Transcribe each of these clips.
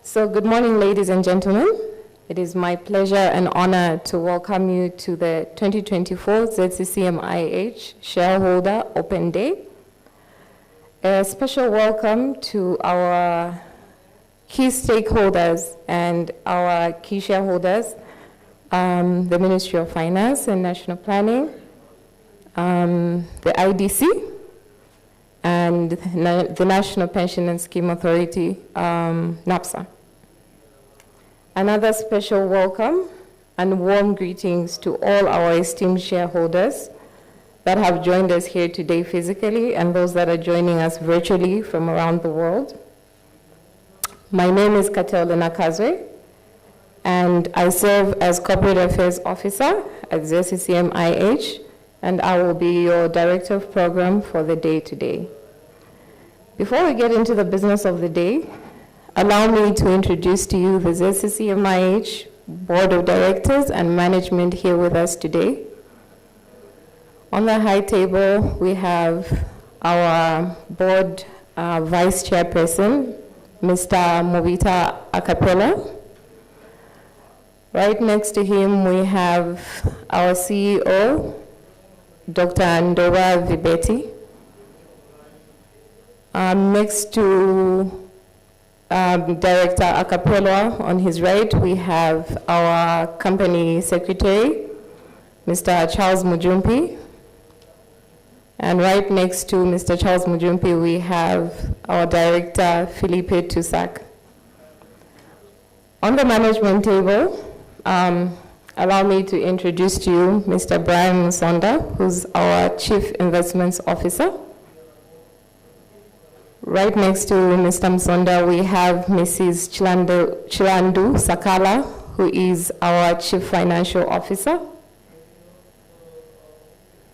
So good morning, ladies and gentlemen. It is my pleasure and honor to welcome you to the 2024 ZCCM-IH Shareholder Open Day. A special welcome to our key stakeholders and our key shareholders, the Ministry of Finance and National Planning, the IDC, and the National Pension and Scheme Authority, NAPSA. Another special welcome and warm greetings to all our esteemed shareholders that have joined us here today physically and those that are joining us virtually from around the world. My name is Katel Nakazwe, and I serve as Corporate Affairs Officer at ZCCM-IH, and I will be your Director of Program for the day today. Before we get into the business of the day, allow me to introduce to you the ZCCM-IH Board of Directors and Management here with us today. On the high table, we have our Board Vice Chairperson, Mr. Movita Akapela. Right next to him, we have our CEO, Dr. Ndoba Vibeti. Next to Director Akapela, on his right, we have our Company Secretary, Mr. Charles Mujumpi. And right next to Mr. Charles Mujumpi, we have our Director, Philippe Toussac. On the management table, allow me to introduce to you Mr. Brian Musonda, who's our Chief Investments Officer. Right next to Mr. Musonda, we have Mrs. Chilandu Sakala, who is our Chief Financial Officer.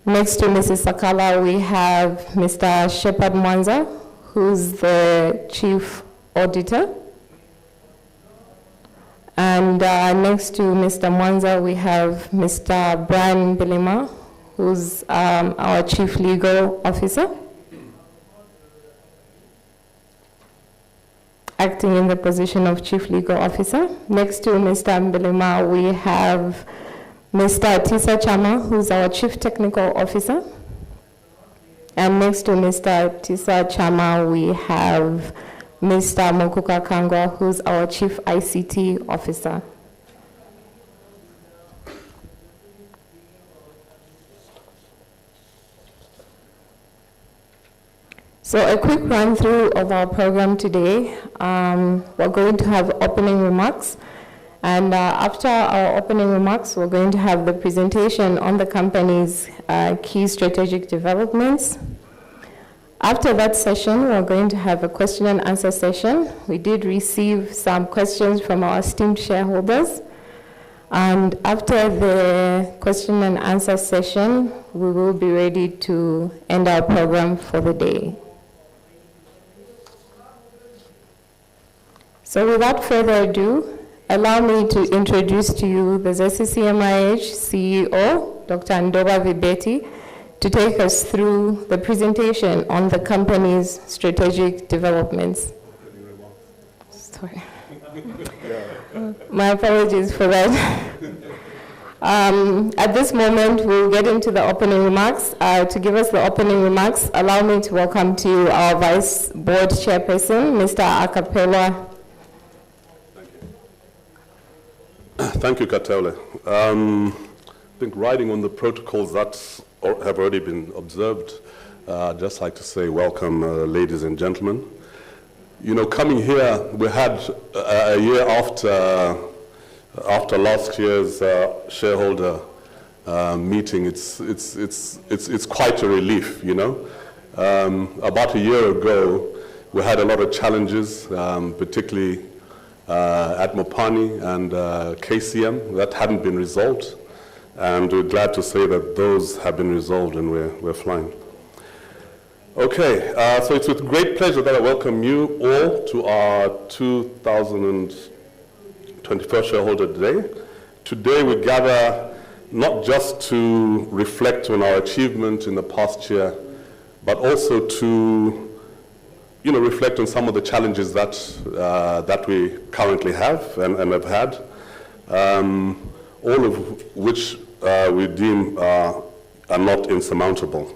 Next to Mrs. Sakala, we have Mr. Shepard Mwanza, who's the Chief Auditor. And next to Mr. Mwanza, we have Mr. Brian Bilima, who's our Chief Legal Officer, acting in the position of Chief Legal Officer. Next to Mr. Bilima, we have Mr. Tisa Chama, who's our Chief Technical Officer. And next to Mr. Tisa Chama, we have Mr. Mokuka Kangwa, who's our Chief ICT Officer. So a quick run through of our program today. We're going to have opening remarks. And after our opening remarks, we're going to have the presentation on the company's key strategic developments. After that session, we're going to have a question and answer session. We did receive some questions from our esteemed shareholders. And after the question and answer session, we will be ready to end our program for the day. So without further ado, allow me to introduce to you the ZCCM-IH CEO, Dr. Ndoba Vibeti, to take us through the presentation on the company's strategic developments. Sorry. My apologies for that. At this moment, we'll get into the opening remarks. To give us the opening remarks, allow me to welcome to you our Vice Board Chairperson, Mr. Akapela. Thank you, Katele. I think riding on the protocols that have already been observed, I'd just like to say welcome, ladies and gentlemen. You know, coming here, we had a year after last year's shareholder meeting. It's quite a relief, you know. About a year ago, we had a lot of challenges, particularly at Mopani and KCM that hadn't been resolved, and we're glad to say that those have been resolved and we're flying. Okay, so it's with great pleasure that I welcome you all to our 2021 Shareholder Day. Today we gather not just to reflect on our achievement in the past year, but also to reflect on some of the challenges that, that we currently have and have had, all of which we deem are not insurmountable.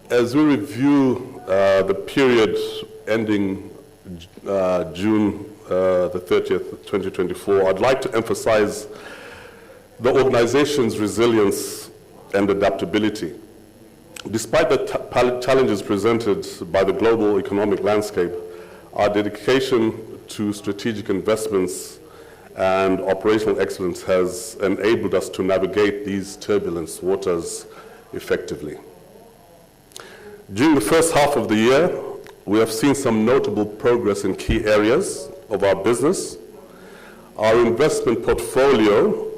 As we review the period ending June the 30th, 2024, I'd like to emphasize the organization's resilience and adaptability. Despite the challenges presented by the global economic landscape, our dedication to strategic investments and operational excellence has enabled us to navigate these turbulent waters effectively. During the first half of the year, we have seen some notable progress in key areas of our business. Our investment portfolio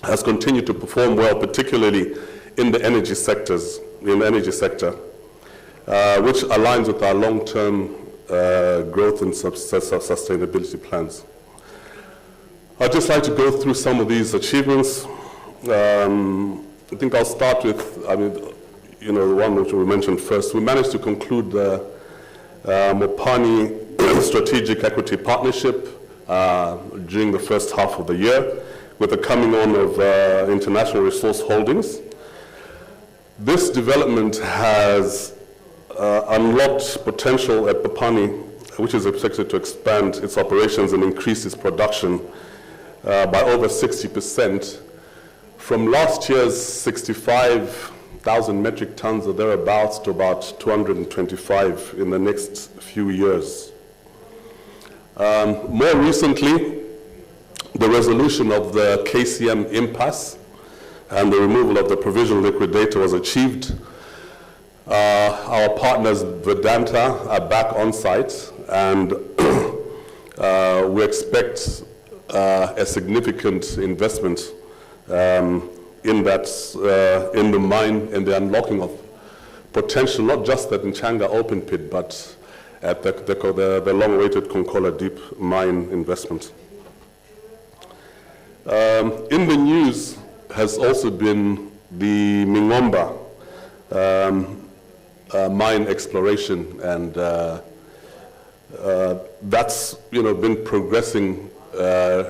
has continued to perform well, particularly in the energy sector, which aligns with our long-term growth and sustainability plans. I'd just like to go through some of these achievements. I think I'll start with, the one which we mentioned first. We managed to conclude the Mopani Strategic Equity Partnership during the first half of the year with the coming on of International Resource Holdings. This development has unlocked potential at Mopani, which is expected to expand its operations and increase its production by over 60%, from last year's 65,000 metric tons or thereabouts to about 225 in the next few years. More recently, the resolution of the KCM impasse and the removal of the provisional liquidator was achieved. Our partners Vedanta are back on site, and we expect a significant investment in the mine and the unlocking of potential, not just at Nchanga open pit, but at the long-awaited Konkola Deep mine investment. In the news has also been the Mingomba mine exploration, and that's been progressing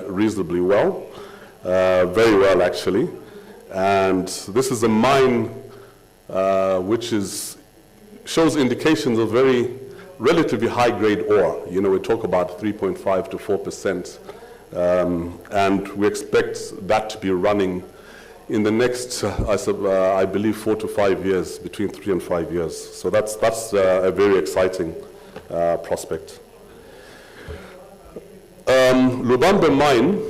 reasonably well, very well actually. And this is a mine which shows indications of very relatively high-grade ore. We talk about 3.5 to 4%, and we expect that to be running in the next, I believe, 4 to 5 years, between 3 and 5 years. So that's a very exciting prospect. Lubambe mine,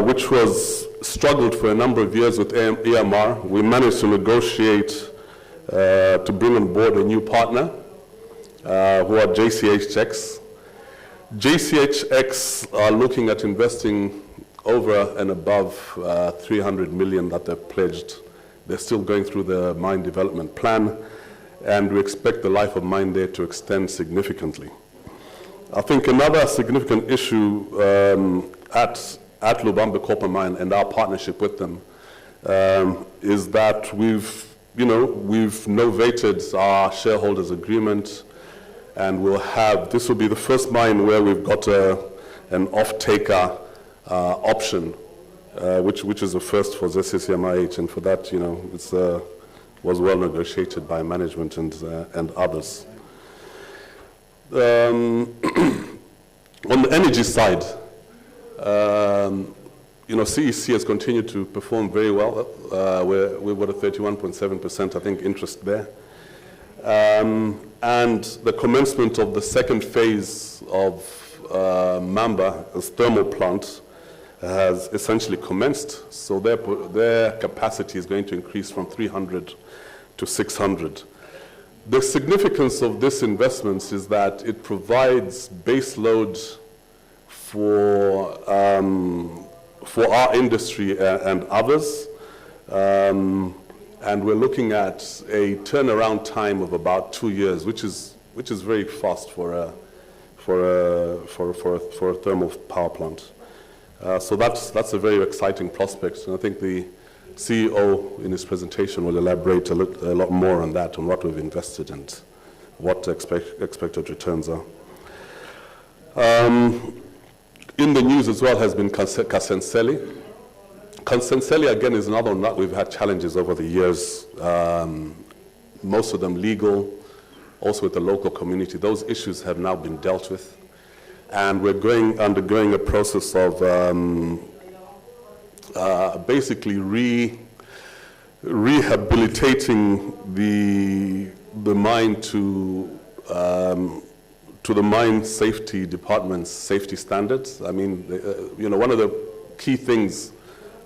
which was struggled for a number of years with EMR, we managed to negotiate to bring on board a new partner, who are JCHX. JCHX are looking at investing over and above 300 million that they've pledged. They're still going through the mine development plan, and we expect the life of mine there to extend significantly. I think another significant issue at Lubambe Copper Mine and our partnership with them is that we've novated our shareholders agreement, and this will be the first mine where we've got an off-taker option, which is a first for ZCCM-IH, and for that, it was well negotiated by management and others. On the energy side, CEC has continued to perform very well. We've got a 31.7%, I think, interest there. And the commencement of the second phase of Mamba's thermal plant has essentially commenced, so their capacity is going to increase from 300 to 600. The significance of this investment is that it provides base load for our industry and others, and we're looking at a turnaround time of about 2 years, which is very fast for a thermal power plant. So that's a very exciting prospect, and I think the CEO in his presentation will elaborate a lot more on that, on what we've invested and what expected returns are. In the news as well has been Kasenseli. Kasenseli, again, is another one that we've had challenges over the years, most of them legal, also with the local community. Those issues have now been dealt with. And we're undergoing a process of basically rehabilitating the mine to the mine safety department's safety standards. I mean, one of the key things,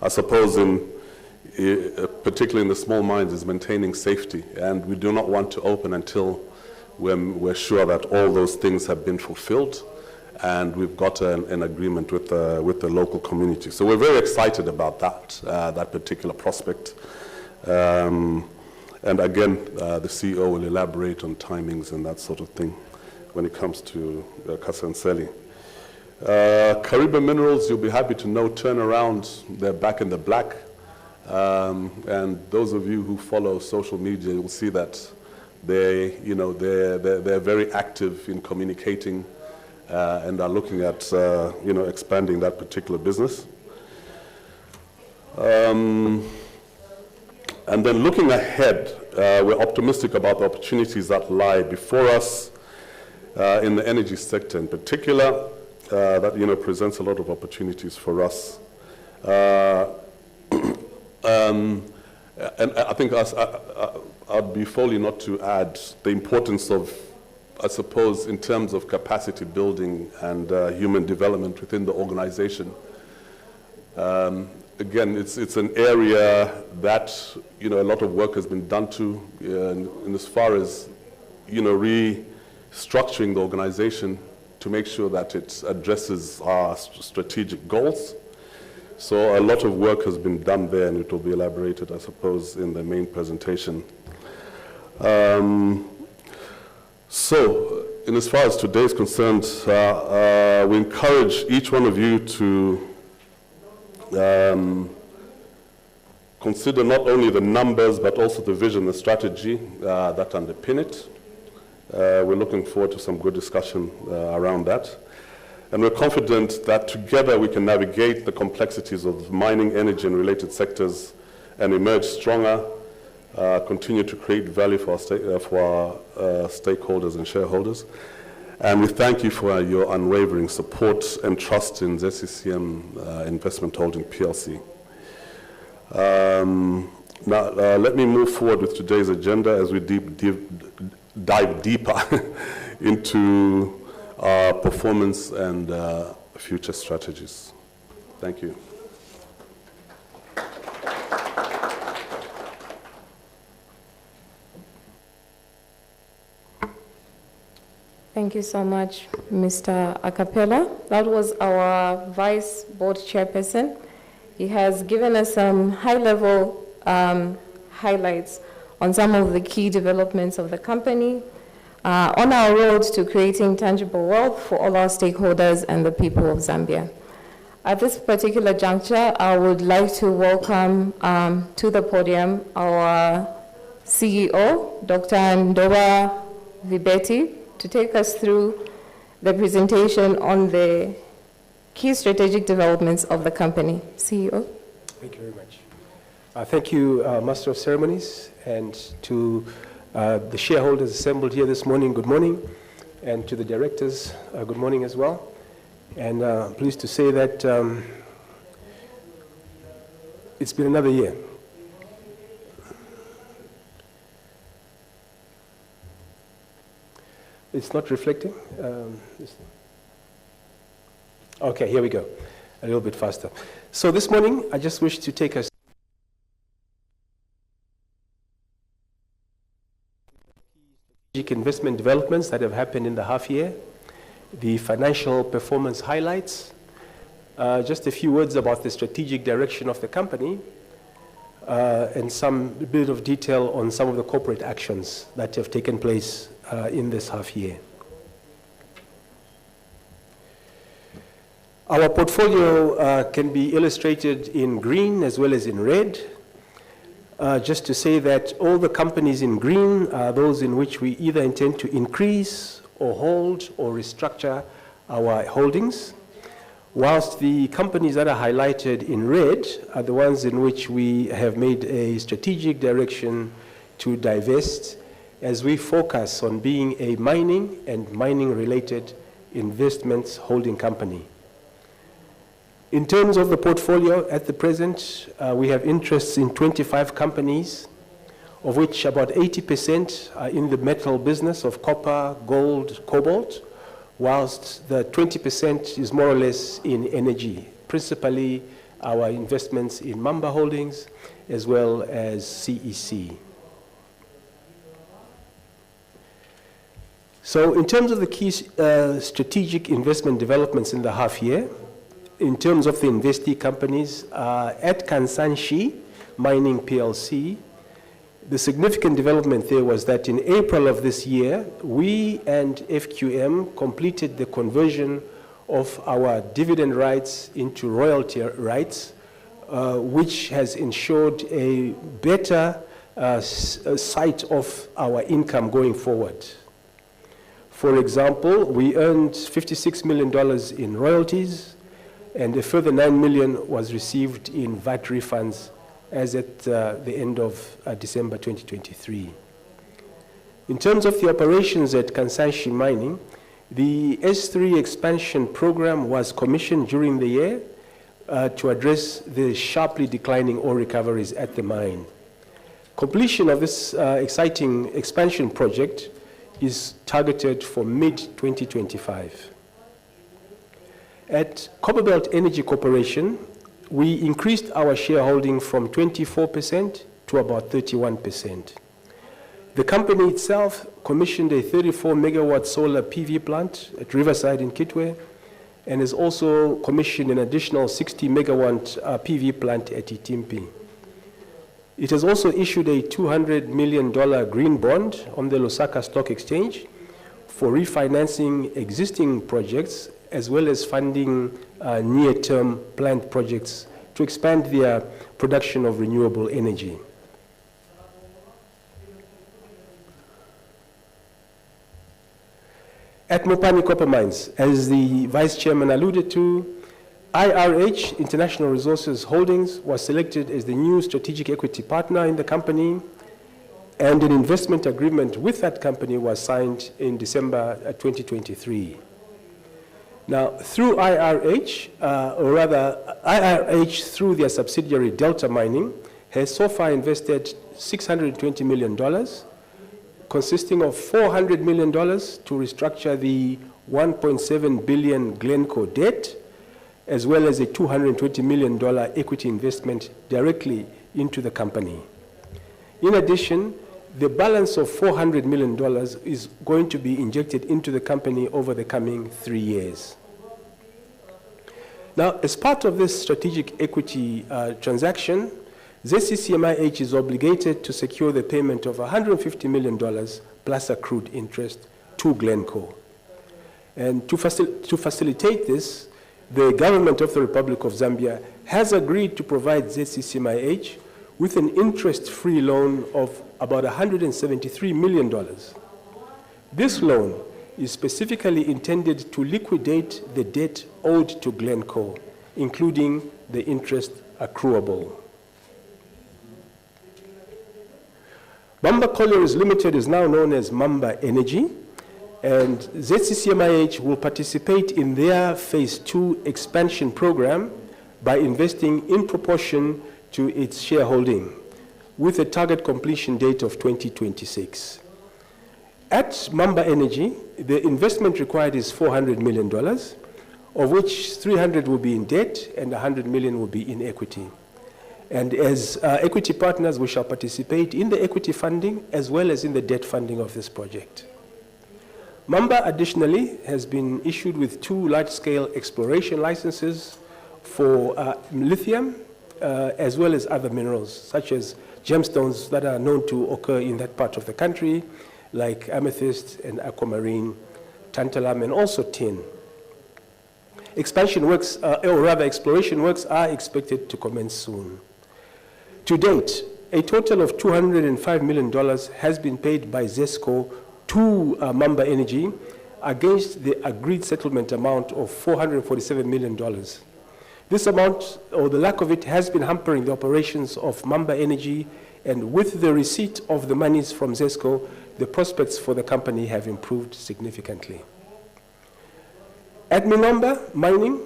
I suppose, particularly in the small mines, is maintaining safety. And we do not want to open until we're sure that all those things have been fulfilled, and we've got an agreement with the local community. So we're very excited about that particular prospect. And again, the CEO will elaborate on timings and that sort of thing when it comes to Kasenseli. Kariba Minerals, you'll be happy to know, turnaround, they're back in the black. And those of you who follow social media will see that they're very active in communicating and are looking at expanding that particular business. And then looking ahead, we're optimistic about the opportunities that lie before us in the energy sector in particular. That presents a lot of opportunities for us. And I think I'd be folly not to add the importance of, I suppose, in terms of capacity building and human development within the organization. Again, it's an area that a lot of work has been done to, in as far as restructuring the organization to make sure that it addresses our strategic goals. So a lot of work has been done there, and it will be elaborated, I suppose, in the main presentation. So, in as far as today is concerned, we encourage each one of you to consider not only the numbers, but also the vision and strategy that underpin it. We're looking forward to some good discussion around that. And we're confident that together we can navigate the complexities of mining, energy, and related sectors and emerge stronger, continue to create value for our stakeholders and shareholders. And we thank you for your unwavering support and trust in ZCCM Investment Holding PLC. Now, let me move forward with today's agenda as we dive deeper into our performance and future strategies. Thank you. Thank you so much, Mr. Acapella. That was our Vice Board Chairperson. He has given us some high-level highlights on some of the key developments of the company on our road to creating tangible wealth for all our stakeholders and the people of Zambia. At this particular juncture, I would like to welcome to the podium our CEO, Dr. Ndoba Vibeti, to take us through the presentation on the key strategic developments of the company. CEO. Thank you very much. Thank you, Master of Ceremonies, and to the shareholders assembled here this morning, good morning, and to the directors, good morning as well. And I'm pleased to say that it's been another year. It's not reflecting. Okay, here we go. A little bit faster. So this morning, I just wish to take us investment developments that have happened in the half year, the financial performance highlights, just a few words about the strategic direction of the company, and some bit of detail on some of the corporate actions that have taken place in this half year. Our portfolio can be illustrated in green as well as in red. just to say that all the companies in green are those in which we either intend to increase or hold or restructure our holdings, whilst the companies that are highlighted in red are the ones in which we have made a strategic direction to divest as we focus on being a mining and mining-related investments holding company. In terms of the portfolio at the present, we have interests in 25 companies, of which about 80% are in the metal business of copper, gold, cobalt, whilst the 20% is more or less in energy, principally our investments in Mamba Holdings as well as CEC. So in terms of the key strategic investment developments in the half year, in terms of the investee companies, at Kansanshi Mining PLC, the significant development there was that in April of this year, we and FQM completed the conversion of our dividend rights into royalty rights, which has ensured a better sight of our income going forward. For example, we earned $56 million in royalties, and a further $9 million was received in VAT refunds as at the end of December 2023. In terms of the operations at Kansanshi Mining, the S3 expansion program was commissioned during the year to address the sharply declining ore recoveries at the mine. Completion of this exciting expansion project is targeted for mid-2025. At Copperbelt Energy Corporation, we increased our shareholding from 24% to about 31%. The company itself commissioned a 34-megawatt solar PV plant at Riverside in Kitwe, and has also commissioned an additional 60-megawatt PV plant at Itimpi. It has also issued a $200 million green bond on the Lusaka Stock Exchange for refinancing existing projects as well as funding near-term planned projects to expand their production of renewable energy. At Mopani Copper Mines, as the Vice Chairman alluded to, IRH, International Resources Holdings, was selected as the new strategic equity partner in the company, and an investment agreement with that company was signed in December 2023. Now, through IRH, IRH through their subsidiary Delta Mining, has so far invested $620 million, consisting of $400 million to restructure the $1.7 billion Glencore debt, as well as a $220 million equity investment directly into the company. In addition, the balance of $400 million is going to be injected into the company over the coming 3 years. Now, as part of this strategic equity transaction, ZCCM-IH is obligated to secure the payment of $150 million plus accrued interest to Glencore. And to facilitate this, the government of the Republic of Zambia has agreed to provide ZCCM-IH with an interest-free loan of about $173 million. This loan is specifically intended to liquidate the debt owed to Glencore, including the interest accruable. Mamba Collieries Limited is now known as Mamba Energy, and ZCCM-IH will participate in their Phase 2 expansion program by investing in proportion to its shareholding, with a target completion date of 2026. At Mamba Energy, the investment required is $400 million, of which $300 will be in debt and $100 million will be in equity. And as equity partners, we shall participate in the equity funding as well as in the debt funding of this project. Mamba, additionally, has been issued with 2 large-scale exploration licenses for lithium, as well as other minerals, such as gemstones that are known to occur in that part of the country, like amethyst and aquamarine, tantalum, and also tin. Expansion works, or rather exploration works, are expected to commence soon. To date, a total of $205 million has been paid by ZESCO to Mamba Energy against the agreed settlement amount of $447 million. This amount, or the lack of it, has been hampering the operations of Mamba Energy, and with the receipt of the monies from ZESCO, the prospects for the company have improved significantly. At Mingomba Mining,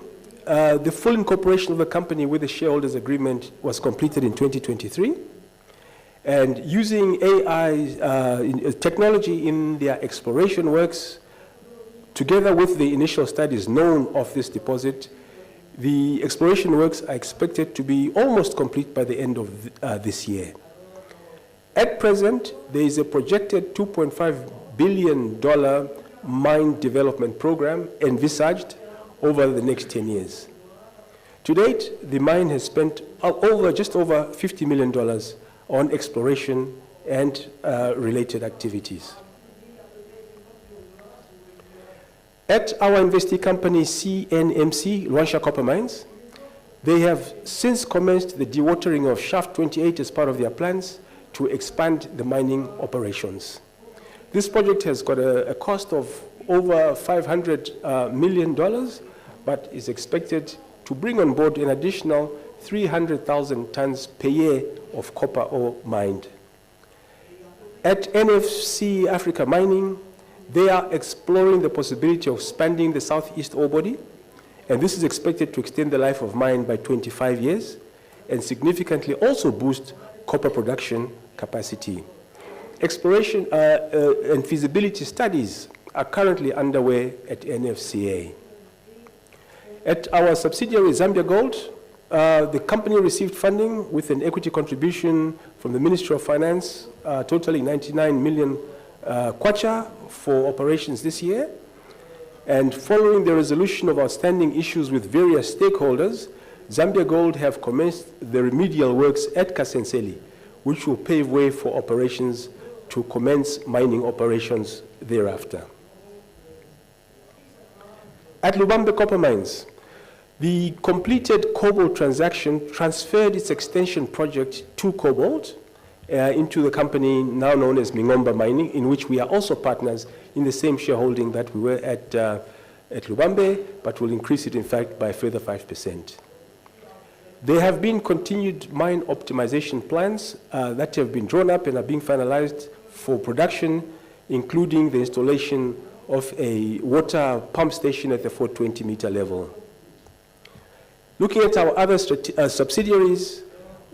the full incorporation of the company with the shareholders agreement was completed in 2023. And using AI technology in their exploration works, together with the initial studies known of this deposit, the exploration works are expected to be almost complete by the end of this year. At present, there is a projected $2.5 billion mine development program envisaged over the next 10 years. To date, the mine has spent just over $50 million on exploration and related activities. At our investee company CNMC, Luansha Copper Mines, they have since commenced the dewatering of Shaft 28 as part of their plans to expand the mining operations. This project has got a cost of over $500 million, but is expected to bring on board an additional 300,000 tons per year of copper ore mined. At NFC Africa Mining, they are exploring the possibility of expanding the southeast ore body, and this is expected to extend the life of mine by 25 years and significantly also boost copper production capacity. Exploration and feasibility studies are currently underway at NFCA. At our subsidiary Zambia Gold, the company received funding with an equity contribution from the Ministry of Finance, totaling 99 million kwacha for operations this year. And following the resolution of outstanding issues with various stakeholders, Zambia Gold have commenced the remedial works at Kasenseli, which will pave way for operations to commence mining operations thereafter. At Lubambe Copper Mines, the completed cobalt transaction transferred its extension project to cobalt into the company now known as Mingomba Mining, in which we are also partners in the same shareholding that we were at Lubambe, but will increase it, in fact, by a further 5%. There have been continued mine optimization plans that have been drawn up and are being finalized for production, including the installation of a water pump station at the 420-meter level. Looking at our other subsidiaries,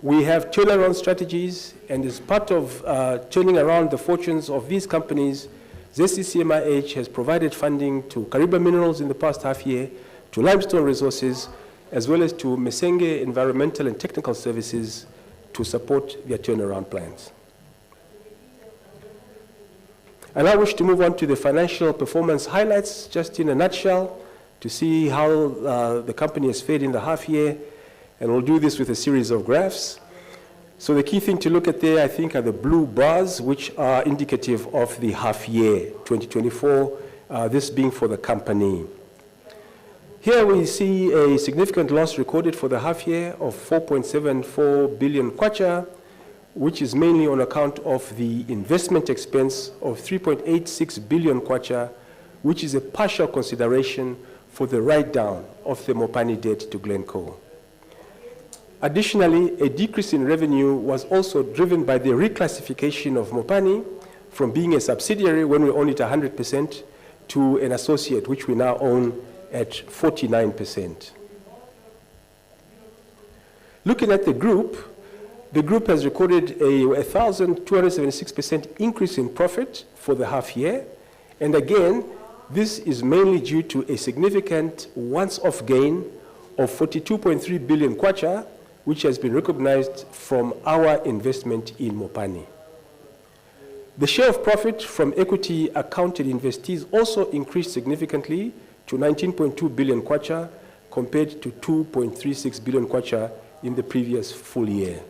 we have turnaround strategies, and as part of turning around the fortunes of these companies, ZCCM-IH has provided funding to Kariba Minerals in the past half year, to Limestone Resources, as well as to Mesenge Environmental and Technical Services to support their turnaround plans. I now wish to move on to the financial performance highlights, just in a nutshell, to see how the company has fared in the half year, and we'll do this with a series of graphs. So the key thing to look at there, I think, are the blue bars, which are indicative of the half year 2024, this being for the company. Here we see a significant loss recorded for the half year of 4.74 billion kwacha, which is mainly on account of the investment expense of 3.86 billion kwacha, which is a partial consideration for the write-down of the Mopani debt to Glencore. Additionally, a decrease in revenue was also driven by the reclassification of Mopani from being a subsidiary when we own it 100% to an associate, which we now own at 49%. Looking at the group has recorded a 1,276% increase in profit for the half year. And again, this is mainly due to a significant once-off gain of 42.3 billion kwacha, which has been recognized from our investment in Mopani. The share of profit from equity accounted investees also increased significantly to 19.2 billion kwacha compared to 2.36 billion kwacha in the previous full year.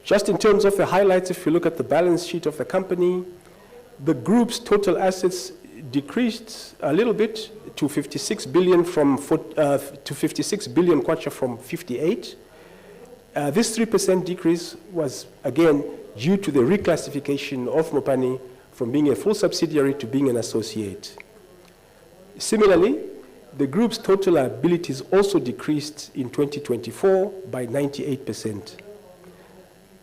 Just in terms of the highlights, if you look at the balance sheet of the company, the group's total assets decreased a little bit to 56 billion to 56 billion kwacha from 58. This 3% decrease was again due to the reclassification of Mopani from being a full subsidiary to being an associate. Similarly, the group's total liabilities also decreased in 2024 by 98%.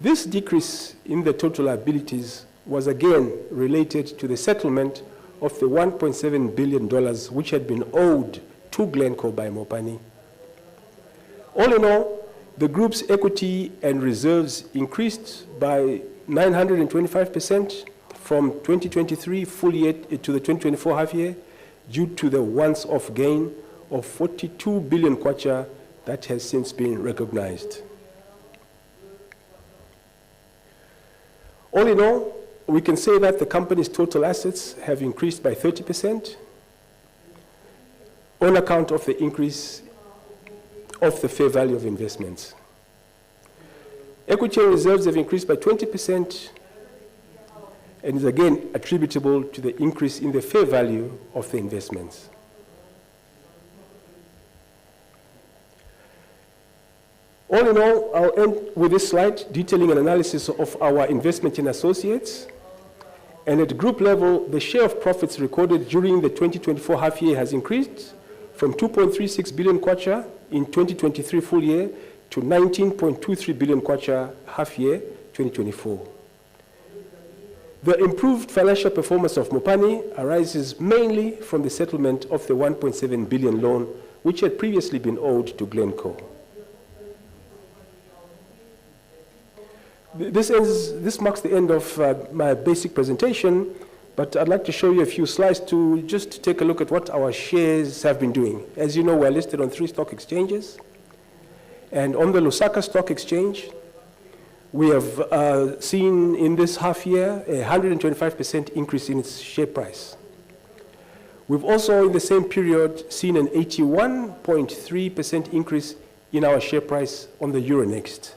This decrease in the total liabilities was again related to the settlement of the $1.7 billion which had been owed to Glencore by Mopani. All in all, the group's equity and reserves increased by 925% from 2023 full year to the 2024 half year due to the once-off gain of 42 billion kwacha that has since been recognized. All in all, we can say that the company's total assets have increased by 30% on account of the increase of the fair value of investments. Equity and reserves have increased by 20% and is again attributable to the increase in the fair value of the investments. All in all, I'll end with this slide detailing an analysis of our investment in associates. And at group level, the share of profits recorded during the 2024 half year has increased from 2.36 billion kwacha in 2023 full year to 19.23 billion kwacha half year 2024. The improved financial performance of Mopani arises mainly from the settlement of the 1.7 billion loan which had previously been owed to Glencore. This marks the end of my basic presentation, but I'd like to show you a few slides to just take a look at what our shares have been doing. As you know, we're listed on 3 stock exchanges, and on the Lusaka Stock Exchange, we have seen in this half year a 125% increase in its share price. We've also, in the same period, seen an 81.3% increase in our share price on the Euronext.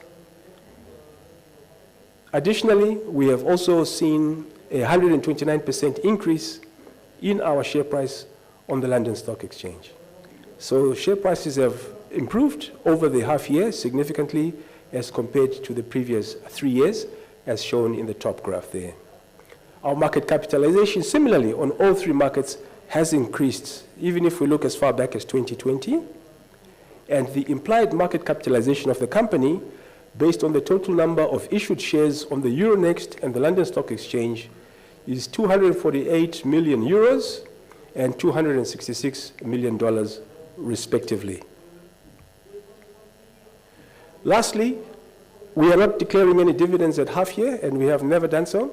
Additionally, we have also seen a 129% increase in our share price on the London Stock Exchange. So share prices have improved over the half year significantly as compared to the previous 3 years, as shown in the top graph there. Our market capitalization, similarly, on all 3 markets has increased, even if we look as far back as 2020. And the implied market capitalization of the company, based on the total number of issued shares on the Euronext and the London Stock Exchange, is 248 million euros and $266 million, respectively. Lastly, we are not declaring any dividends at half year, and we have never done so.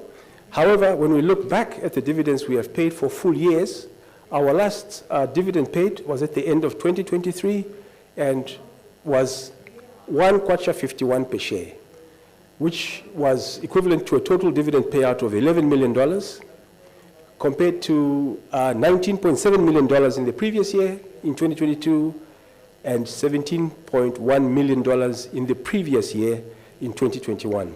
However, when we look back at the dividends we have paid for full years, our last dividend paid was at the end of 2023 and was 1 kwacha 51 per share, which was equivalent to a total dividend payout of $11 million, compared to $19.7 million in the previous year, in 2022, and $17.1 million in the previous year, in 2021.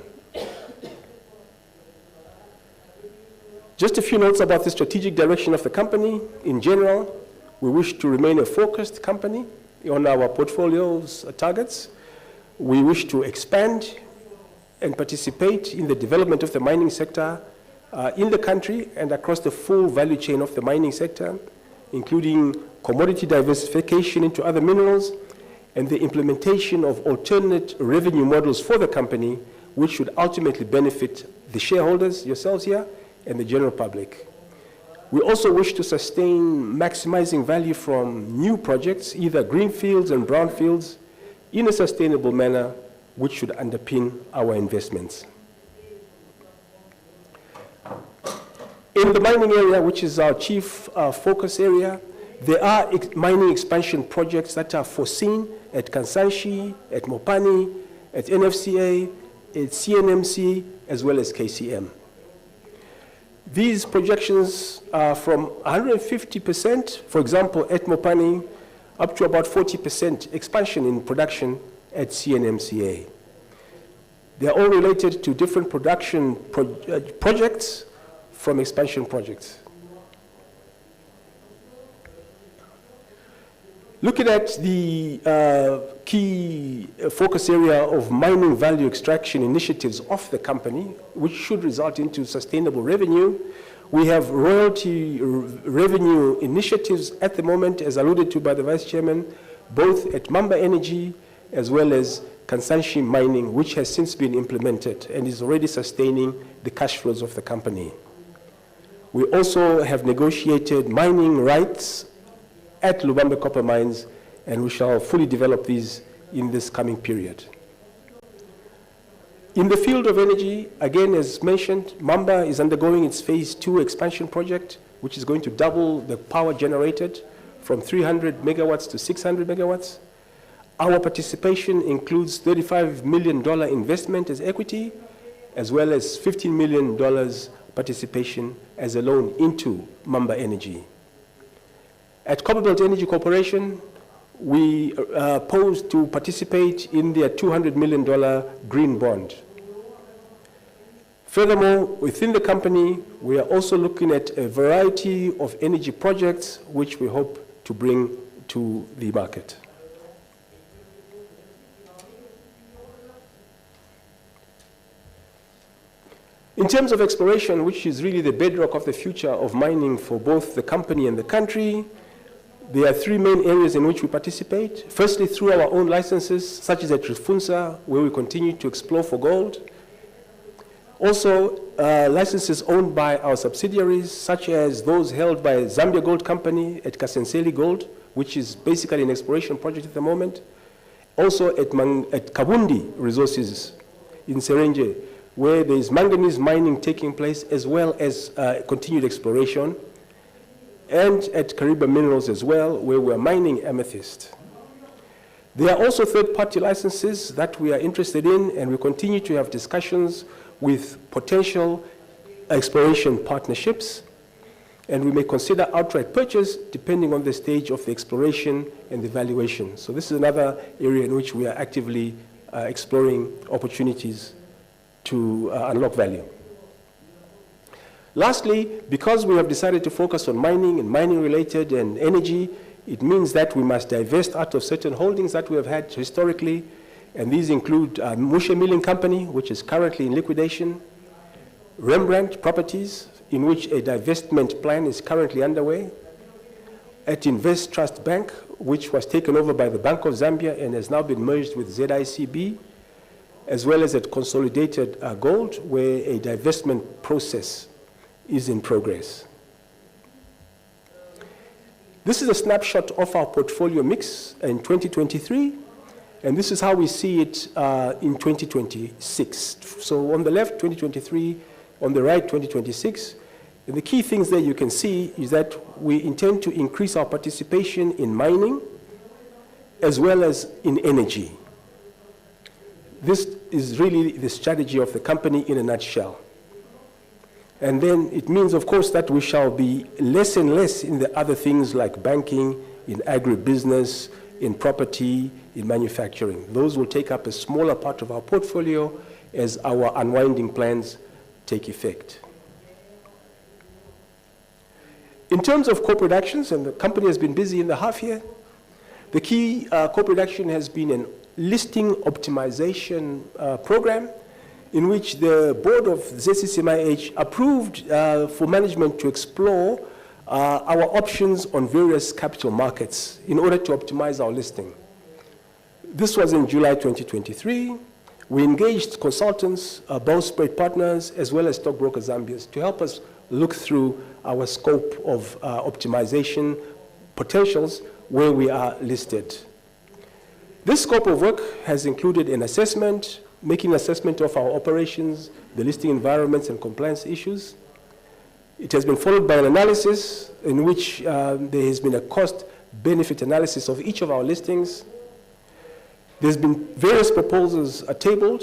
Just a few notes about the strategic direction of the company. In general, we wish to remain a focused company on our portfolio's targets. We wish to expand and participate in the development of the mining sector in the country and across the full value chain of the mining sector, including commodity diversification into other minerals and the implementation of alternate revenue models for the company, which should ultimately benefit the shareholders, yourselves here, and the general public. We also wish to sustain maximizing value from new projects, either greenfields and brownfields, in a sustainable manner, which should underpin our investments. In the mining area, which is our chief focus area, there are mining expansion projects that are foreseen at Kansanshi, at Mopani, at NFCA, at CNMC, as well as KCM. These projections are from 150%, for example, at Mopani, up to about 40% expansion in production at CNMCA. They are all related to different production projects from expansion projects. Looking at the key focus area of mining value extraction initiatives of the company, which should result into sustainable revenue, we have royalty revenue initiatives at the moment, as alluded to by the Vice Chairman, both at Mamba Energy as well as Kansanshi Mining, which has since been implemented and is already sustaining the cash flows of the company. We also have negotiated mining rights at Lubambe Copper Mines, and we shall fully develop these in this coming period. In the field of energy, again, as mentioned, Mamba is undergoing its phase 2 expansion project, which is going to double the power generated from 300 megawatts to 600 megawatts. Our participation includes $35 million investment as equity, as well as $15 million participation as a loan into Mamba Energy. At Copperbelt Energy Corporation, we pose to participate in their $200 million green bond. Furthermore, within the company, we are also looking at a variety of energy projects which we hope to bring to the market. In terms of exploration, which is really the bedrock of the future of mining for both the company and the country, there are three main areas in which we participate. Firstly, through our own licenses, such as at Rifunza, where we continue to explore for gold. Also, licenses owned by our subsidiaries, such as those held by Zambia Gold Company at Kasenseli Gold, which is basically an exploration project at the moment. Also at Kabundi Resources in Serenje, where there is manganese mining taking place, as well as continued exploration. And at Kariba Minerals as well, where we are mining amethyst. There are also third-party licenses that we are interested in, and we continue to have discussions with potential exploration partnerships, and we may consider outright purchase depending on the stage of the exploration and the valuation. So this is another area in which we are actively exploring opportunities to unlock value. Lastly, because we have decided to focus on mining and mining-related and energy, it means that we must divest out of certain holdings that we have had historically, and these include Mushe Milling Company, which is currently in liquidation, Rembrandt Properties, in which a divestment plan is currently underway, at Invest Trust Bank, which was taken over by the Bank of Zambia and has now been merged with ZICB, as well as at Consolidated Gold, where a divestment process is in progress. This is a snapshot of our portfolio mix in 2023, and this is how we see it in 2026. So on the left, 2023, on the right, 2026. And the key things that you can see is that we intend to increase our participation in mining as well as in energy. This is really the strategy of the company in a nutshell. And then it means, of course, that we shall be less and less in the other things like banking, in agribusiness, in property, in manufacturing. Those will take up a smaller part of our portfolio as our unwinding plans take effect. In terms of corporate actions, and the company has been busy in the half year, the key corporate action has been an listing optimization program in which the board of ZCCM-IH approved for management to explore our options on various capital markets in order to optimize our listing. This was in July 2023. We engaged consultants, Bowsprit Partners, as well as Stockbroker Zambia to help us look through our scope of optimization potentials where we are listed. This scope of work has included an assessment, making assessment of our operations, the listing environments and compliance issues. It has been followed by an analysis in which there has been a cost-benefit analysis of each of our listings. There's been various proposals tabled,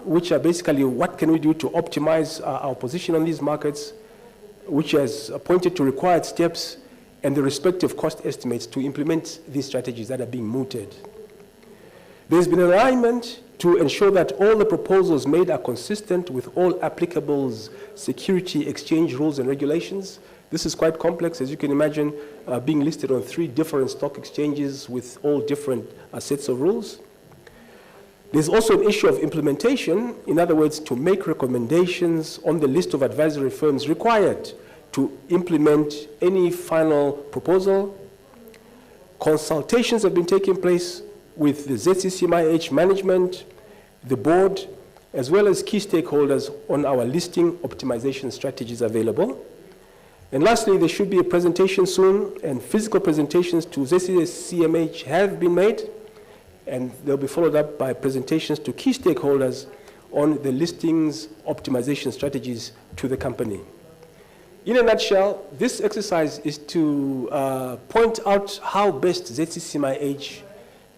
which are basically what can we do to optimize our position on these markets, which has pointed to required steps and the respective cost estimates to implement these strategies that are being mooted. There's been an alignment to ensure that all the proposals made are consistent with all applicable security exchange rules and regulations, This is quite complex, as you can imagine, being listed on 3 different stock exchanges with all different sets of rules. There's also an issue of implementation, in other words, to make recommendations on the list of advisory firms required to implement any final proposal. Consultations have been taking place with the ZCCM-IH management, the board, as well as key stakeholders on our listing optimization strategies available. And lastly, there should be a presentation soon, and physical presentations to ZCCM-IH have been made, and they'll be followed up by presentations to key stakeholders on the listings optimization strategies to the company. In a nutshell, this exercise is to point out how best ZCCM-IH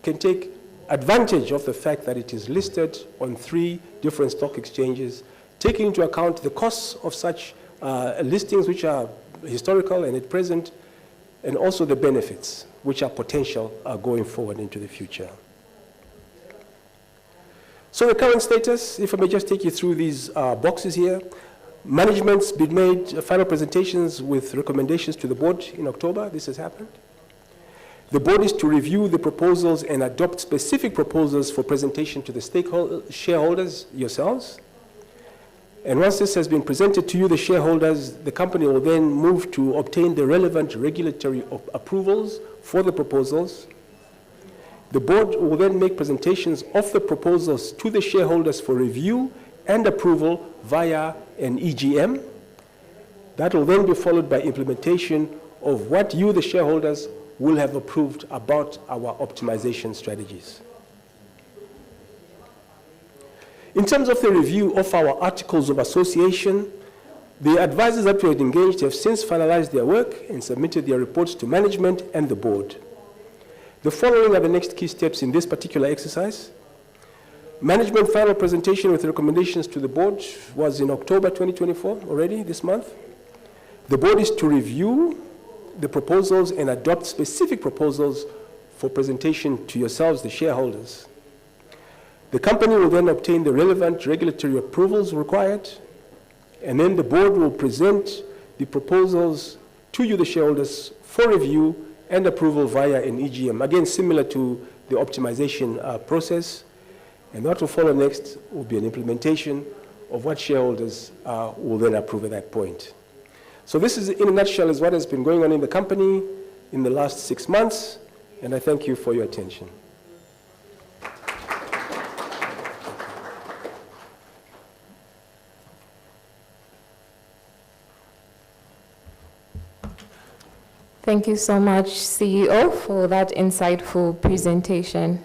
can take advantage of the fact that it is listed on 3 different stock exchanges, taking into account the costs of such listings which are historical and at present, and also the benefits which are potential going forward into the future. So the current status, if I may just take you through these boxes here. Management's been made final presentations with recommendations to the board in October. This has happened. The board is to review the proposals and adopt specific proposals for presentation to the shareholders, yourselves. And once this has been presented to you, the shareholders, the company will then move to obtain the relevant regulatory approvals for the proposals. The board will then make presentations of the proposals to the shareholders for review and approval via an EGM. That will then be followed by implementation of what you, the shareholders, will have approved about our optimization strategies. In terms of the review of our articles of association, the advisors that we had engaged have since finalized their work and submitted their reports to management and the board. The following are the next key steps in this particular exercise. Management final presentation with recommendations to the board was in October 2024, already this month. The board is to review the proposals and adopt specific proposals for presentation to yourselves, the shareholders. The company will then obtain the relevant regulatory approvals required, and then the board will present the proposals to you, the shareholders, for review and approval via an EGM. Again, similar to the optimization process. And what will follow next will be an implementation of what shareholders will then approve at that point. So this is, in a nutshell, is what has been going on in the company in the last 6 months, and I thank you for your attention. Thank you so much, CEO, for that insightful presentation.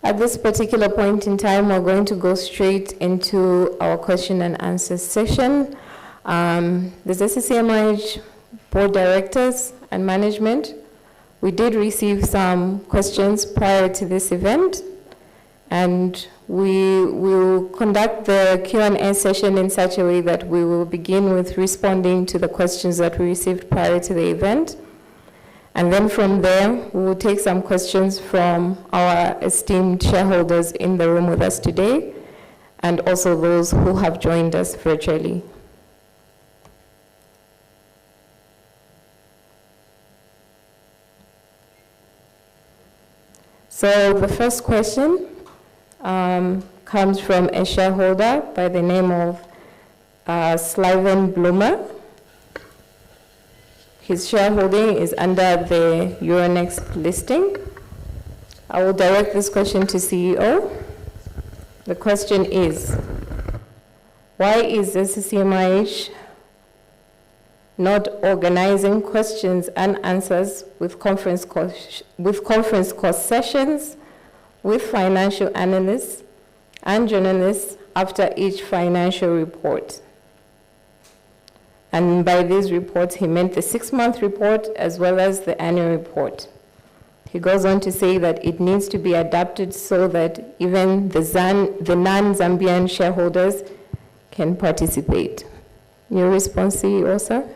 At this particular point in time, we're going to go straight into our question and answer session. The ZCCM-IH board directors and management, we did receive some questions prior to this event, and we will conduct the Q&A session in such a way that we will begin with responding to the questions that we received prior to the event. And then from there, we will take some questions from our esteemed shareholders in the room with us today, and also those who have joined us virtually. So the first question comes from a shareholder by the name of Slyven Bloomer. His shareholding is under the Euronext listing. I will direct this question to CEO. The question is, why is ZCCM-IH not organizing questions and answers with conference call sessions with financial analysts and journalists after each financial report? And by these reports, he meant the 6-month report as well as the annual report. He goes on to say that it needs to be adapted so that even the non-Zambian shareholders can participate. Your response, CEO, sir?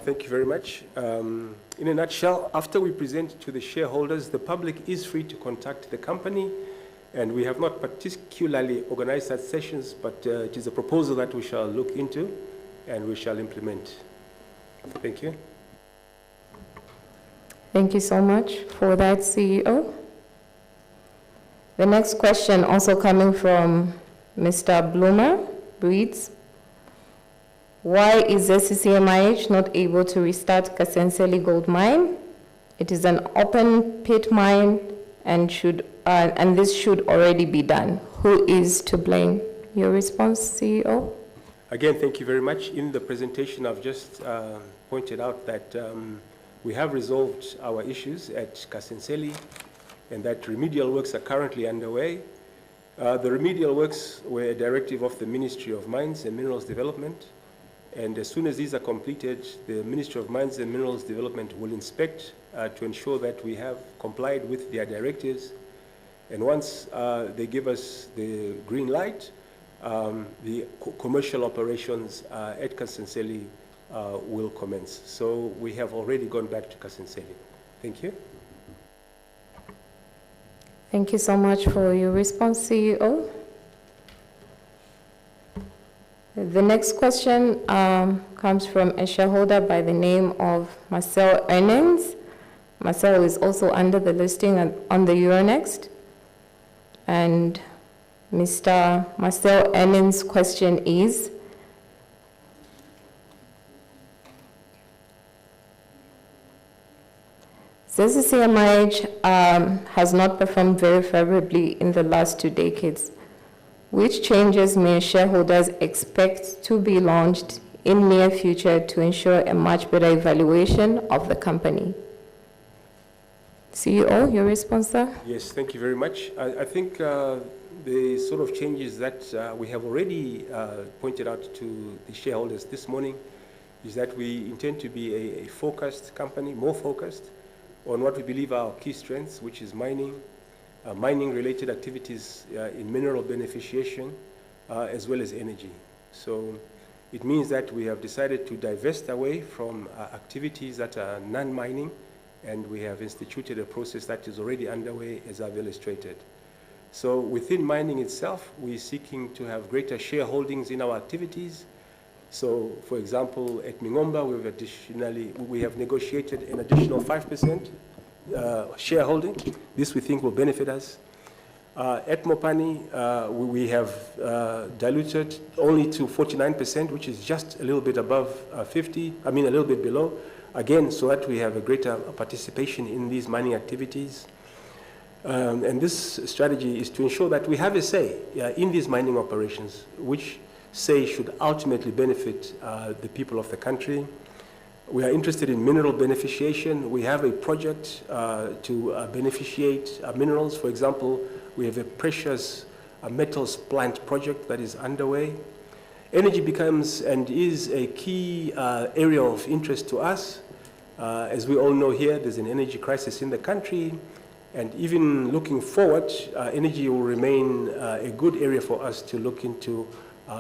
Thank you very much. In a nutshell, after we present to the shareholders, the public is free to contact the company And we have not particularly organized such sessions, but it is a proposal that we shall look into and we shall implement. Thank you. Thank you so much for that, CEO. The next question, also coming from Mr. Bloomer, reads, why is ZCCM-IH not able to restart Kasenseli Gold Mine? It is an open pit mine and this should already be done. Who is to blame? Your response, CEO? Again, thank you very much. In the presentation, I've just pointed out that we have resolved our issues at Kasenseli and that remedial works are currently underway. The remedial works were a directive of the Ministry of Mines and Minerals Development. And as soon as these are completed, the Ministry of Mines and Minerals Development will inspect to ensure that we have complied with their directives. And once they give us the green light, the commercial operations at Kasenseli will commence. So we have already gone back to Kasenseli. Thank you. Thank you so much for your response, CEO. The next question comes from a shareholder by the name of Marcel Earnings. Marcel is also under the listing on the Euronext. And Mr. Marcel Earnings' question is, ZCCM-IH has not performed very favorably in the last 2 decades. Which changes may shareholders expect to be launched in near future to ensure a much better evaluation of the company? CEO, your response, sir? Yes, thank you very much. I think the sort of changes that we have already pointed out to the shareholders this morning is that we intend to be a focused company, more focused on what we believe are our key strengths, which is mining, mining-related activities in mineral beneficiation, as well as energy. So it means that we have decided to divest away from activities that are non-mining, and we have instituted a process that is already underway, as I've illustrated. So within mining itself, we're seeking to have greater shareholdings in our activities. So, for example, at Mingomba, we have negotiated an additional 5% shareholding. This we think will benefit us. At Mopani, we have diluted only to 49%, which is just a little bit above a little bit below. Again, so that we have a greater participation in these mining activities. And this strategy is to ensure that we have a say in these mining operations, which say should ultimately benefit the people of the country. We are interested in mineral beneficiation. We have a project to beneficiate minerals. For example, we have a precious metals plant project that is underway. Energy becomes and is a key area of interest to us. As we all know here, there's an energy crisis in the country. And even looking forward, energy will remain a good area for us to look into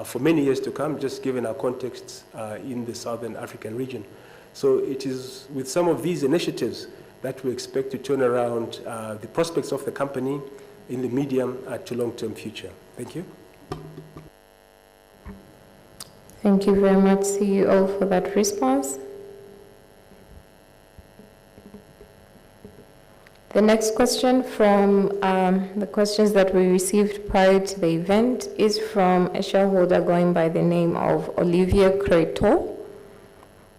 for many years to come, just given our contexts in the Southern African region. So it is with some of these initiatives that we expect to turn around the prospects of the company in the medium to long-term future. Thank you. Thank you very much, CEO, for that response. The next question from the questions that we received prior to the event is from a shareholder going by the name of Olivier Creto,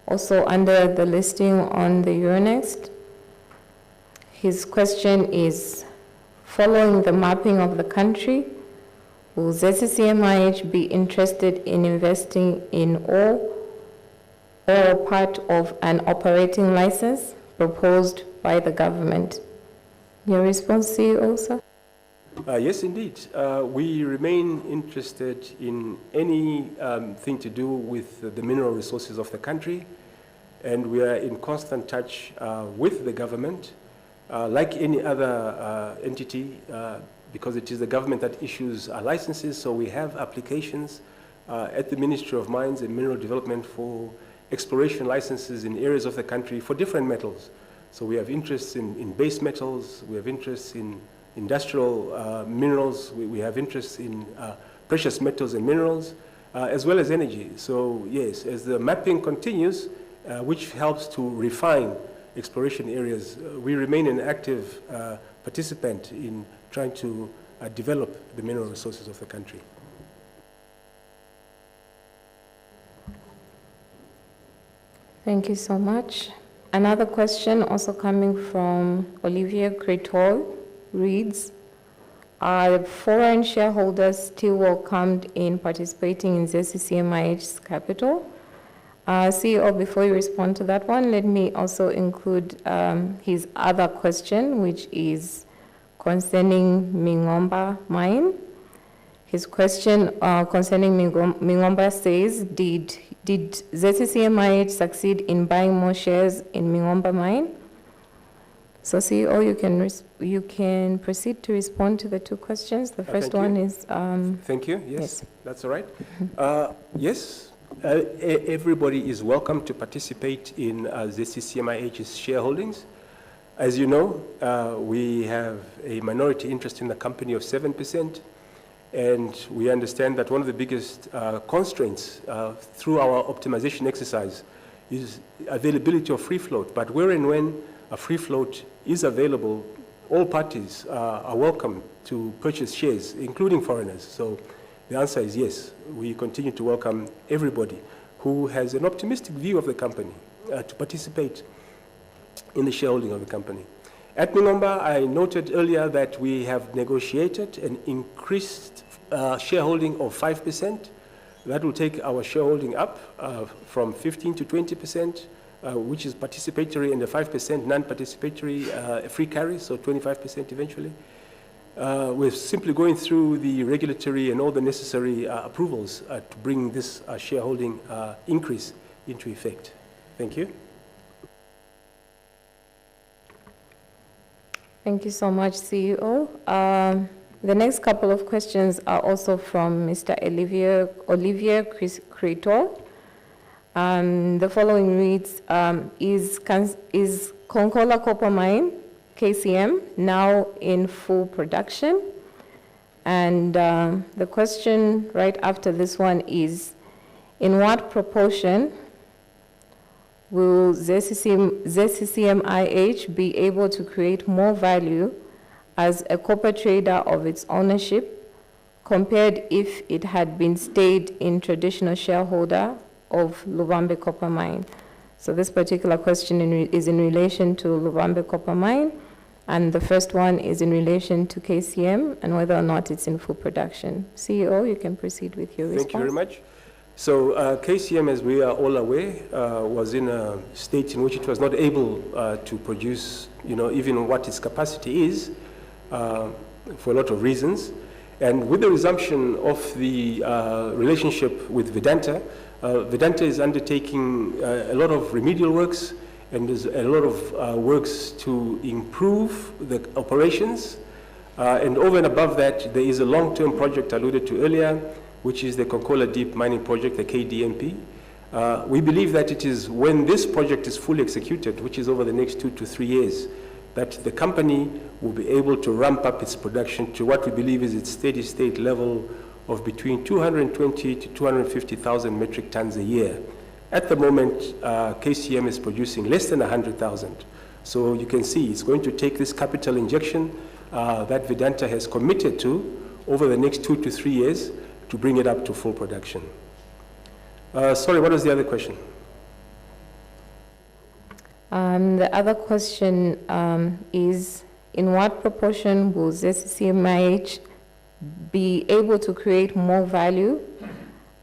also under the listing on the Euronext. His question is, following the mapping of the country, will ZCCM-IH be interested in investing in all or part of an operating license proposed by the government? Your response, CEO, sir? Yes, indeed. We remain interested in anything to do with the mineral resources of the country, and we are in constant touch with the government, like any other entity, because it is the government that issues licenses. So we have applications at the Ministry of Mines and Mineral Development for exploration licenses in areas of the country for different metals. So we have interests in base metals, we have interests in industrial minerals. We have interests in precious metals and minerals, as well as energy. So yes, as the mapping continues, which helps to refine exploration areas, we remain an active participant in trying to develop the mineral resources of the country. Thank you so much. Another question also coming from Olivier Creton reads, are foreign shareholders still welcomed in participating in ZCCM-IH's capital? CEO, before you respond to that one, let me also include his other question, which is concerning Mingomba mine. His question concerning Mingomba says, did ZCCM-IH succeed in buying more shares in Mingomba mine? So CEO, you can proceed to respond to the two questions. The first one is... Thank you. Yes, that's all right. Yes, everybody is welcome to participate in ZCCM-IH's shareholdings. As you know, we have a minority interest in the company of 7%. And we understand that one of the biggest constraints through our optimization exercise is availability of free float. But where and when a free float is available, all parties are welcome to purchase shares, including foreigners. So the answer is yes. We continue to welcome everybody who has an optimistic view of the company to participate in the shareholding of the company. At Mingomba, I noted earlier that we have negotiated an increased shareholding of 5%. That will take our shareholding up from 15 to 20%, which is participatory, and the 5% non-participatory free carry, so 25% eventually. We're simply going through the regulatory and all the necessary approvals to bring this shareholding increase into effect. Thank you. Thank you so much, CEO. The next couple of questions are also from Mr. Olivier Creton. The following reads, is Konkola Copper Mine, KCM, now in full production? And the question right after this one is, in what proportion will ZCCM-IH be able to create more value as a copper trader of its ownership compared if it had been stayed in traditional shareholder of Lubambe Copper Mine? So this particular question is in relation to Lubambe Copper Mine, and the first one is in relation to KCM and whether or not it's in full production. CEO, you can proceed with your response. Thank you very much. So KCM, as we are all aware, was in a state in which it was not able to produce, even what its capacity is, for a lot of reasons. And with the resumption of the relationship with Vedanta, Vedanta is undertaking a lot of remedial works, and there's a lot of works to improve the operations. And over and above that, there is a long-term project alluded to earlier, which is the Konkola Deep Mining Project, the KDMP. We believe that it is when this project is fully executed, which is over the next 2 to 3 years, that the company will be able to ramp up its production to what we believe is its steady state level of between 220 to 250,000 metric tons a year. At the moment, KCM is producing less than 100,000. So you can see it's going to take this capital injection that Vedanta has committed to over the next 2 to 3 years to bring it up to full production. Sorry, what was the other question? The other question is, in what proportion will ZCCM-IH be able to create more value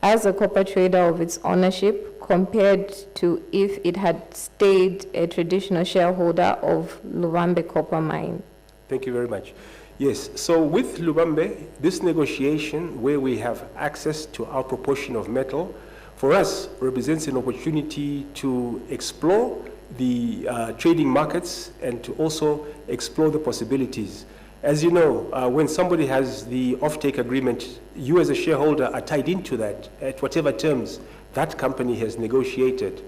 as a copper trader of its ownership compared to if it had stayed a traditional shareholder of Lubambe Copper Mine? Thank you very much. Yes, so with Lubambe, this negotiation where we have access to our proportion of metal, for us represents an opportunity to explore the trading markets and to also explore the possibilities. As you know, when somebody has the offtake agreement, you as a shareholder are tied into that at whatever terms that company has negotiated.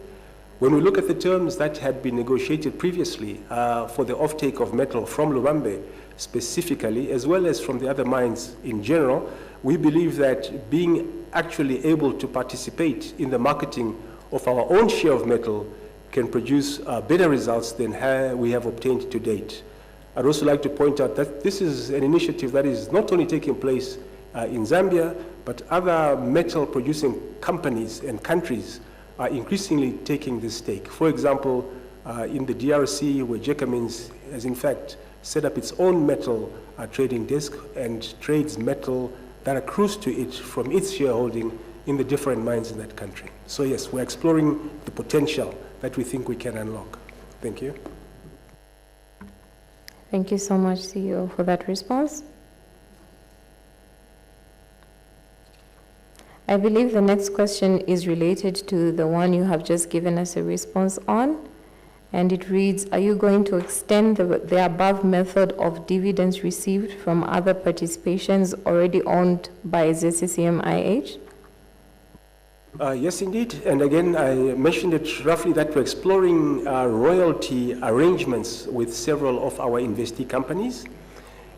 When we look at the terms that had been negotiated previously for the offtake of metal from Lubambe specifically, as well as from the other mines in general, we believe that being actually able to participate in the marketing of our own share of metal can produce better results than we have obtained to date. I'd also like to point out that this is an initiative that is not only taking place in Zambia, but other metal producing companies and countries are increasingly taking this stake. For example, in the DRC, where Jacamins has in fact set up its own metal trading desk and trades metal that accrues to it from its shareholding in the different mines in that country. So yes, we're exploring the potential that we think we can unlock. Thank you. Thank you so much, CEO, for that response. I believe the next question is related to the one you have just given us a response on, and it reads, are you going to extend the above method of dividends received from other participations already owned by ZCCM-IH? Yes, indeed. And again, I mentioned it roughly that we're exploring royalty arrangements with several of our investee companies.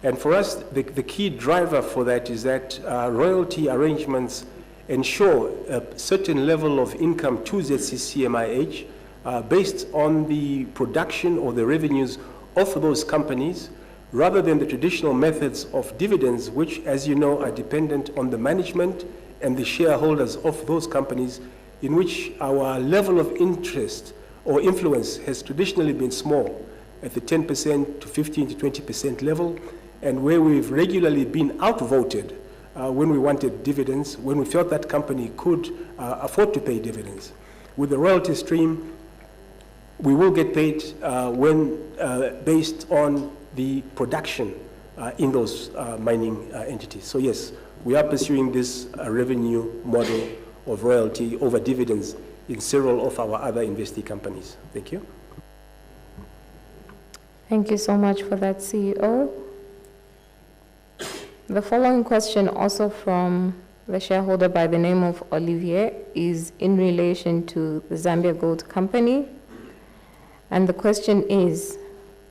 And for us, the key driver for that is that royalty arrangements ensure a certain level of income to ZCCM-IH based on the production or the revenues of those companies, rather than the traditional methods of dividends, which, as you know, are dependent on the management and the shareholders of those companies, in which our level of interest or influence has traditionally been small, at the 10% to 15 to 20% level, and where we've regularly been outvoted when we wanted dividends, when we felt that company could afford to pay dividends. With the royalty stream, we will get paid when based on the production in those mining entities. So yes, we are pursuing this revenue model of royalty over dividends in several of our other investee companies. Thank you. Thank you so much for that, CEO. The following question, also from the shareholder by the name of Olivier, is in relation to the Zambia Gold Company. And the question is,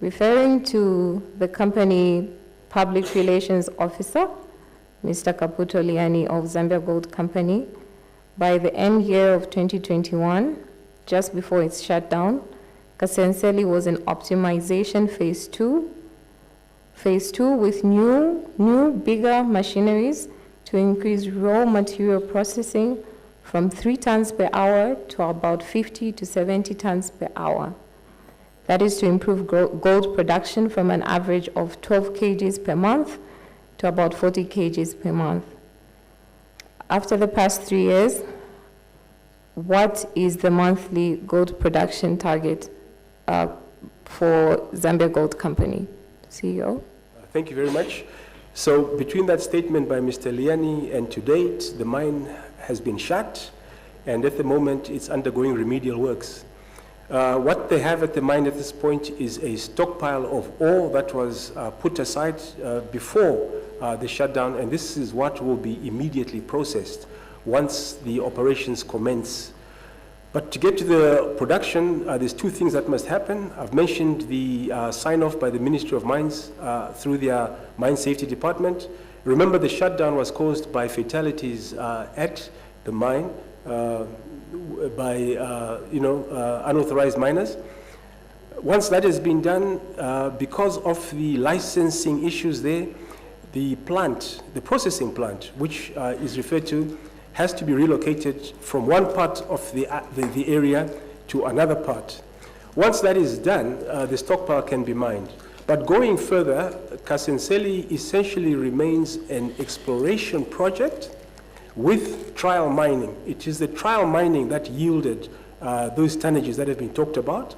referring to the company public relations officer, Mr. Kaputo Liani of Zambia Gold Company, by the end year of 2021, just before its shutdown, Kasenseli was in optimization phase 2 with new bigger machineries to increase raw material processing from 3 tons per hour to about 50 to 70 tons per hour. That is to improve gold production from an average of 12 kgs per month to about 40 kgs per month. After the past 3 years, what is the monthly gold production target for Zambia Gold Company? CEO? Thank you very much. So between that statement by Mr. Liani and to date, the mine has been shut, and at the moment it's undergoing remedial works. What they have at the mine at this point is a stockpile of ore that was put aside before the shutdown, and this is what will be immediately processed once the operations commence. But to get to the production, there's 2 things that must happen. I've mentioned the sign-off by the Ministry of Mines through their Mine Safety Department. Remember, the shutdown was caused by fatalities at the mine by unauthorized miners. Once that has been done, because of the licensing issues there, the processing plant, which is referred to, has to be relocated from one part of the area to another part. Once that is done, the stockpile can be mined. But going further, Kasenseli essentially remains an exploration project with trial mining. It is the trial mining that yielded those tonnages that have been talked about,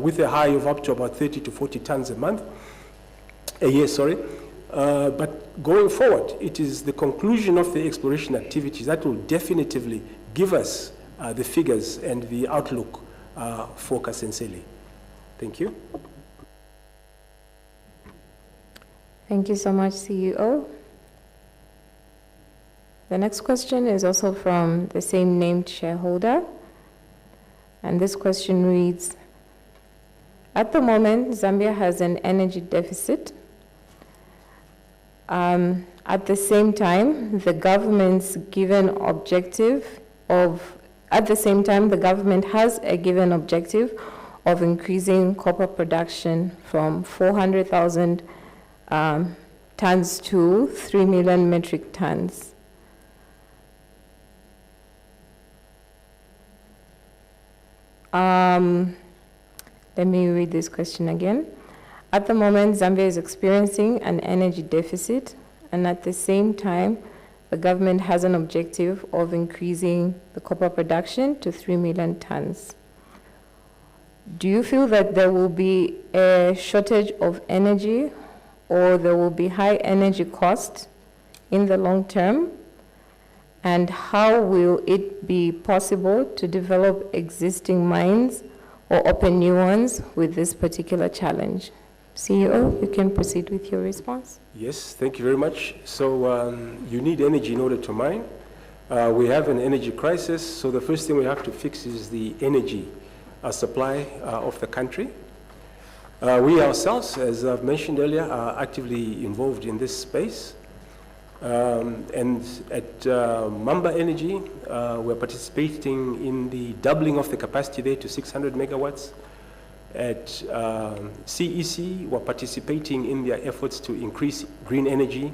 with a high of up to about 30 to 40 tons a year, sorry. But going forward, it is the conclusion of the exploration activities that will definitively give us the figures and the outlook for Kasenseli. Thank you. Thank you so much, CEO. The next question is also from the same named shareholder. And this question reads, at the moment, Zambia has an energy deficit. At the same time, the government has a given objective of increasing copper production from 400,000 tons to 3 million metric tons. Let me read this question again. At the moment, Zambia is experiencing an energy deficit, and at the same time, the government has an objective of increasing the copper production to 3 million tons. Do you feel that there will be a shortage of energy, or there will be high energy costs in the long term? And how will it be possible to develop existing mines or open new ones with this particular challenge? CEO, you can proceed with your response. Yes, thank you very much. So you need energy in order to mine. We have an energy crisis, so the first thing we have to fix is the energy supply of the country. We ourselves, as I've mentioned earlier, are actively involved in this space. And at Mamba Energy, we're participating in the doubling of the capacity there to 600 megawatts. At CEC, we're participating in their efforts to increase green energy,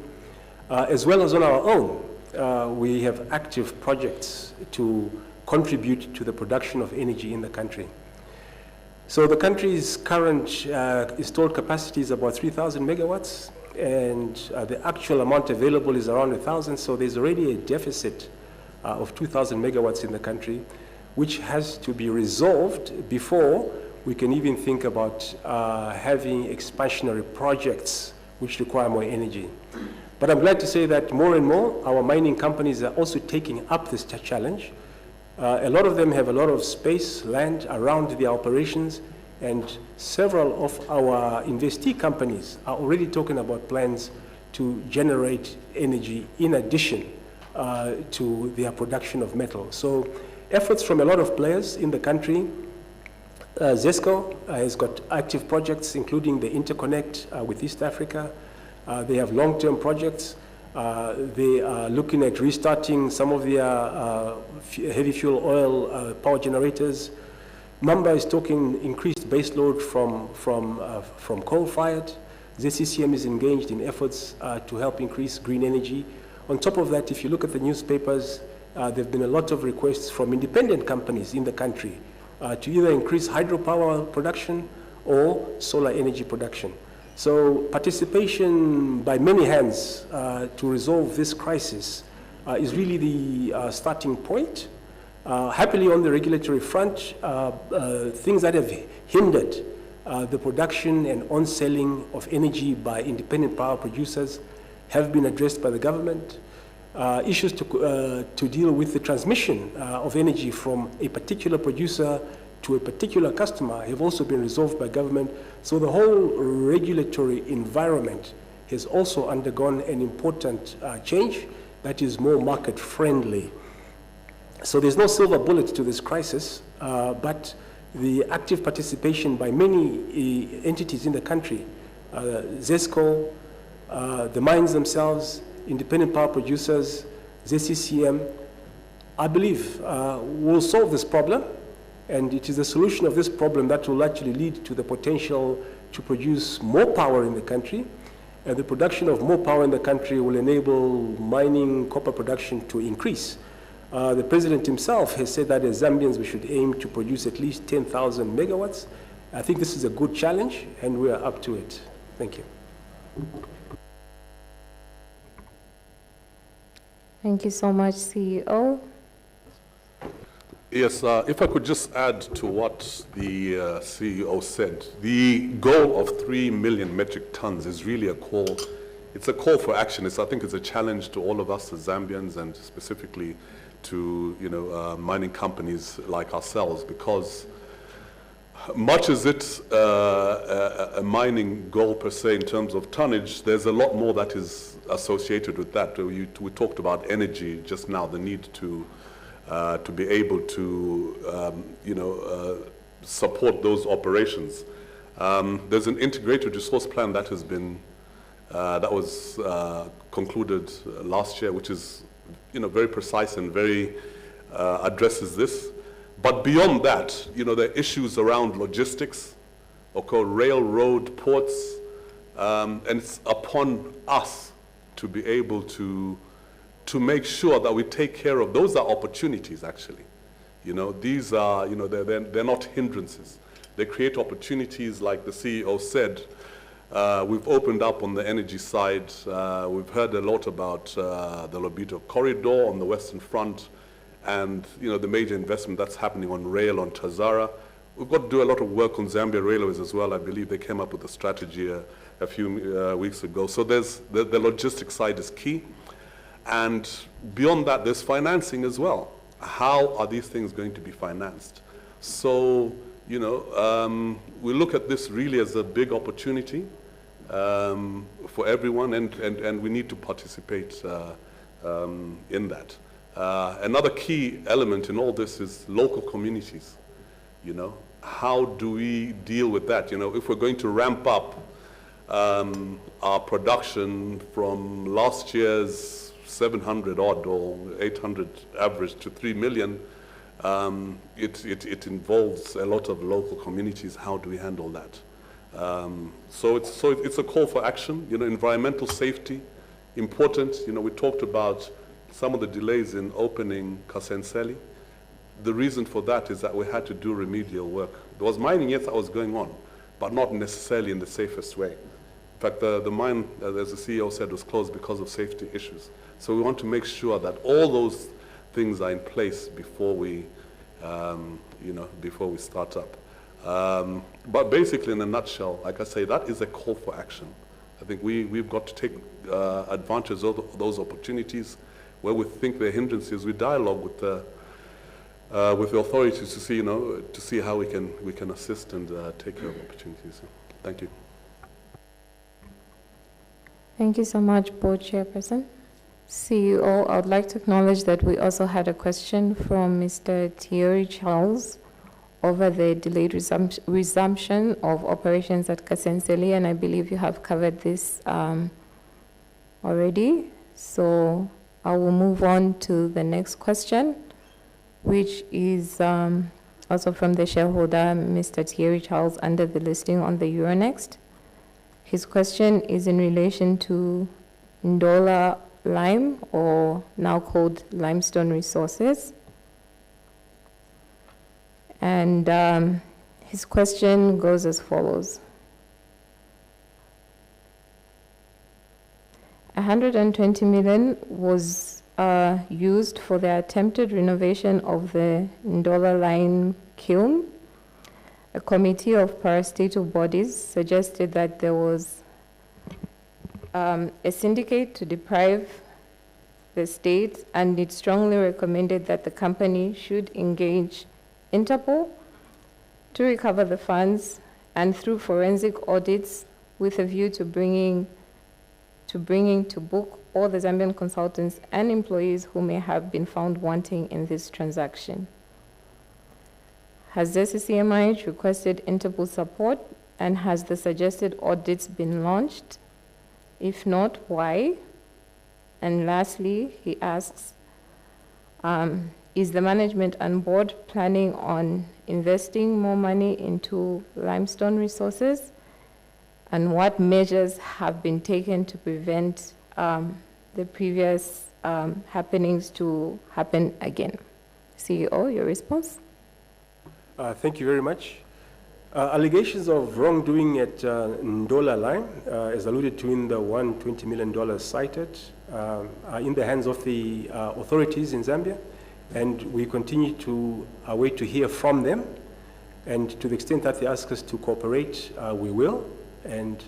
as well as on our own. We have active projects to contribute to the production of energy in the country. So the country's current installed capacity is about 3,000 megawatts, and the actual amount available is around 1,000, so there's already a deficit of 2,000 megawatts in the country, which has to be resolved before we can even think about having expansionary projects which require more energy. But I'm glad to say that more and more our mining companies are also taking up this challenge. A lot of them have a lot of space, land around their operations, and several of our investee companies are already talking about plans to generate energy in addition to their production of metal. So efforts from a lot of players in the country. ZESCO has got active projects, including the interconnect with East Africa. They have long-term projects. They are looking at restarting some of their heavy fuel oil power generators. Mamba is talking increased baseload from coal-fired. ZCCM is engaged in efforts to help increase green energy. On top of that, if you look at the newspapers, there have been a lot of requests from independent companies in the country to either increase hydropower production or solar energy production. So participation by many hands to resolve this crisis is really the starting point. Happily, on the regulatory front, things that have hindered the production and on-selling of energy by independent power producers have been addressed by the government. Issues to deal with the transmission of energy from a particular producer to a particular customer have also been resolved by government. So the whole regulatory environment has also undergone an important change that is more market-friendly. So there's no silver bullet to this crisis, but the active participation by many entities in the country, ZESCO, the mines themselves, independent power producers, ZCCM, I believe will solve this problem, and it is the solution of this problem that will actually lead to the potential to produce more power in the country, and the production of more power in the country will enable mining copper production to increase. The president himself has said that as Zambians we should aim to produce at least 10,000 megawatts. I think this is a good challenge, and we are up to it. Thank you. Thank you so much, CEO. Yes, if I could just add to what the CEO said. The goal of 3 million metric tons is really a call. It's a call for action. I think it's a challenge to all of us as Zambians, and specifically to mining companies like ourselves, because much as it's a mining goal per se in terms of tonnage, there's a lot more that is associated with that. We talked about energy just now, the need to to be able to, support those operations. There's an integrated resource plan that has been, that was concluded last year, which is, very precise and very addresses this. But beyond that, there are issues around logistics, railroad, ports, and it's upon us to be able to make sure that we take care of, those are opportunities actually. These are, they're not hindrances. They create opportunities, like the CEO said. We've opened up on the energy side. We've heard a lot about the Lobito corridor on the Western Front, and the major investment that's happening on rail on Tazara. We've got to do a lot of work on Zambia Railways as well. I believe they came up with a strategy a few weeks ago. So there's the logistics side is key. And beyond that, there's financing as well. How are these things going to be financed? So, we look at this really as a big opportunity for everyone, and we need to participate in that. Another key element in all this is local communities. How do we deal with that? If we're going to ramp up our production from last year's 700 odd or 800 average to 3 million, it involves a lot of local communities. How do we handle that? So it's a call for action. Environmental safety, important. We talked about some of the delays in opening Kasenseli. The reason for that is that we had to do remedial work. There was mining, yes, that was going on, but not necessarily in the safest way. In fact, the mine, as the CEO said, was closed because of safety issues. So we want to make sure that all those things are in place before we, before we start up. But basically, in a nutshell, like I say, that is a call for action. I think we've got to take advantage of those opportunities. Where we think there are hindrances, we dialogue with the authorities to see, to see how we can assist and take care of opportunities. Thank you. Thank you so much, Board Chairperson. CEO, I would like to acknowledge that we also had a question from Mr. Thierry Charles over the delayed resumption of operations at Kasenseli, and I believe you have covered this already. So I will move on to the next question, which is also from the shareholder, Mr. Thierry Charles, under the listing on the Euronext. His question is in relation to Ndola Lime, or now called Limestone Resources. And his question goes as follows. 120 million was used for the attempted renovation of the Ndola Lime kiln. A committee of parastatal bodies suggested that there was a syndicate to deprive the state, and it strongly recommended that the company should engage Interpol to recover the funds, and through forensic audits with a view to bringing to book all the Zambian consultants and employees who may have been found wanting in this transaction. Has ZCCM-IH requested Interpol support, and has the suggested audits been launched? If not, why? And lastly, he asks, is the management and board planning on investing more money into limestone resources? And what measures have been taken to prevent the previous happenings to happen again? CEO, your response? Thank you very much. Allegations of wrongdoing at Ndola Lime, as alluded to in the $120 million cited, are in the hands of the authorities in Zambia, and we continue to wait to hear from them. And to the extent that they ask us to cooperate, we will. And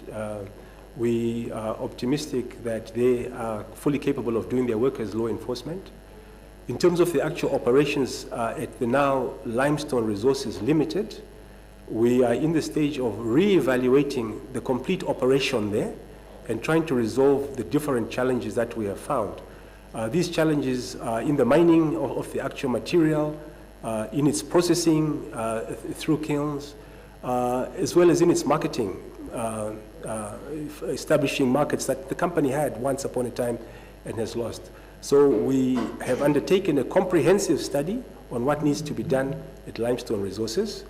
we are optimistic that they are fully capable of doing their work as law enforcement. In terms of the actual operations at the now Limestone Resources Limited, we are in the stage of re-evaluating the complete operation there and trying to resolve the different challenges that we have found. These challenges are in the mining of the actual material, in its processing through kilns, as well as in its marketing, establishing markets that the company had once upon a time and has lost. So we have undertaken a comprehensive study on what needs to be done at Limestone Resources.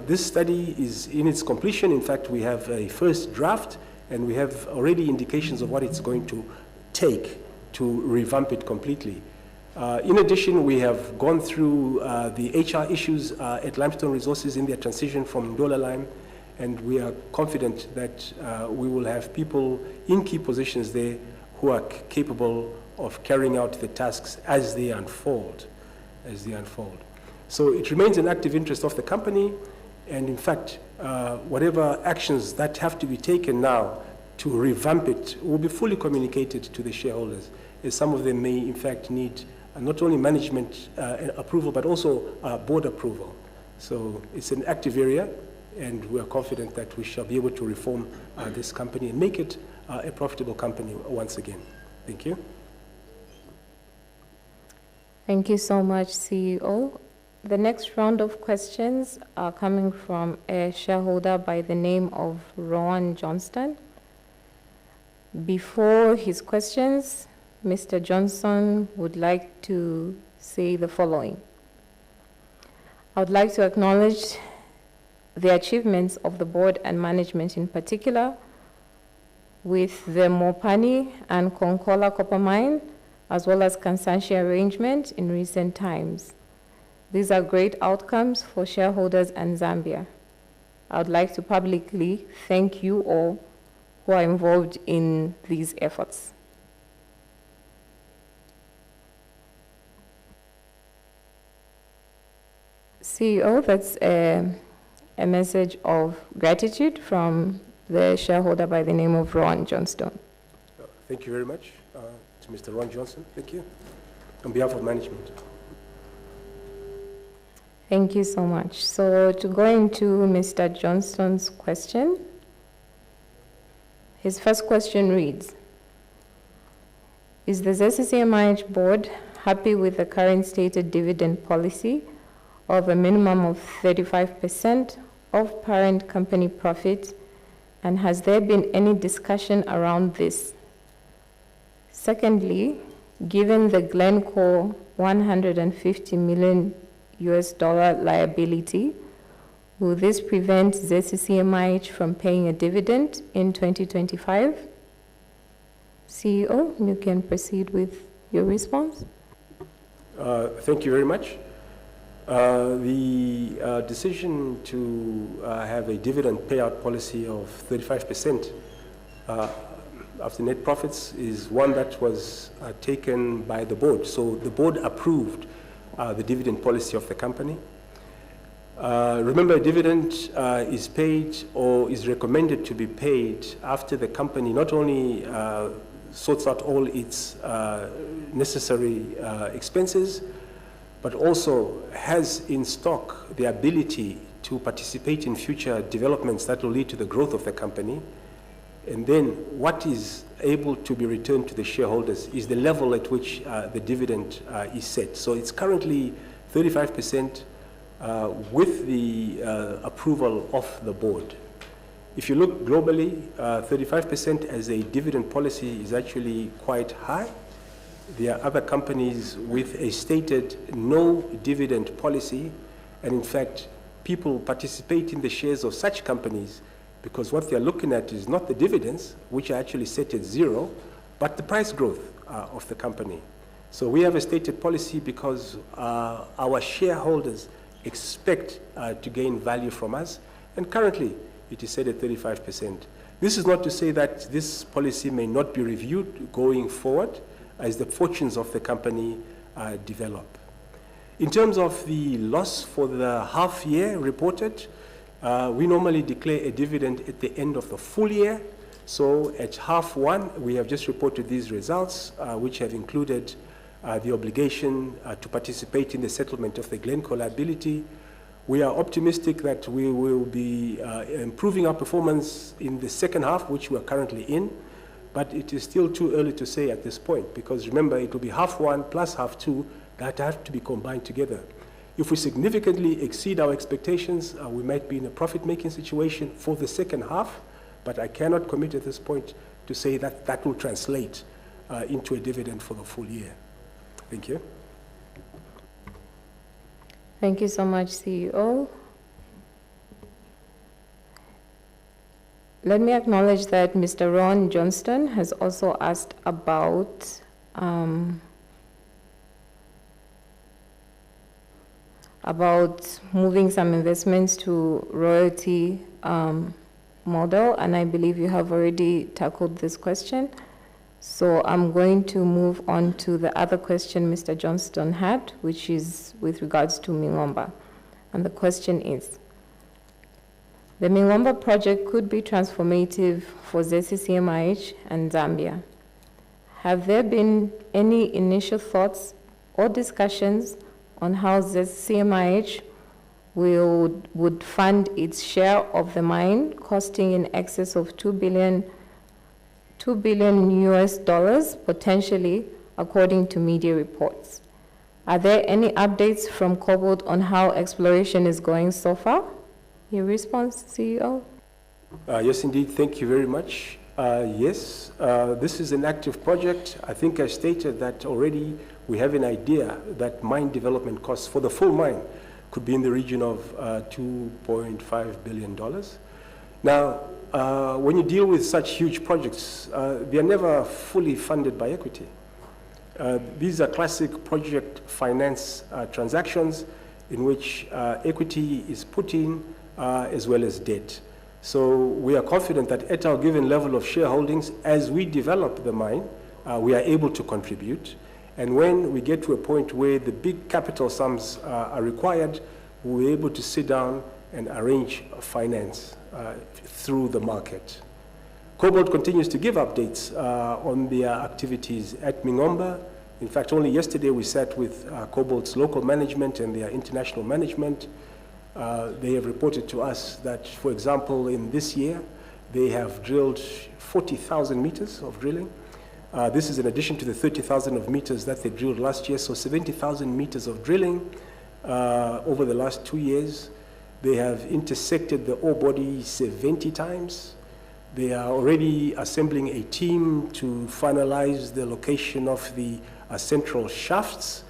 This study is in its completion. In fact, we have a first draft, and we have already indications of what it's going to take to revamp it completely. In addition, we have gone through the HR issues at Limestone Resources in their transition from Ndola Lime, and we are confident that we will have people in key positions there who are capable of carrying out the tasks as they unfold. So it remains an active interest of the company, and in fact, whatever actions that have to be taken now to revamp it will be fully communicated to the shareholders, as some of them may in fact need not only management approval, but also board approval. So it's an active area, and we are confident that we shall be able to reform this company and make it a profitable company once again. Thank you. Thank you so much, CEO. The next round of questions are coming from a shareholder by the name of Rowan Johnston. Before his questions, Mr. Johnson would like to say the following. I would like to acknowledge the achievements of the board and management in particular with the Mopani and Konkola copper mine, as well as Kansanshi arrangement in recent times. These are great outcomes for shareholders and Zambia. I would like to publicly thank you all who are involved in these efforts. CEO, that's a message of gratitude from the shareholder by the name of Ron Johnstone. Thank you very much to Mr. Ron Johnson. Thank you. On behalf of management. Thank you so much. So to go into Mr. Johnston's question, his first question reads, is the ZCCM-IH board happy with the current stated dividend policy of a minimum of 35% of parent company profit, and has there been any discussion around this? Secondly, given the Glencore $150 million liability, will this prevent ZCCM-IH from paying a dividend in 2025? CEO, you can proceed with your response. Thank you very much. The decision to have a dividend payout policy of 35% of the net profits is one that was taken by the board. So the board approved the dividend policy of the company. Remember, a dividend is paid or is recommended to be paid after the company not only sorts out all its necessary expenses, but also has in stock the ability to participate in future developments that will lead to the growth of the company. And then what is able to be returned to the shareholders is the level at which the dividend is set. So it's currently 35% with the approval of the board. If you look globally, 35% as a dividend policy is actually quite high. There are other companies with a stated no dividend policy, and in fact, people participate in the shares of such companies because what they're looking at is not the dividends, which are actually set at zero, but the price growth of the company. So we have a stated policy because our shareholders expect to gain value from us, and currently it is set at 35%. This is not to say that this policy may not be reviewed going forward as the fortunes of the company develop. In terms of the loss for the half year reported, we normally declare a dividend at the end of the full year. So at half one, we have just reported these results, which have included the obligation to participate in the settlement of the Glencore liability. We are optimistic that we will be improving our performance in the second half, which we are currently in. but it is still too early to say at this point, because remember, it will be half one plus half two that have to be combined together. If we significantly exceed our expectations, we might be in a profit-making situation for the second half, but I cannot commit at this point to say that that will translate into a dividend for the full year. Thank you. Thank you so much, CEO. Let me acknowledge that Mr. Ron Johnston has also asked about moving some investments to royalty model, and I believe you have already tackled this question. So I'm going to move on to the other question Mr. Johnston had, which is with regards to Mingomba. And the question is, the Mingomba project could be transformative for ZCCM-IH and Zambia. Have there been any initial thoughts or discussions on how ZCCM-IH would fund its share of the mine, costing in excess of $2 billion US dollars, potentially, according to media reports? Are there any updates from Cobalt on how exploration is going so far? Your response, CEO? Yes, indeed. Thank you very much. Yes, this is an active project. I think I stated that already we have an idea that mine development costs for the full mine could be in the region of $2.5 billion. Now, when you deal with such huge projects, they are never fully funded by equity. These are classic project finance transactions in which equity is put in as well as debt. So we are confident that at our given level of shareholdings, as we develop the mine, we are able to contribute. And when we get to a point where the big capital sums are required, we're able to sit down and arrange finance through the market. Cobalt continues to give updates on their activities at Mingomba. In fact, only yesterday we sat with Cobalt's local management and their international management. They have reported to us that, for example, in this year, they have drilled 40,000 meters of drilling. This is in addition to the 30,000 of meters that they drilled last year, so 70,000 meters of drilling over the last 2 years. They have intersected the ore body 70 times. They are already assembling a team to finalize the location of the central shafts.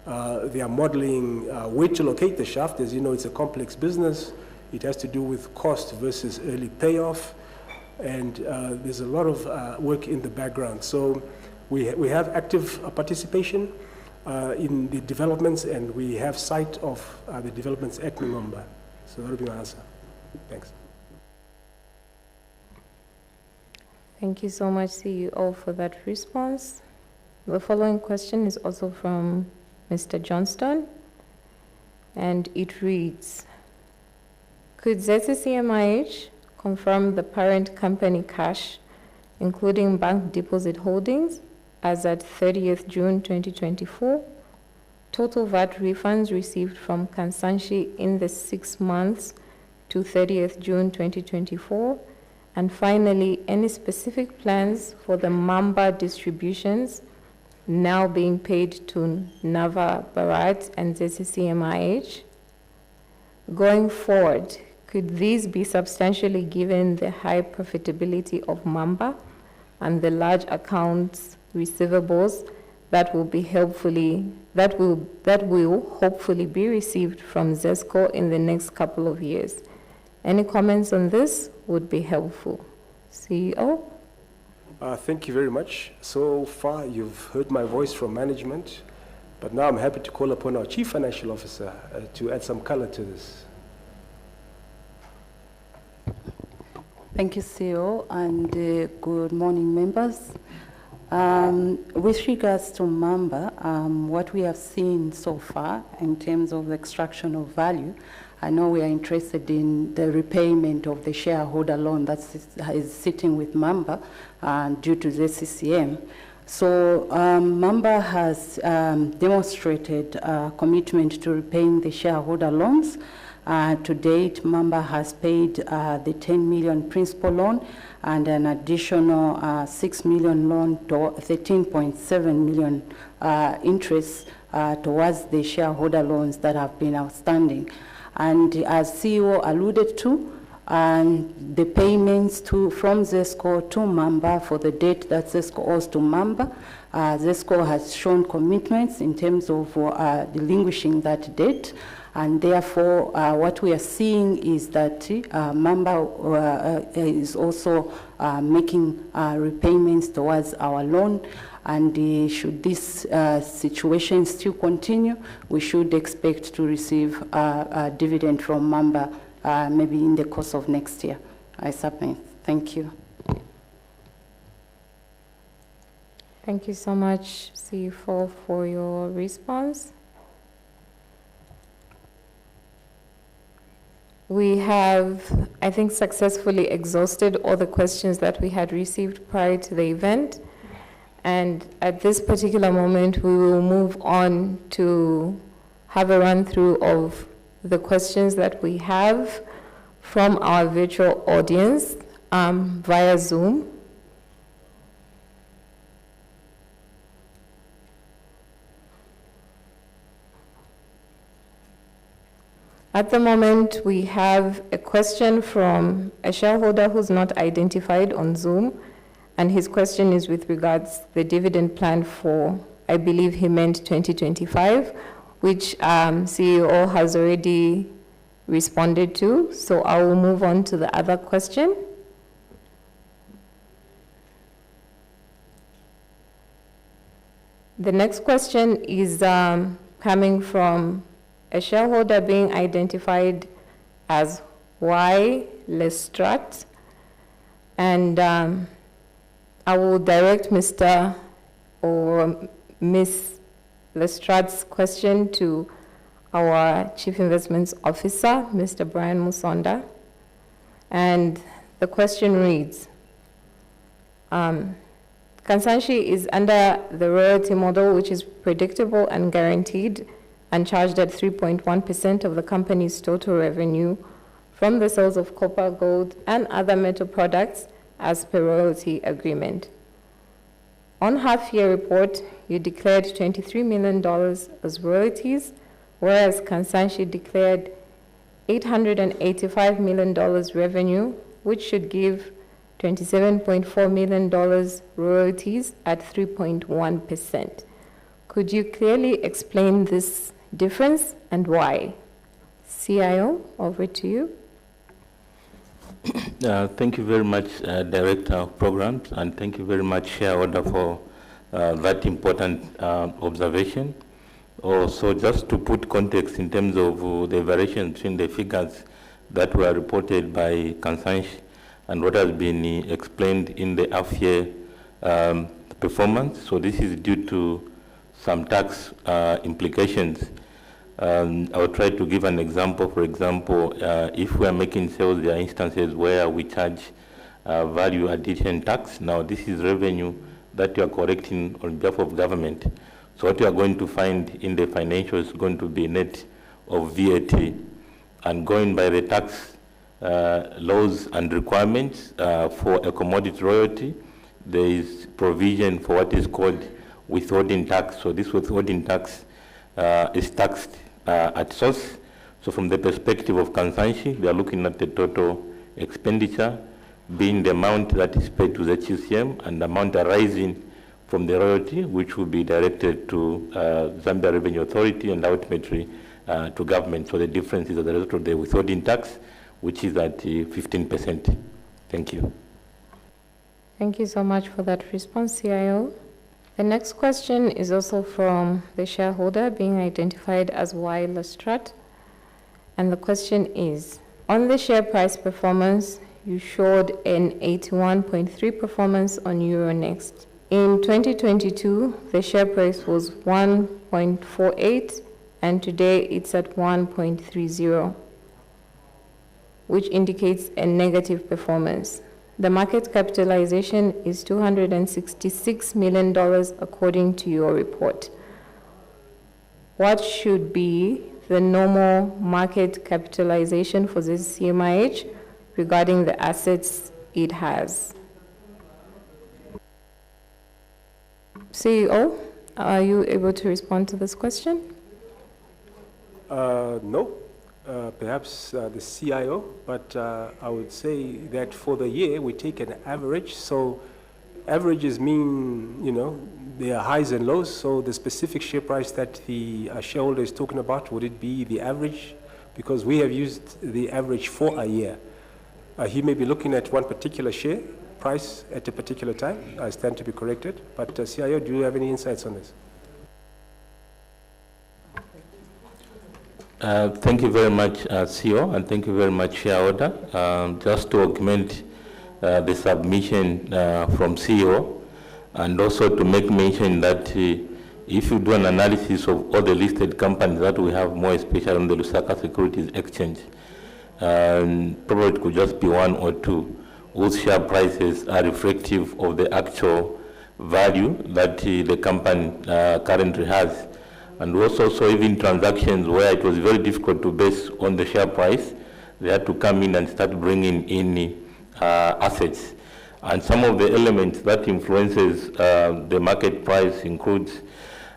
They are modeling where to locate the shaft. As you know, it's a complex business. It has to do with cost versus early payoff. And there's a lot of work in the background. So we have active participation in the developments, and we have sight of the developments at Mingomba. So that'll be my answer. Thanks. Thank you so much, CEO, for that response. The following question is also from Mr. Johnston, and it reads, could ZCCM-IH confirm the parent company cash, including bank deposit holdings, as at 30th June 2024, total VAT refunds received from Kansanshi in the 6 months to 30th June 2024, and finally, any specific plans for the Mamba distributions now being paid to Nava Bharat and ZCCM-IH? Going forward, could these be substantially given the high profitability of Mamba and the large accounts receivables that will hopefully be received from ZESCO in the next couple of years? Any comments on this would be helpful. CEO? Thank you very much. So far, you've heard my voice from management, but now I'm happy to call upon our Chief Financial Officer to add some color to this. Thank you, CEO, and good morning, members. With regards to Mamba, what we have seen so far in terms of the extraction of value, I know we are interested in the repayment of the shareholder loan that is sitting with Mamba due to the ZCCM. So Mamba has demonstrated commitment to repaying the shareholder loans To date, Mamba has paid the 10 million principal loan and an additional 6 million loan to 13.7 million interest towards the shareholder loans that have been outstanding. And as CEO alluded to, the payments from ZESCO to Mamba for the debt that ZESCO owes to Mamba, ZESCO has shown commitments in terms of relinquishing that debt. And therefore, what we are seeing is that Mamba is also making repayments towards our loan. And should this situation still continue, we should expect to receive a dividend from Mamba maybe in the course of next year. I submit. Thank you. Thank you so much, CFO, for your response. We have, I think, successfully exhausted all the questions that we had received prior to the event. And at this particular moment, we will move on to have a run through of the questions that we have from our virtual audience via Zoom. At the moment, we have a question from a shareholder who's not identified on Zoom, and his question is with regards to the dividend plan for, I believe he meant 2025, which CEO has already responded to. So I will move on to the other question. The next question is coming from a shareholder being identified as Y. Lestrat. And I will direct Mr. or Ms. Lestrat's question to our Chief Investments Officer, Mr. Brian Musonda. And the question reads, Kansanshi is under the royalty model, which is predictable and guaranteed and charged at 3.1% of the company's total revenue from the sales of copper, gold, and other metal products as per royalty agreement. On half-year report, you declared $23 million as royalties, whereas Kansanshi declared $885 million revenue, which should give $27.4 million royalties at 3.1%. Could you clearly explain this difference and why? CIO, over to you. Thank you very much, Director of Programs, and thank you very much, Shareholder, for that important observation. Also, just to put context in terms of the variation between the figures that were reported by Kansanshi and what has been explained in the half-year performance. So this is due to some tax implications. I'll try to give an example. For example, if we are making sales, there are instances where we charge value addition tax. Now, this is revenue that you are collecting on behalf of government. So what you are going to find in the financials is going to be net of VAT. And going by the tax laws and requirements for a commodity royalty, there is provision for what is called withholding tax. So this withholding tax is taxed at source. So from the perspective of Kansanshi, we are looking at the total expenditure being the amount that is paid to the ZCCM and the amount arising from the royalty, which will be directed to Zambia Revenue Authority and ultimately to government. So the difference is as a result of the withholding tax, which is at 15%. Thank you. Thank you so much for that response, CIO. The next question is also from the shareholder being identified as Y. Lestrat. And the question is, on the share price performance, you showed an 81.3 performance on Euronext. In 2022, the share price was 1.48, and today it's at 1.30, which indicates a negative performance. The market capitalization is $266 million according to your report. What should be the normal market capitalization for ZCCM-IH regarding the assets it has. CEO, are you able to respond to this question? No, perhaps the CIO, but I would say that for the year we take an average. So averages mean, there are highs and lows. So the specific share price that the shareholder is talking about, would it be the average? Because we have used the average for a year. He may be looking at one particular share price at a particular time. I stand to be corrected. But CIO, do you have any insights on this? Thank you very much, CEO, and thank you very much, shareholder. Just to augment the submission from CEO, and also to make mention that if you do an analysis of all the listed companies that we have, more especially on the Lusaka Securities Exchange, probably it could just be one or two whose share prices are reflective of the actual value that the company currently has. And also even transactions where it was very difficult to base on the share price, they had to come in and start bringing in assets. And some of the elements that influences the market price includes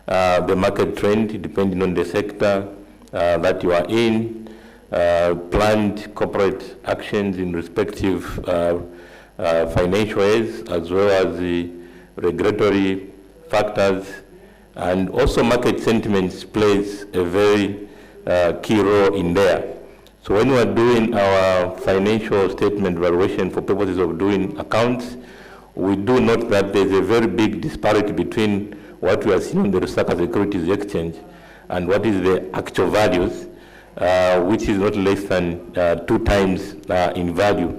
the market trend, depending on the sector that you are in, planned corporate actions in respective financial aids, as well as the regulatory factors. And also market sentiments plays a very key role in there. So when we are doing our financial statement valuation for purposes of doing accounts, we do note that there's a very big disparity between what we are seeing on the Lusaka Securities Exchange and what is the actual values, which is not less than 2 times in value.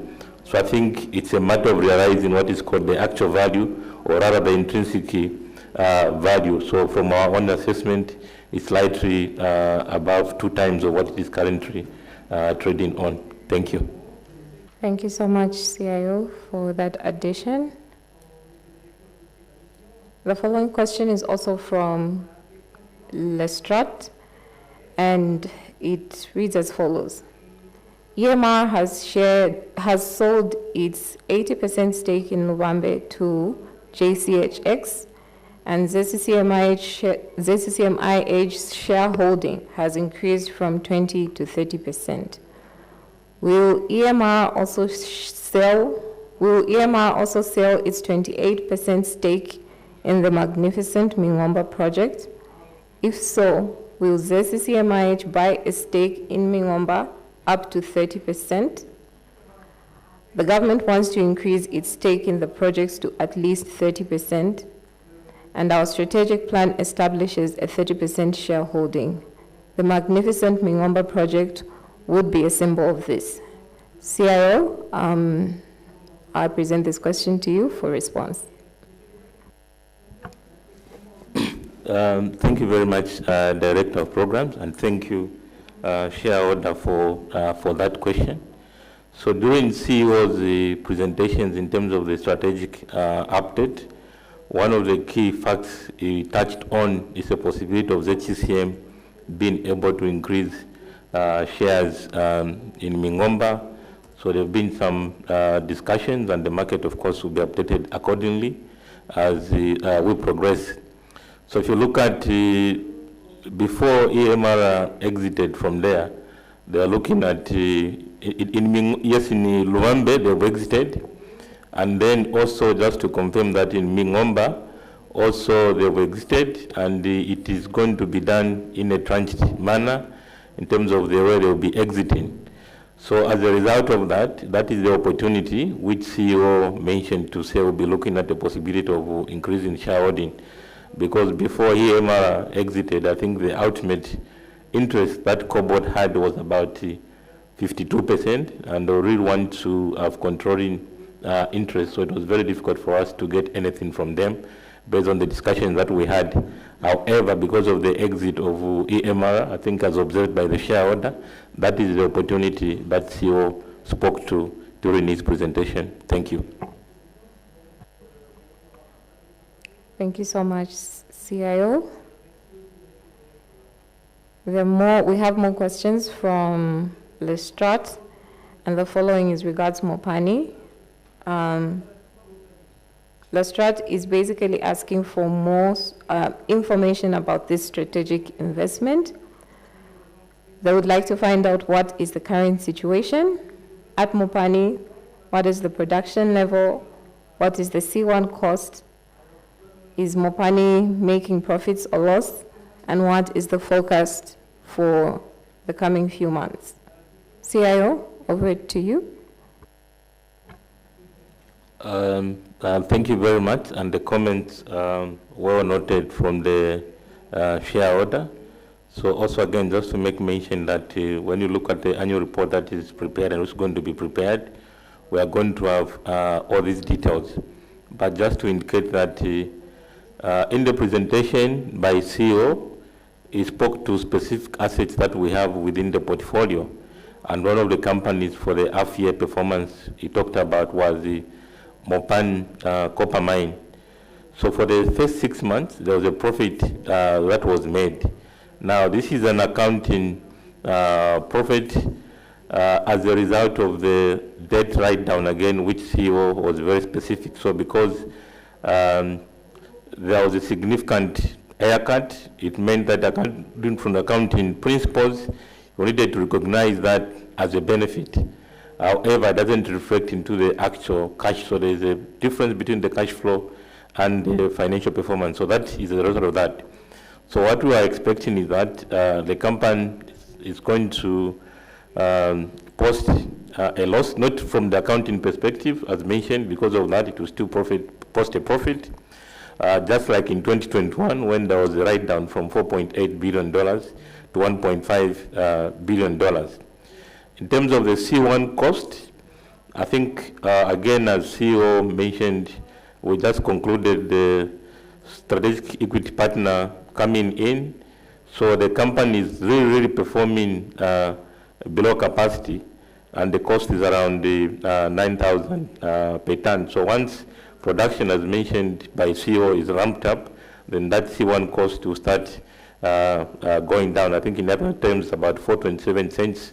So I think it's a matter of realizing what is called the actual value, or rather the intrinsic value. So from our own assessment, it's slightly above 2 times of what it is currently trading on. Thank you. Thank you so much, CIO, for that addition. The following question is also from Lestrade, and it reads as follows. EMR has sold its 80% stake in Lubambe to JCHX, and ZCCM-IH's shareholding has increased from 20 to 30%. Will EMR also sell its 28% stake in the magnificent Mingomba project? If so, will ZCCM-IH buy a stake in Mingomba up to 30%? The government wants to increase its stake in the projects to at least 30%, and our strategic plan establishes a 30% shareholding. The magnificent Mingomba project would be a symbol of this. CIO, I present this question to you for response. Thank you very much, Director of Programs, and thank you, shareholder, for that question. So during CEO's presentations in terms of the strategic update, one of the key facts he touched on is the possibility of ZCCM being able to increase shares in Mingomba. So there have been some discussions, and the market, of course, will be updated accordingly as we progress. So if you look at before EMR exited from there, they are looking at, in Luambe they've exited, and then also just to confirm that in Mingomba, also they've exited, and it is going to be done in a tranched manner in terms of the way they'll be exiting. So as a result of that, that is the opportunity which CEO mentioned to say we'll be looking at the possibility of increasing shareholding. Because before EMR exited, I think the ultimate interest that Cobalt had was about 52%, and they really want to have controlling interest, so it was very difficult for us to get anything from them based on the discussions that we had. However, because of the exit of EMR, I think as observed by the shareholder, that is the opportunity that CEO spoke to during his presentation. Thank you. Thank you so much, CIO. We have more questions from Lestrade, and the following is regards Mopani. Lestrade is basically asking for more information about this strategic investment. They would like to find out what is the current situation at Mopani, what is the production level, what is the C1 cost, is Mopani making profits or loss, and what is the forecast for the coming few months. CIO, over to you. Thank you very much, and the comments were noted from the shareholder. So also again, just to make mention that when you look at the annual report that is prepared and is going to be prepared, we are going to have all these details. But just to indicate that in the presentation by CEO, he spoke to specific assets that we have within the portfolio. And one of the companies for the half-year performance he talked about was the Mopan copper mine. So for the first 6 months, there was a profit that was made. Now, this is an accounting profit as a result of the debt write-down again, which CEO was very specific. So because there was a significant haircut, it meant that from accounting principles, we needed to recognize that as a benefit. However, it doesn't reflect into the actual cash, so there's a difference between the cash flow and the financial performance. So that is a result of that. So what we are expecting is that the company is going to post a loss, not from the accounting perspective, as mentioned. Because of that, it will still post a profit, just like in 2021 when there was a write-down from $4.8 billion to $1.5 billion. In terms of the C1 cost, I think, again, as CEO mentioned, we just concluded the strategic equity partner coming in. So the company is really performing below capacity, and the cost is around 9,000 per ton. So once production, as mentioned by CEO, is ramped up, then that C1 cost will start going down. I think in other terms, about 4.27 cents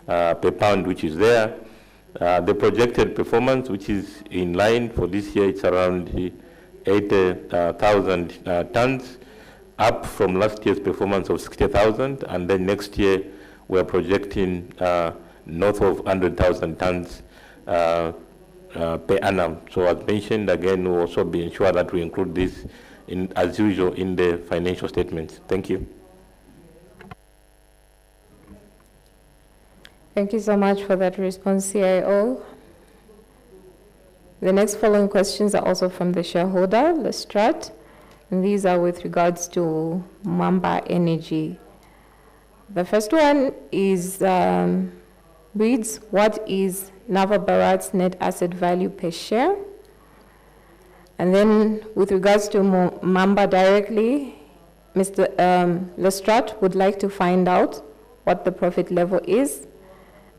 per pound, which is there. The projected performance, which is in line for this year, it's around 80,000 tons, up from last year's performance of 60,000, and then next year we're projecting north of 100,000 tons per annum. So as mentioned, again, we'll also be ensure that we include this as usual in the financial statements. Thank you. Thank you so much for that response, CIO. The next following questions are also from the shareholder, Lestrade, and these are with regards to Mamba Energy. The first one is, reads, what is Nava Bharat's net asset value per share? And then with regards to Mamba directly, Mr. Lestrade would like to find out what the profit level is,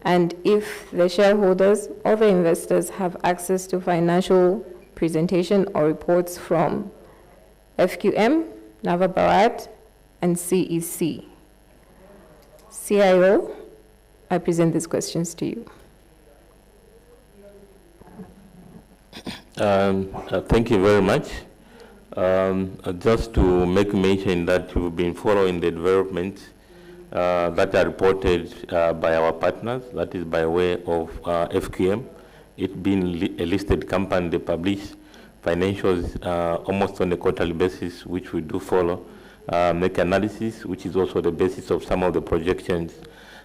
and if the shareholders or the investors have access to financial presentation or reports from FQM, Nava Bharat, and CEC. CIO, I present these questions to you. Thank you very much. Just to make mention that we've been following the developments that are reported by our partners, that is by way of FQM. It being a listed company, they publish financials almost on a quarterly basis, which we do follow, make analysis, which is also the basis of some of the projections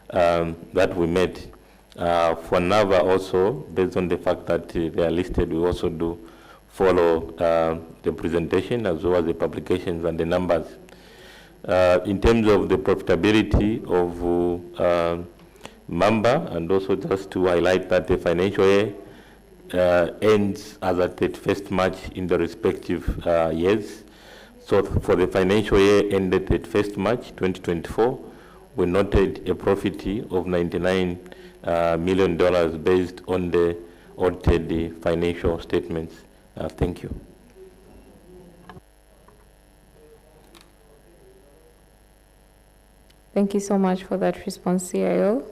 that we made. For Nava also, based on the fact that they are listed, we also do follow the presentation as well as the publications and the numbers. In terms of the profitability of Mamba, and also just to highlight that the financial year ends as at 31st March in the respective years. So for the financial year ended 31st March 2024, we noted a profit of $99 million based on the audited financial statements. Thank you. Thank you so much for that response, CIO.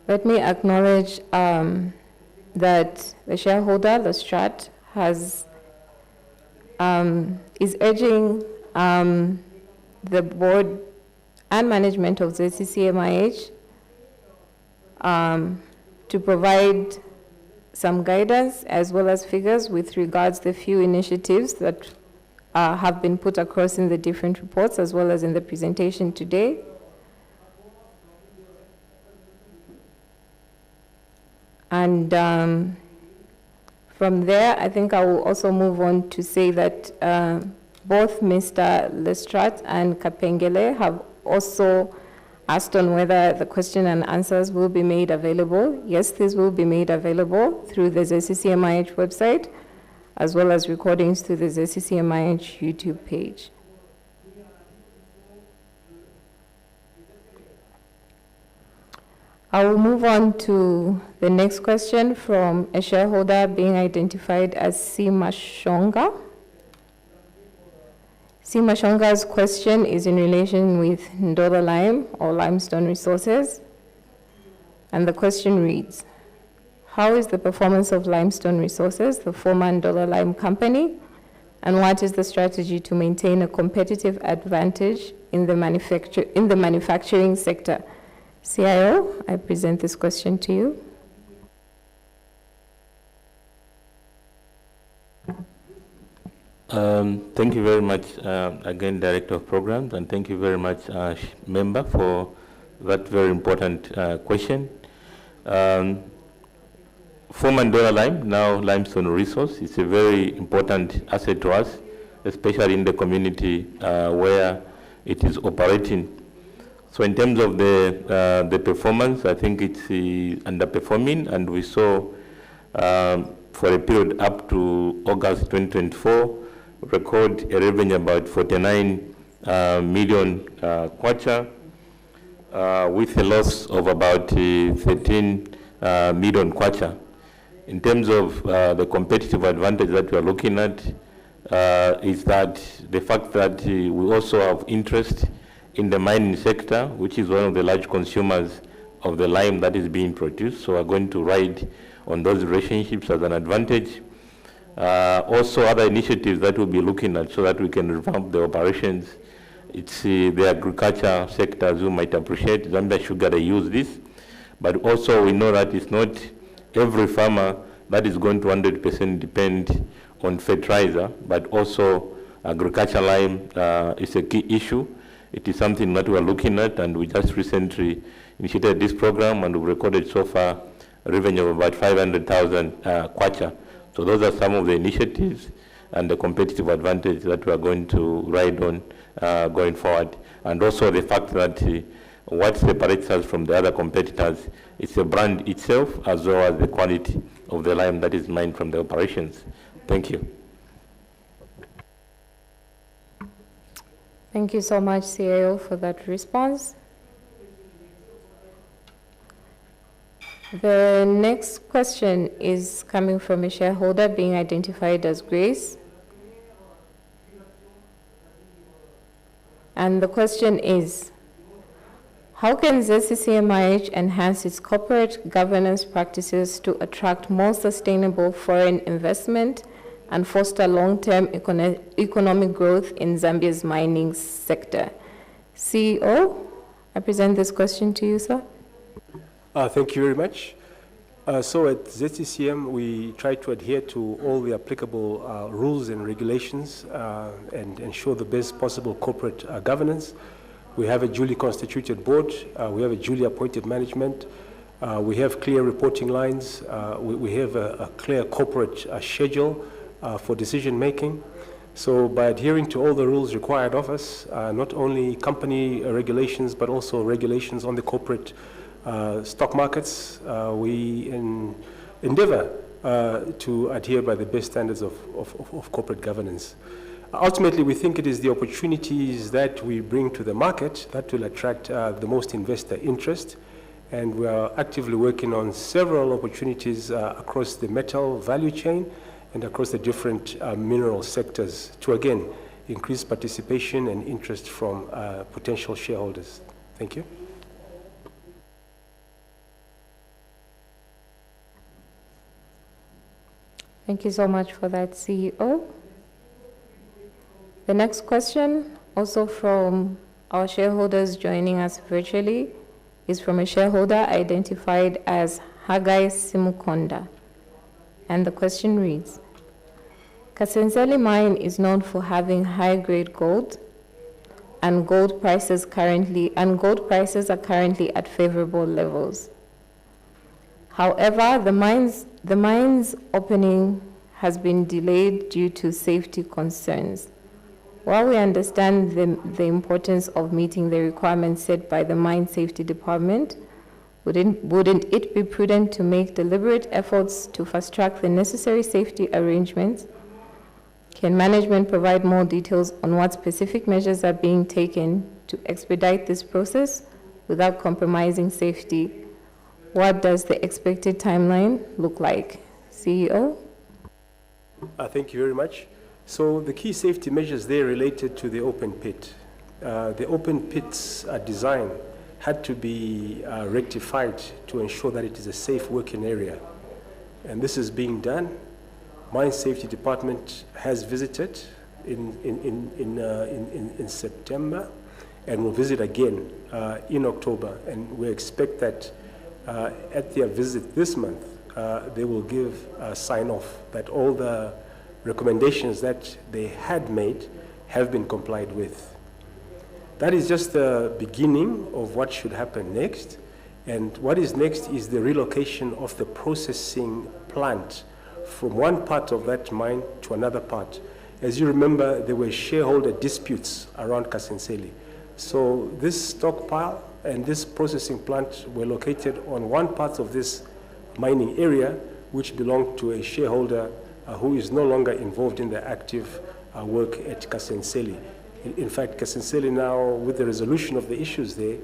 Let me acknowledge that the shareholder, the Strat, is urging the board and management of ZCCM-IH to provide some guidance as well as figures with regards to the few initiatives that have been put across in the different reports as well as in the presentation today. And from there, I think I will also move on to say that both Mr. Lestrat and Kapengele have also asked on whether the question and answers will be made available. Yes, these will be made available through the ZCCM-IH website, as well as recordings through the ZCCM-IH YouTube page. I will move on to the next question from a shareholder being identified as Simashonga. Simashonga's question is in relation with Ndola Lime or limestone resources. And the question reads, how is the performance of Limestone Resources, the former Ndola Lime company, and what is the strategy to maintain a competitive advantage in the manufacturing sector? CIO, I present this question to you. Thank you very much, again, Director of Programs, and thank you very much, Member, for that very important question. Former Ndola Lime, now Limestone Resource, is a very important asset to us, especially in the community where it is operating. So in terms of the performance, I think it's underperforming, and we saw for a period up to August 2024, record a revenue about 49 million kwacha, with a loss of about 13 million kwacha. In terms of the competitive advantage that we are looking at, is that the fact that we also have interest in the mining sector, which is one of the large consumers of the lime that is being produced. So we're going to ride on those relationships as an advantage. Also other initiatives that we'll be looking at so that we can revamp the operations. It's the agriculture sector, as you might appreciate. Zambia Sugar, they use this. But also we know that it's not every farmer that is going to 100% depend on fertilizer, but also agriculture lime is a key issue. It is something that we are looking at, and we just recently initiated this program, and we recorded so far a revenue of about 500,000 kwacha. So those are some of the initiatives and the competitive advantage that we are going to ride on going forward. And also the fact that what separates us from the other competitors is the brand itself, as well as the quality of the lime that is mined from the operations. Thank you. Thank you so much, CIO, for that response. The next question is coming from a shareholder being identified as Grace. And the question is, how can ZCCM-IH enhance its corporate governance practices to attract more sustainable foreign investment and foster long-term economic growth in Zambia's mining sector? CEO, I present this question to you, sir. Thank you very much. So at ZCCM, we try to adhere to all the applicable rules and regulations and ensure the best possible corporate governance. We have a duly constituted board. We have a duly appointed management. We have clear reporting lines. We have a clear corporate schedule for decision making. So by adhering to all the rules required of us, not only company regulations, but also regulations on the corporate stock markets, we endeavor to adhere by the best standards of corporate governance. Ultimately, we think it is the opportunities that we bring to the market that will attract the most investor interest. And we are actively working on several opportunities across the metal value chain and across the different mineral sectors to, again, increased participation and interest from potential shareholders. Thank you. Thank you so much for that, CEO. The next question, also from our shareholders joining us virtually, is from a shareholder identified as Hagai Simukonda. And the question reads, Kasenseli mine is known for having high-grade gold, and gold prices are currently at favorable levels. However, the mine's opening has been delayed due to safety concerns. While we understand the importance of meeting the requirements set by the Mine Safety Department, wouldn't it be prudent to make deliberate efforts to fast-track the necessary safety arrangements? Can management provide more details on what specific measures are being taken to expedite this process without compromising safety? What does the expected timeline look like? CEO? Thank you very much. So the key safety measures there related to the open pit. The open pit's design had to be rectified to ensure that it is a safe working area. And this is being done. Mine Safety Department has visited in September and will visit again in October. And we expect that at their visit this month, they will give a sign-off that all the recommendations that they had made have been complied with. That is just the beginning of what should happen next. And what is next is the relocation of the processing plant from one part of that mine to another part. As you remember, there were shareholder disputes around Kasenseli. So this stockpile and this processing plant were located on one part of this mining area, which belonged to a shareholder who is no longer involved in the active work at Kasenseli. In fact, Kasenseli now, with the resolution of the issues there,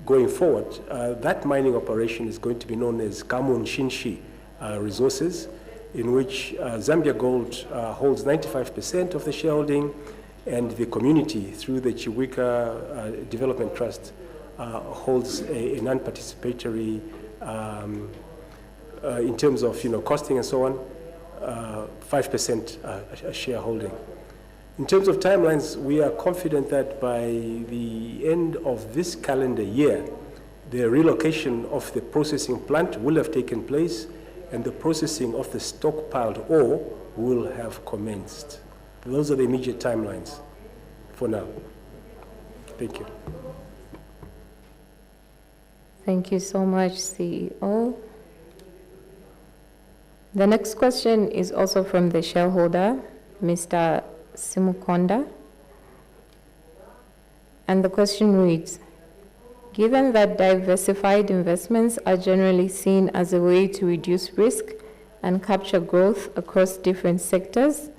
going forward, that mining operation is going to be known as Kamun Shinshi Resources, in which Zambia Gold holds 95% of the shareholding, and the community, through the Chiwika Development Trust, holds a non-participatory, in terms of costing and so on, 5% shareholding. In terms of timelines, we are confident that by the end of this calendar year, the relocation of the processing plant will have taken place, and the processing of the stockpiled ore will have commenced. Those are the immediate timelines for now. Thank you. Thank you so much, CEO. The next question is also from the shareholder, Mr. Simukonda. And the question reads, given that diversified investments are generally seen as a way to reduce risk and capture growth across different sectors,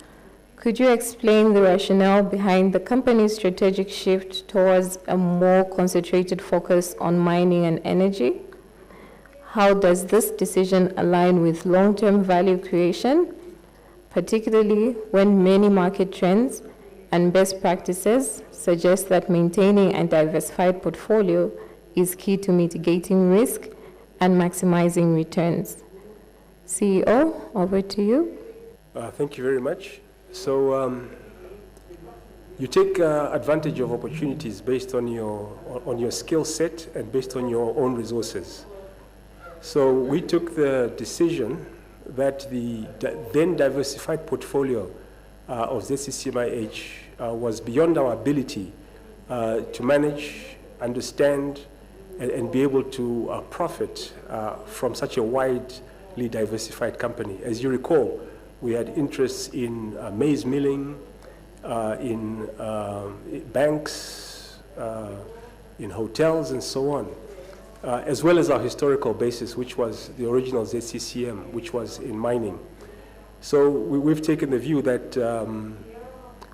could you explain the rationale behind the company's strategic shift towards a more concentrated focus on mining and energy? How does this decision align with long-term value creation, particularly when many market trends and best practices suggest that maintaining a diversified portfolio is key to mitigating risk and maximizing returns? CEO, over to you. Thank you very much. So you take advantage of opportunities based on your skill set and based on your own resources. So we took the decision that the then diversified portfolio of ZCCM-IH was beyond our ability to manage, understand, and be able to profit from such a widely diversified company. As you recall, we had interests in maize milling, in banks, in hotels, and so on, as well as our historical basis, which was the original ZCCM, which was in mining. So we've taken the view that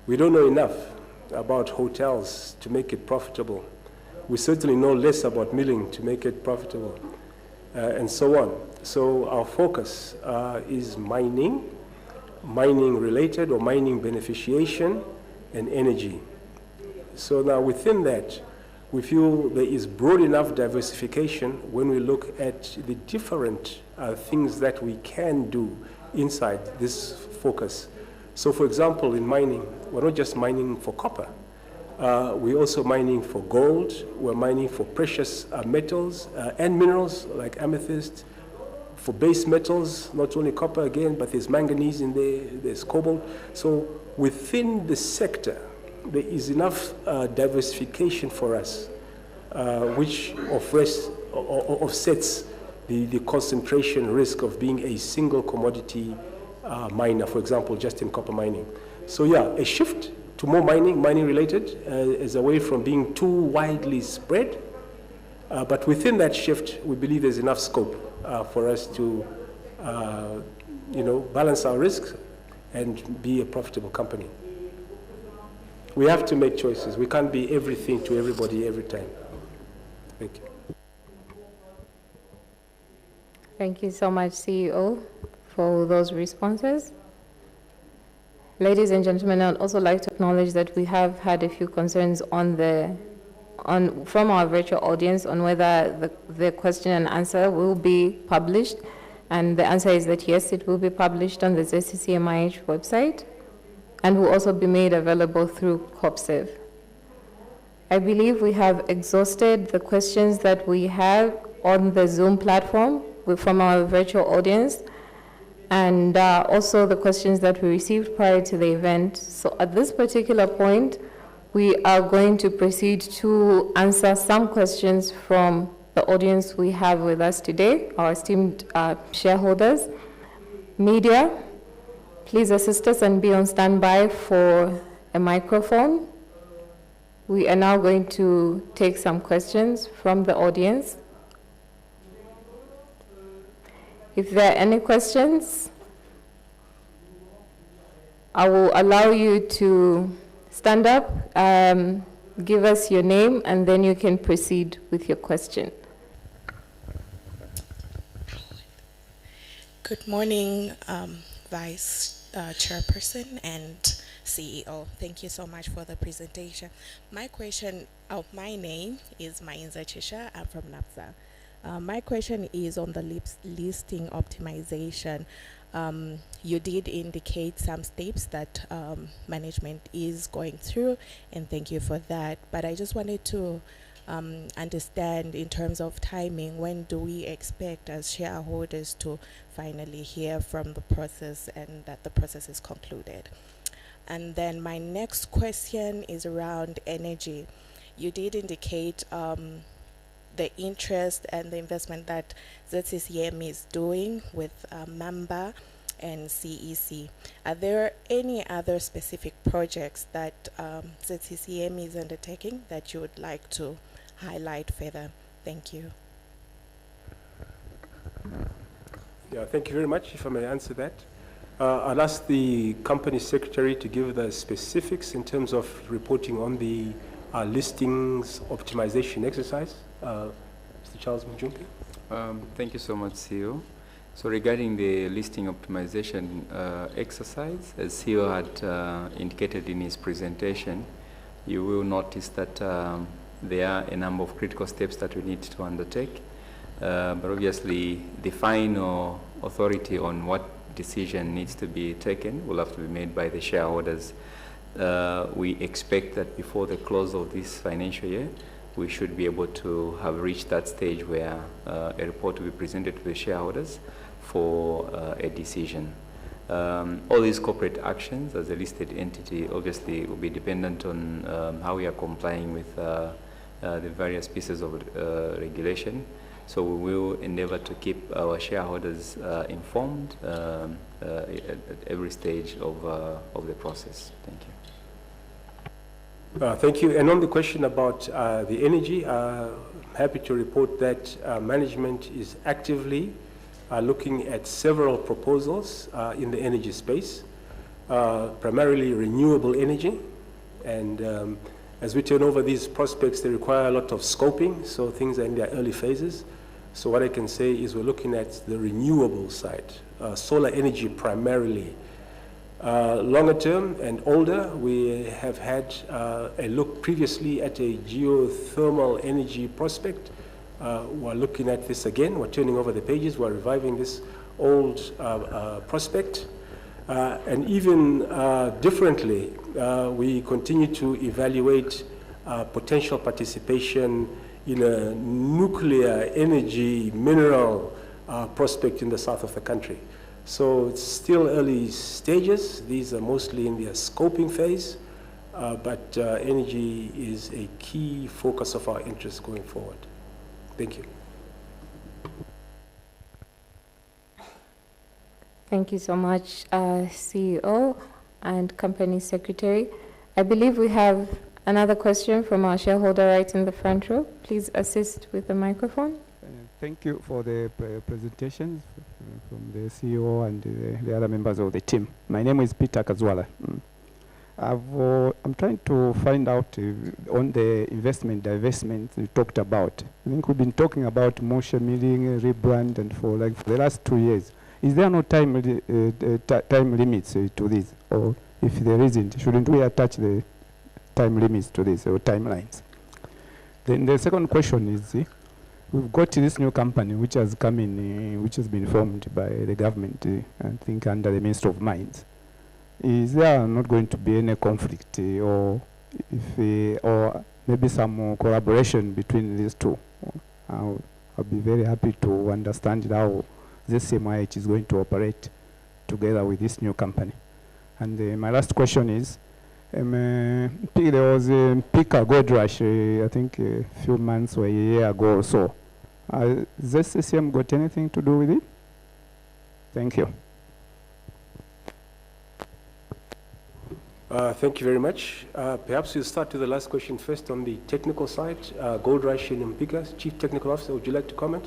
we don't know enough about hotels to make it profitable. We certainly know less about milling to make it profitable, and so on. So our focus is mining related or mining beneficiation, and energy. So now within that, we feel there is broad enough diversification when we look at the different things that we can do inside this focus. So for example, in mining, we're not just mining for copper. We're also mining for gold. We're mining for precious metals and minerals like amethyst, for base metals, not only copper again, but there's manganese in there, there's cobalt. So within the sector, there is enough diversification for us, which offsets the concentration risk of being a single commodity miner, for example, just in copper mining. So yeah, a shift to more mining related, is away from being too widely spread. But within that shift, we believe there's enough scope for us to, balance our risks and be a profitable company. We have to make choices. We can't be everything to everybody every time. Thank you. Thank you so much, CEO, for those responses. Ladies and gentlemen, I'd also like to acknowledge that we have had a few concerns from our virtual audience on whether the question and answer will be published. And the answer is that yes, it will be published on the ZCCM-IH website and will also be made available through COPSIV. I believe we have exhausted the questions that we have on the Zoom platform from our virtual audience, and also the questions that we received prior to the event. So at this particular point, we are going to proceed to answer some questions from the audience we have with us today, our esteemed shareholders. Media, please assist us and be on standby for a microphone. We are now going to take some questions from the audience. If there are any questions, I will allow you to stand up, give us your name, and then you can proceed with your question. Good morning, Vice Chairperson and CEO. Thank you so much for the presentation. My name is Mainza Chisha. I'm from NAPSA. My question is on the listing optimization. You did indicate some steps that management is going through, and thank you for that. But I just wanted to understand in terms of timing, when do we expect as shareholders to finally hear from the process and that the process is concluded? And then my next question is around energy. You did indicate the interest and the investment that ZCCM is doing with Mamba and CEC. Are there any other specific projects that ZCCM is undertaking that you would like to highlight further? Thank you. Yeah, thank you very much. If I may answer that. I'll ask the company secretary to give the specifics in terms of reporting on the listings optimization exercise. Mr. Charles Mujumbi. Thank you so much, CEO. So regarding the listing optimization exercise, as CEO had indicated in his presentation, you will notice that there are a number of critical steps that we need to undertake. But obviously, the final authority on what decision needs to be taken will have to be made by the shareholders. We expect that before the close of this financial year, we should be able to have reached that stage where a report will be presented to the shareholders for a decision. All these corporate actions as a listed entity obviously will be dependent on how we are complying with the various pieces of regulation. So we will endeavor to keep our shareholders informed at every stage of the process. Thank you. Thank you. And on the question about the energy, happy to report that management is actively looking at several proposals in the energy space, primarily renewable energy. And as we turn over these prospects, they require a lot of scoping, so things are in their early phases. So what I can say is we're looking at the renewable side, solar energy primarily, Longer term and older, we have had a look previously at a geothermal energy prospect. We're looking at this again. We're turning over the pages. We're reviving this old prospect. And even differently, we continue to evaluate potential participation in a nuclear energy mineral prospect in the south of the country. So it's still early stages. These are mostly in their scoping phase, but energy is a key focus of our interest going forward. Thank you. Thank you so much, CEO and Company Secretary. I believe we have another question from our shareholder right in the front row. Please assist with the microphone. Thank you for the presentations from the CEO and the other members of the team. My name is Peter Kazwala. I'm trying to find out on the investment divestment you talked about. I think we've been talking about motion milling, rebrand, and for the last 2 years. Is there no time limits to this? Or if there isn't, shouldn't we attach the time limits to this or timelines? Then the second question is, we've got this new company which has come in, which has been formed by the government, I think under the Ministry of Mines. Is there not going to be any conflict or maybe some collaboration between these two? I'll be very happy to understand how ZCCM-IH is going to operate together with this new company. And my last question is, there was a Pika gold rush, I think a few months or a year ago or so. Has ZCCM got anything to do with it? Thank you. Thank you very much. Perhaps we'll start with the last question first on the technical side. Gold Rush in Mpika, Chief Technical Officer, would you like to comment?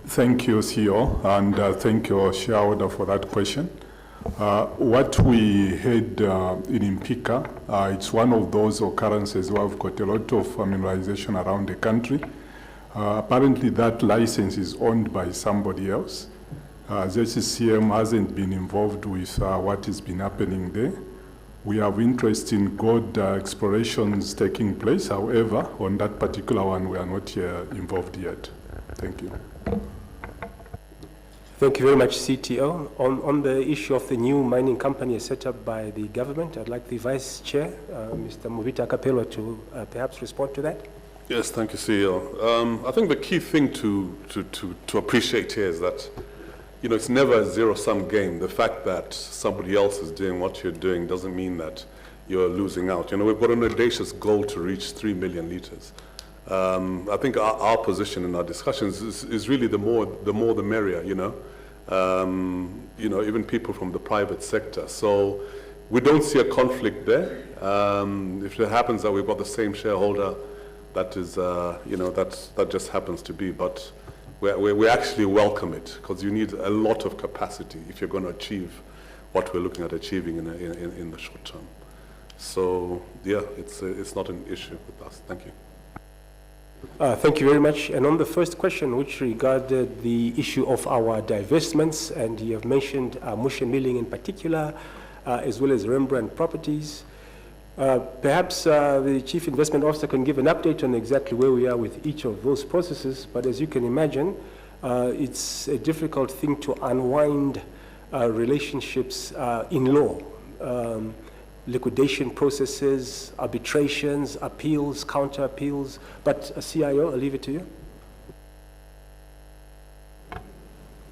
Thank you, CEO, and thank you, shareholder, for that question. What we had in Mpika, it's one of those occurrences where we've got a lot of familiarization around the country. Apparently, that license is owned by somebody else. ZCCM hasn't been involved with what has been happening there. We have interest in gold explorations taking place. However, on that particular one, we are not involved yet. Thank you. Thank you very much, CTO. On the issue of the new mining company set up by the government, I'd like the Vice Chair, Mr. Mubita Kapelwa, to perhaps respond to that. Yes, thank you, CEO. I think the key thing to appreciate here is that, you know, it's never a zero-sum game. The fact that somebody else is doing what you're doing doesn't mean that you're losing out. You know, we've got an audacious goal to reach 3 million liters. I think our position in our discussions is really the more the merrier, you know, even people from the private sector. So we don't see a conflict there. If it happens that we've got the same shareholder, that is, that just happens to be. But we actually welcome it, because you need a lot of capacity if you're going to achieve what we're looking at achieving in the short term. So yeah, it's not an issue with us. Thank you. Thank you very much. And on the first question, which regarded the issue of our divestments, and you have mentioned motion milling in particular, as well as Rembrandt properties, perhaps the Chief Investment Officer can give an update on exactly where we are with each of those processes. But as you can imagine, it's a difficult thing to unwind relationships in law. Liquidation processes, arbitrations, appeals, counter appeals. But CIO, I'll leave it to you.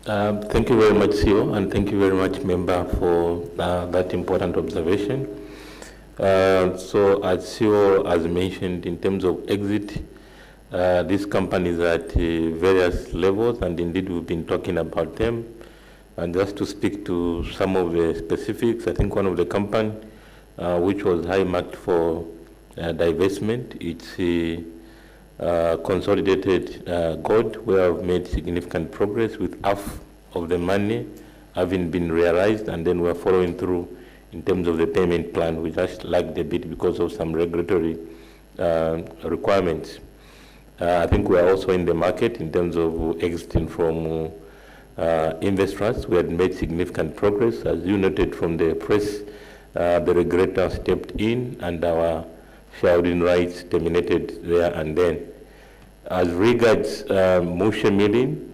Thank you very much, CEO, and thank you very much, member, for that important observation. So as CEO has mentioned, in terms of exit, these companies are at various levels, and indeed we've been talking about them. And just to speak to some of the specifics, I think one of the companies which was high marked for divestment, it's consolidated gold, where I've made significant progress with half of the money having been realized, and then we're following through in terms of the payment plan. We just lagged a bit because of some regulatory requirements. I think we are also in the market in terms of exiting from Invest Trust. We had made significant progress. As you noted from the press, the regulator stepped in and our shareholding rights terminated there and then. As regards Musha Milling,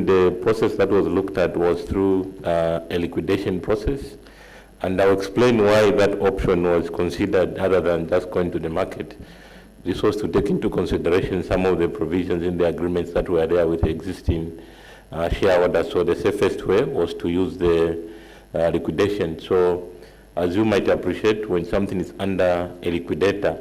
the process that was looked at was through a liquidation process. And I'll explain why that option was considered other than just going to the market. This was to take into consideration some of the provisions in the agreements that were there with the existing shareholders. So the safest way was to use the liquidation. So as you might appreciate, when something is under a liquidator,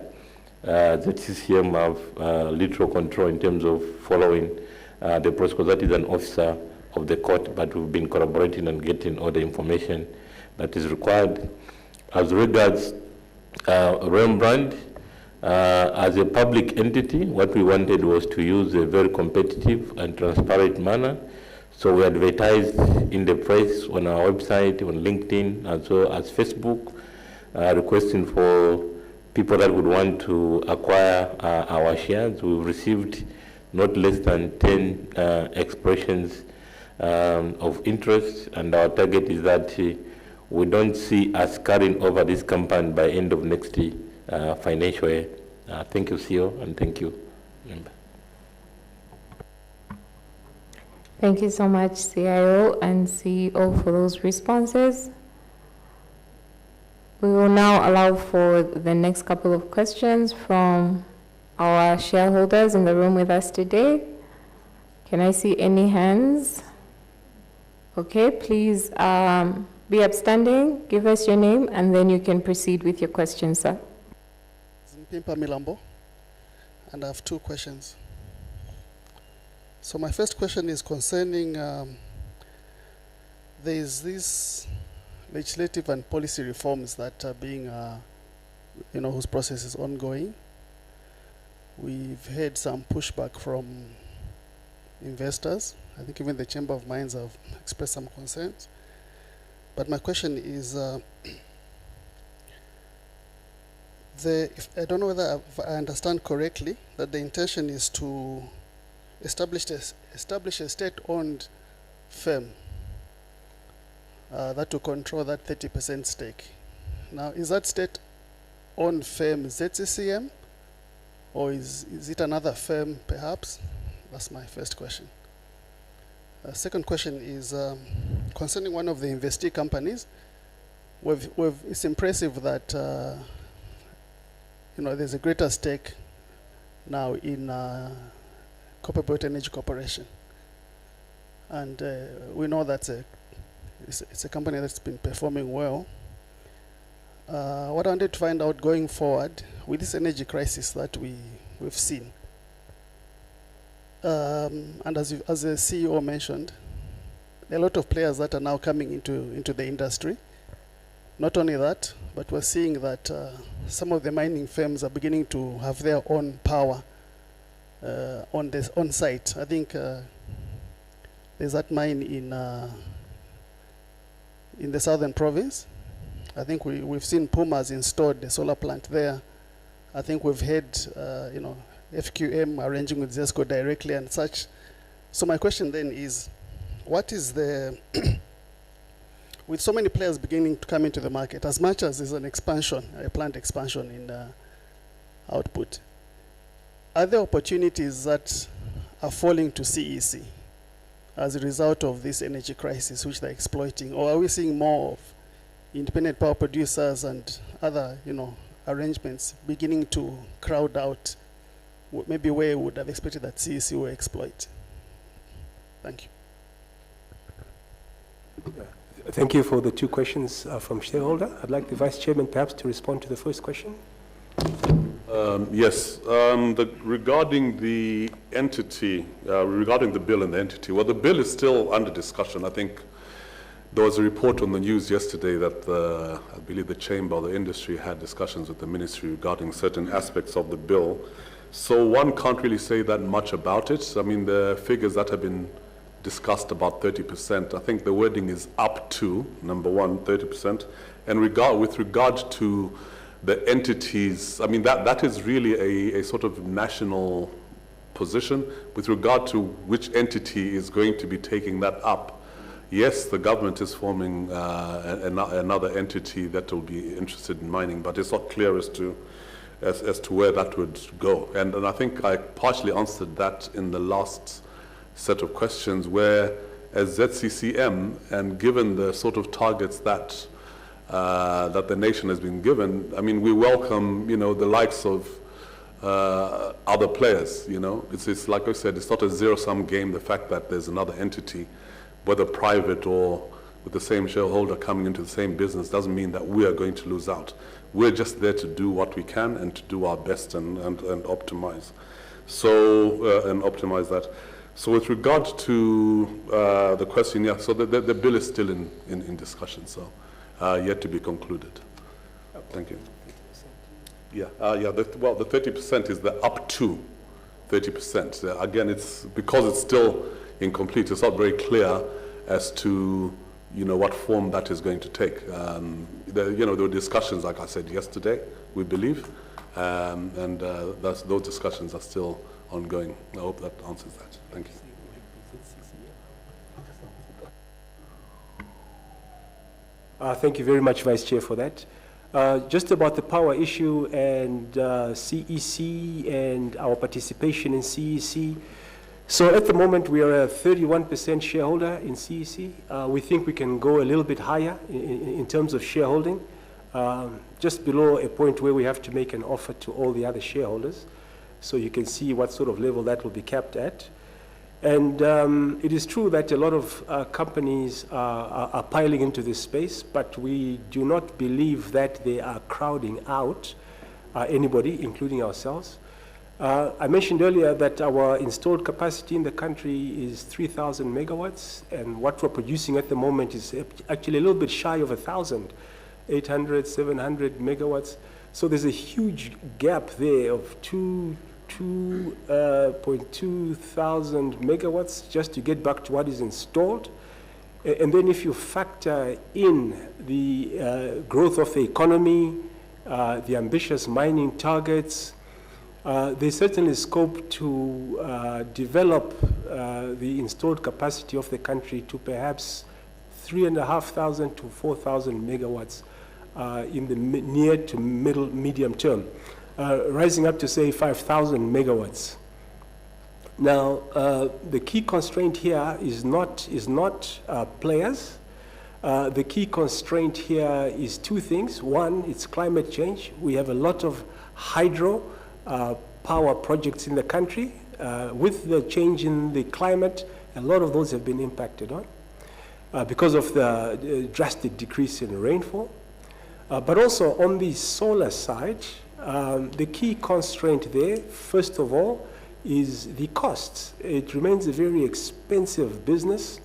ZCCM have literal control in terms of following the process, because that is an officer of the court, but we've been collaborating and getting all the information that is required. As regards Rembrandt, as a public entity, what we wanted was to use a very competitive and transparent manner. So we advertised in the press, on our website, on LinkedIn, as well as Facebook, requesting for people that would want to acquire our shares. We've received not less than 10 expressions of interest, and our target is that we don't see us carrying over this campaign by end of next financial year. Thank you, CEO, and thank you, member. Thank you so much, CIO and CEO, for those responses. We will now allow for the next couple of questions from our shareholders in the room with us today. Can I see any hands? Okay, please be upstanding, give us your name, and then you can proceed with your question, sir. Zimpimpa Milambo, and I have two questions. So my first question is concerning there is these legislative and policy reforms that are being, whose process is ongoing. We've had some pushback from investors. I think even the Chamber of Mines have expressed some concerns. But my question is, if I don't know whether I understand correctly, that the intention is to establish a state-owned firm that will control that 30% stake. Now, is that state-owned firm ZCCM, or is it another firm, perhaps? That's my first question. Second question is concerning one of the investee companies. It's impressive that there's a greater stake now in Copper Belt Energy Corporation, and we know that it's a company that's been performing well. What I wanted to find out going forward with this energy crisis that we've seen, and as the CEO mentioned, there are a lot of players that are now coming into the industry. Not only that, but we're seeing that some of the mining firms are beginning to have their own power on site. I think there's that mine in the southern province. I think we've seen Puma's installed the solar plant there. I think we've had FQM arranging with ZESCO directly and such. So my question then is, what is the with so many players beginning to come into the market, as much as there's an expansion, a planned expansion in output, are there opportunities that are falling to CEC as a result of this energy crisis which they're exploiting? Or are we seeing more of independent power producers and other arrangements beginning to crowd out maybe where we would have expected that CEC will exploit? Thank you. Thank you for the two questions from shareholder. I'd like the Vice Chairman perhaps to respond to the first question. Yes, regarding the entity, regarding the bill and the entity, well, the bill is still under discussion. I think there was a report on the news yesterday that I believe the Chamber or the industry had discussions with the ministry regarding certain aspects of the bill. So one can't really say that much about it. I mean, the figures that have been discussed about 30%, I think the wording is up to, number one, 30%. And with regard to the entities, I mean, that is really a sort of national position. With regard to which entity is going to be taking that up, yes, the government is forming another entity that will be interested in mining, but it's not clear as to where that would go. And I think I partially answered that in the last set of questions, where as ZCCM, and given the sort of targets that that the nation has been given, I mean, we welcome, the likes of other players, It's like I said, it's not a zero-sum game. The fact that there's another entity, whether private or with the same shareholder coming into the same business, doesn't mean that we are going to lose out. We're just there to do what we can and to do our best and optimize. So, and optimize that. So with regard to the question, yeah, so the bill is still in discussion, so yet to be concluded. Thank you. Yeah, the 30% is the up to 30%. Again, it's because it's still incomplete. It's not very clear as to what form that is going to take. There were discussions, like I said yesterday, we believe, and those discussions are still ongoing. I hope that answers that. Thank you. Thank you very much, Vice Chair, for that. Just about the power issue and CEC and our participation in CEC. So at the moment, we are a 31% shareholder in CEC. We think we can go a little bit higher in terms of shareholding, just below a point where we have to make an offer to all the other shareholders. So you can see what sort of level that will be capped at. And it is true that a lot of companies are piling into this space, but we do not believe that they are crowding out anybody, including ourselves. I mentioned earlier that our installed capacity in the country is 3,000 megawatts, and what we're producing at the moment is actually a little bit shy of 1,000, 800, 700 megawatts. So there's a huge gap there of 2.2 thousand megawatts just to get back to what is installed. And then if you factor in the growth of the economy, the ambitious mining targets, there's certainly scope to develop the installed capacity of the country to perhaps 3,500 to 4,000 megawatts in the near to medium term. Rising up to, say, 5,000 megawatts. Now, the key constraint here is not players. The key constraint here is two things. One, it's climate change. We have a lot of hydro power projects in the country. With the change in the climate, a lot of those have been impacted on because of the drastic decrease in rainfall. But also on the solar side, the key constraint there, first of all, is the costs. It remains a very expensive business.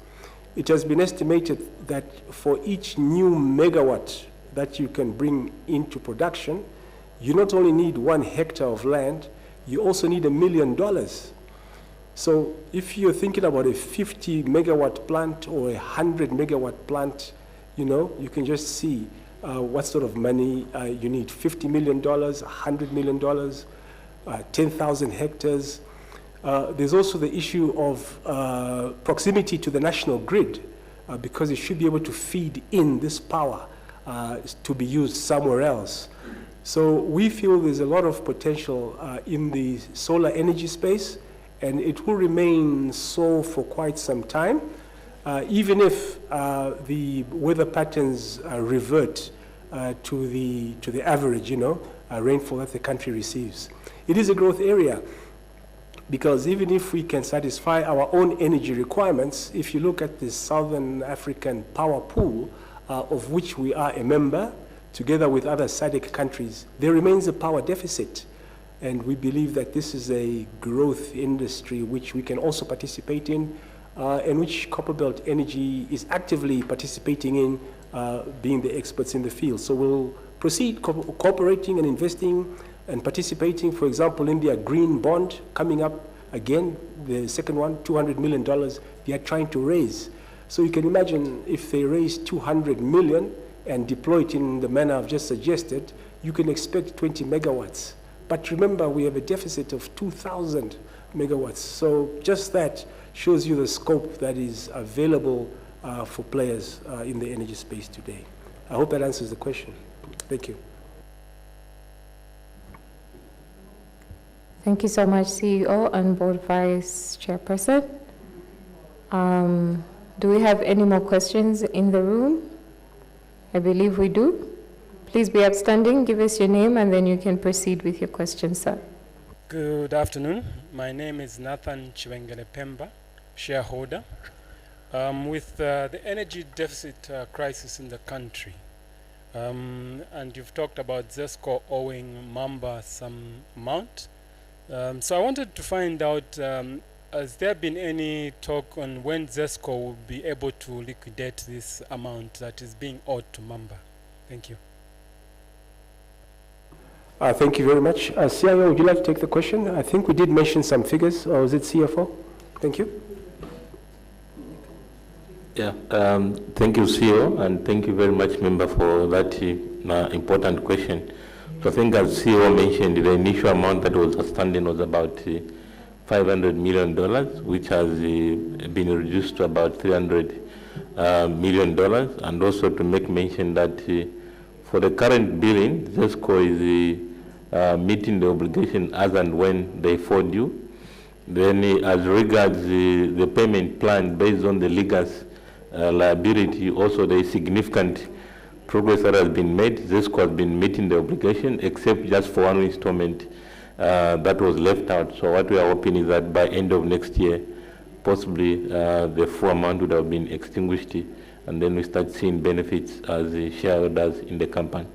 It has been estimated that for each new megawatt that you can bring into production, you not only need 1 hectare of land, you also need $1 million. So if you're thinking about a 50 megawatt plant or a 100 megawatt plant, you can just see what sort of money you need. $50 million, $100 million, 10,000 hectares. There's also the issue of proximity to the national grid, because it should be able to feed in this power to be used somewhere else. So we feel there's a lot of potential in the solar energy space, and it will remain so for quite some time, even if the weather patterns revert to the average, rainfall that the country receives. It is a growth area, because even if we can satisfy our own energy requirements, if you look at the Southern African power pool, of which we are a member, together with other SADC countries, there remains a power deficit. And we believe that this is a growth industry which we can also participate in, and which Copperbelt Energy is actively participating in, being the experts in the field. So we'll proceed cooperating and investing and participating, for example, in their green bond coming up again, the second one, $200 million they are trying to raise. So you can imagine if they raise 200 million and deploy it in the manner I've just suggested, you can expect 20 megawatts But remember, we have a deficit of 2,000 megawatts. So just that shows you the scope that is available for players in the energy space today. I hope that answers the question. Thank you. Thank you so much, CEO and Board Vice Chairperson. Do we have any more questions in the room? I believe we do. Please be upstanding, give us your name, and then you can proceed with your question, sir. Good afternoon. My name is Nathan Chiwengele Pemba, shareholder. With the energy deficit crisis in the country, and you've talked about ZESCO owing Mamba some amount. So I wanted to find out, has there been any talk on when ZESCO will be able to liquidate this amount that is being owed to Mamba? Thank you. Thank you very much. CIO, would you like to take the question? I think we did mention some figures, or was it CFO? Thank you. Yeah, thank you, CEO, and thank you very much, member, for that important question. So I think as CEO mentioned, the initial amount that was outstanding was about $500 million, which has been reduced to about $300 million. And also to make mention that for the current billing, ZESCO is meeting the obligation as and when they fall due. Then as regards the payment plan based on the legacy liability, also there is significant progress that has been made. ZESCO has been meeting the obligation, except just for one installment that was left out. So what we are hoping is that by end of next year, possibly the full amount would have been extinguished, and then we start seeing benefits as the shareholders in the company.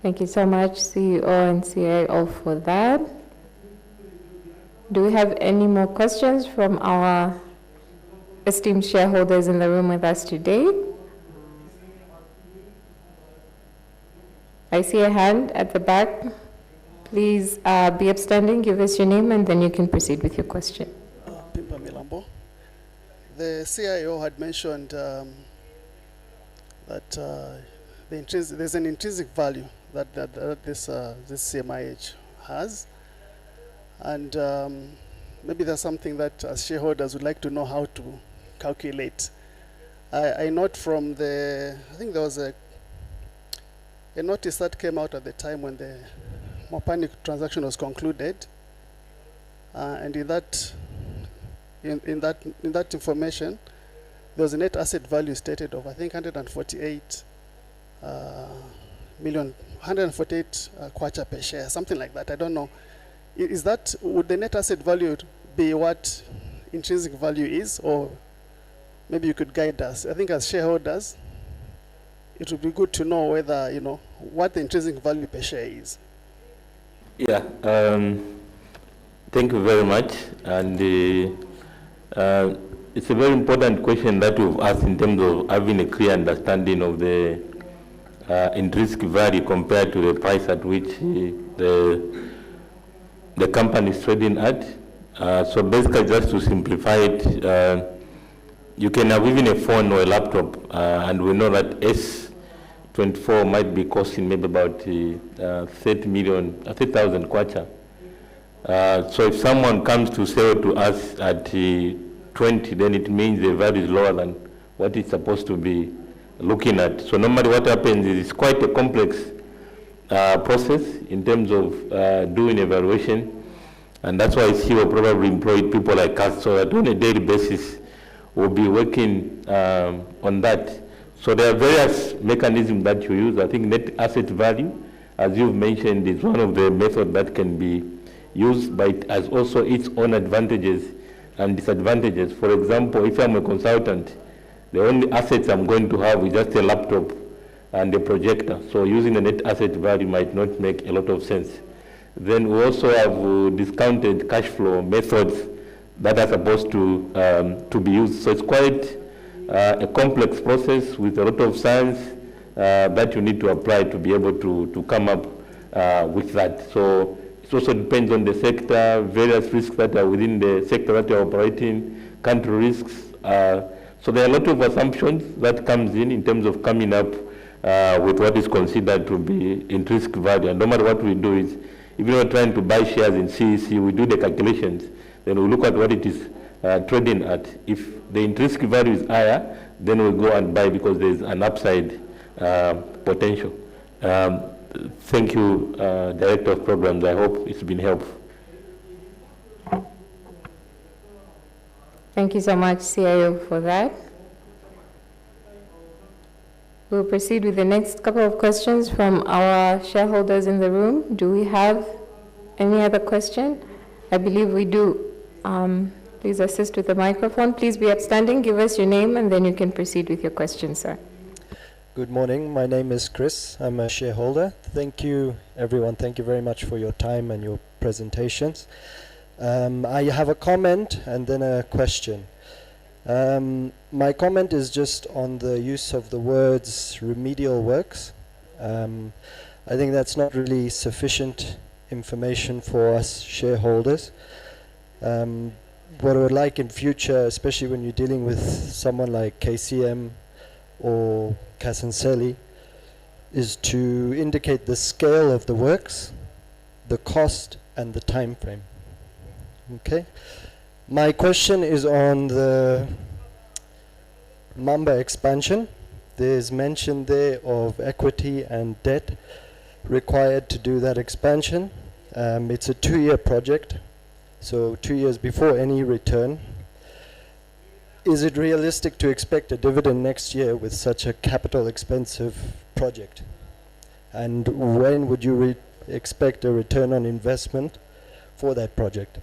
Thank you so much, CEO and CIO, for that. Do we have any more questions from our esteemed shareholders in the room with us today? I see a hand at the back. Please be upstanding, give us your name, and then you can proceed with your question. Pimpa Milambo. The CIO had mentioned that there's an intrinsic value that this ZCCM-IH has, and maybe there's something that as shareholders would like to know how to calculate. I note from I think there was a notice that came out at the time when the Mopani transaction was concluded, and in that information, there was a net asset value stated of I think 148 kwacha per share, something like that. I don't know. Would the net asset value be what intrinsic value is, or maybe you could guide us? I think as shareholders, it would be good to know whether, what the intrinsic value per share is. Yeah, thank you very much. And it's a very important question that you've asked in terms of having a clear understanding of the intrinsic value compared to the price at which the company is trading at. So basically, just to simplify it, you can have even a phone or a laptop, and we know that S24 might be costing maybe about 30,000 kwacha. So if someone comes to sell to us at 20, then it means the value is lower than what it's supposed to be looking at. So normally what happens is it's quite a complex process in terms of doing evaluation, and that's why CEO probably employed people like us, so that on a daily basis we'll be working on that. So there are various mechanisms that you use. I think net asset value, as you've mentioned, is one of the methods that can be used, but it has also its own advantages and disadvantages. For example, if I'm a consultant, the only assets I'm going to have is just a laptop and a projector. So using the net asset value might not make a lot of sense. Then we also have discounted cash flow methods that are supposed to be used. So it's quite a complex process with a lot of science that you need to apply to be able to come up with that. So it also depends on the sector, various risks that are within the sector that you're operating, country risks. So there are a lot of assumptions that comes in terms of coming up with what is considered to be intrinsic value. And no matter what we do is, if you're trying to buy shares in CEC, we do the calculations, then we look at what it is trading at. If the intrinsic value is higher, then we go and buy because there's an upside potential. Thank you, Director of Programs. I hope it's been helpful. Thank you so much, CIO, for that. We'll proceed with the next couple of questions from our shareholders in the room. Do we have any other question? I believe we do. Please assist with the microphone. Please be upstanding, give us your name, and then you can proceed with your question, sir. Good morning. My name is Chris. I'm a shareholder. Thank you, everyone. Thank you very much for your time and your presentations. I have a comment and then a question. My comment is just on the use of the words remedial works. I think that's not really sufficient information for us shareholders. What I would like in future, especially when you're dealing with someone like KCM or Kasanseli, is to indicate the scale of the works, the cost, and the time frame. Okay. My question is on the Mamba expansion. There's mention there of equity and debt required to do that expansion. It's a 2-year project, so 2 years before any return. Is it realistic to expect a dividend next year with such a capital expensive project? And when would you expect a return on investment for that project?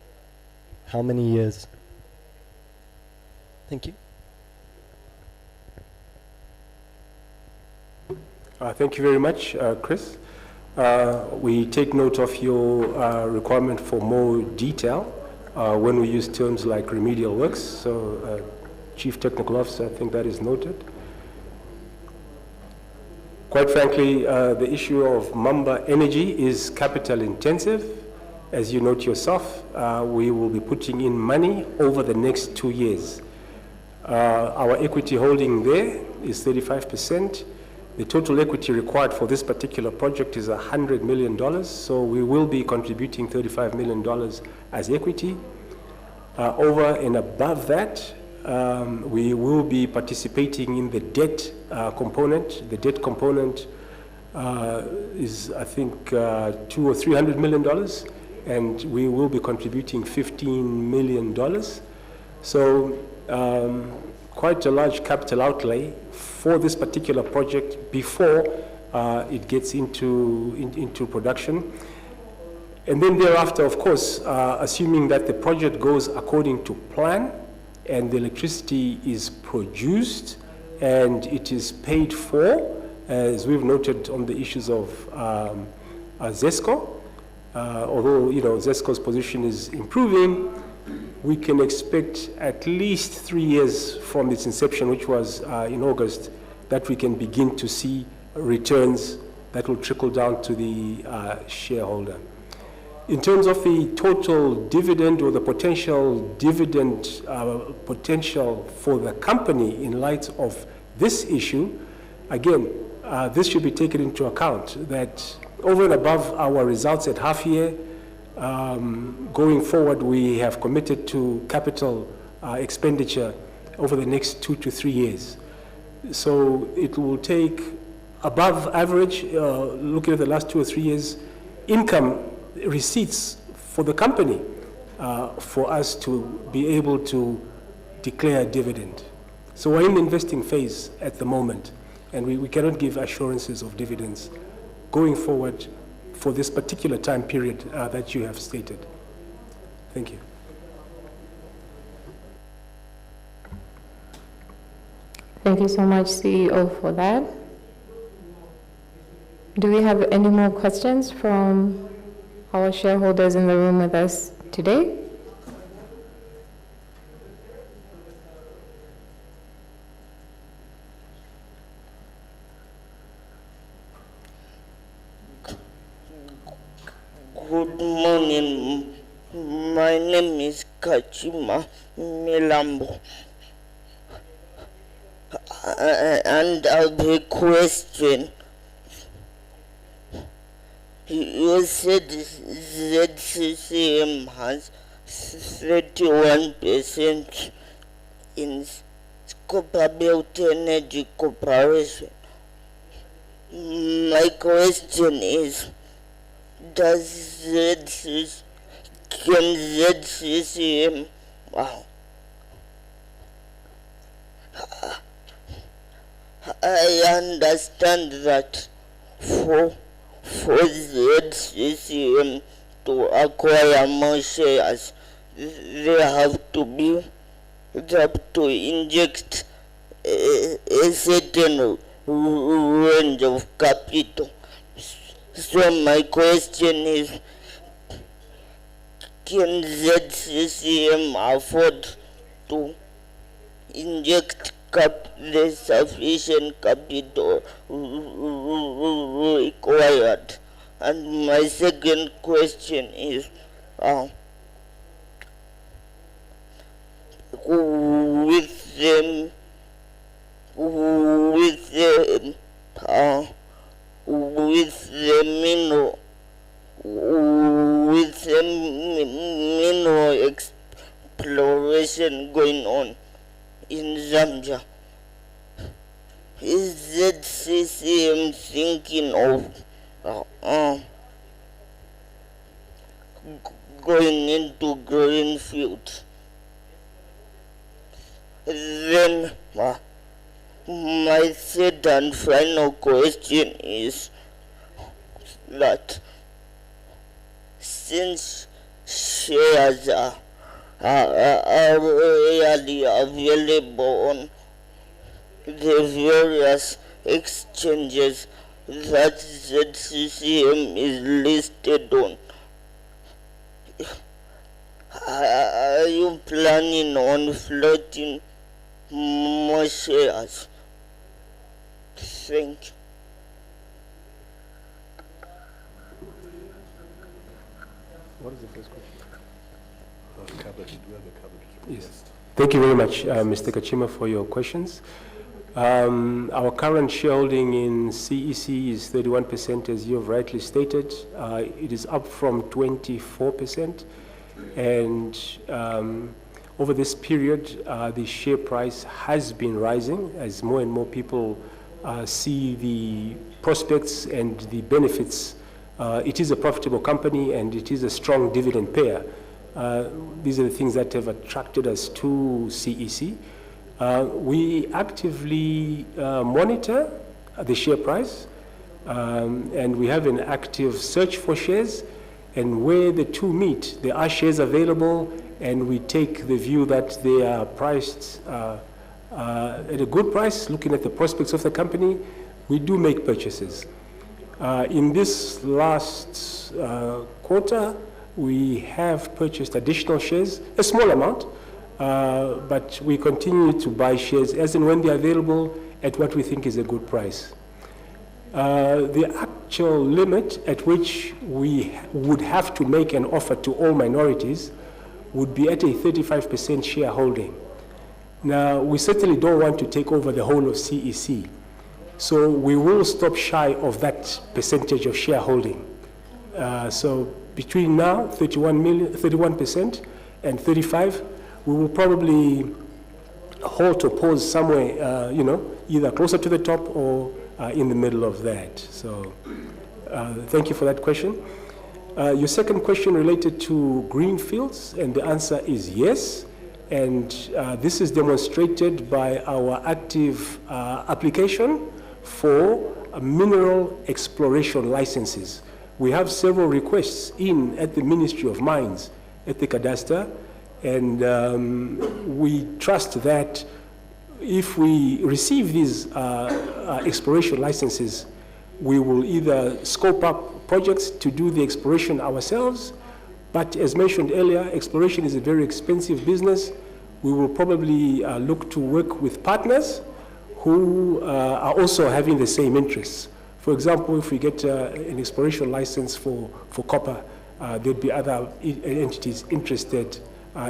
How many years? Thank you. Thank you very much, Chris. We take note of your requirement for more detail when we use terms like remedial works. So, Chief Technical Officer, I think that is noted. Quite frankly, the issue of Mamba Energy is capital intensive. As you note yourself, we will be putting in money over the next 2 years. Our equity holding there is 35%. The total equity required for this particular project is $100 million, so we will be contributing $35 million as equity. Over and above that, we will be participating in the debt component. The debt component is, I think, $200 or $300 million, and we will be contributing $15 million. So quite a large capital outlay for this particular project before it gets into production. And then thereafter, of course, assuming that the project goes according to plan and the electricity is produced and it is paid for, as we've noted on the issues of ZESCO, although ZESCO's position is improving, we can expect at least 3 years from its inception, which was in August, that we can begin to see returns that will trickle down to the shareholder. In terms of the total dividend or the potential dividend potential for the company in light of this issue, again, this should be taken into account that over and above our results at half year, going forward, we have committed to capital expenditure over the next 2 to 3 years. So it will take above average, looking at the last 2 or 3 years, income receipts for the company for us to be able to declare a dividend. So we're in the investing phase at the moment, and we cannot give assurances of dividends going forward for this particular time period that you have stated. Thank you. Thank you so much, CEO, for that. Do we have any more questions from our shareholders in the room with us today? Good morning. My name is Kachima Milambo. And I have a question. You said ZCCM has 31% in Copperbelt Energy Corporation. My question is, can ZCCM, I understand that for ZCCM to acquire more shares, they have to inject a certain range of capital. So my question is, can ZCCM afford to inject the sufficient capital required? And my second question is, with the mineral exploration going on in Zambia, is ZCCM thinking of going into green fields? Then my third and final question is that since shares are readily available on the various exchanges that ZCCM is listed on, are you planning on floating more shares? Thank you. What is the first question? Cabinet. Do we have a cabinet? Yes. Thank you very much, Mr. Kachima, for your questions. Our current shareholding in CEC is 31%, as you have rightly stated. It is up from 24%. And over this period, the share price has been rising as more and more people see the prospects and the benefits. It is a profitable company and it is a strong dividend payer. These are the things that have attracted us to CEC. We actively monitor the share price and we have an active search for shares, and where the two meet, there are shares available, and we take the view that they are priced at a good price, looking at the prospects of the company. We do make purchases. In this last quarter, we have purchased additional shares, a small amount, but we continue to buy shares as and when they're available at what we think is a good price. The actual limit at which we would have to make an offer to all minorities would be at a 35% shareholding. Now, we certainly don't want to take over the whole of CEC, so we will stop shy of that percentage of shareholding. So between now, 31% and 35%, we will probably halt or pause somewhere, either closer to the top or in the middle of that. So thank you for that question. Your second question related to greenfields, and the answer is yes. And this is demonstrated by our active application for mineral exploration licenses. We have several requests in at the Ministry of Mines, at the Cadastre, and we trust that if we receive these exploration licenses, we will either scope up projects to do the exploration ourselves, but as mentioned earlier, exploration is a very expensive business. We will probably look to work with partners who are also having the same interests. For example, if we get an exploration license for copper, there'd be other entities interested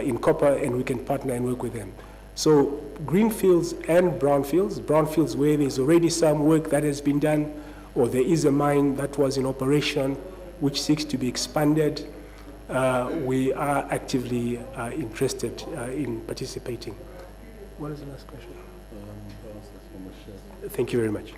in copper, and we can partner and work with them. So greenfields and brownfields where there's already some work that has been done, or there is a mine that was in operation which seeks to be expanded, we are actively interested in participating. What is the last question? Thank you very much.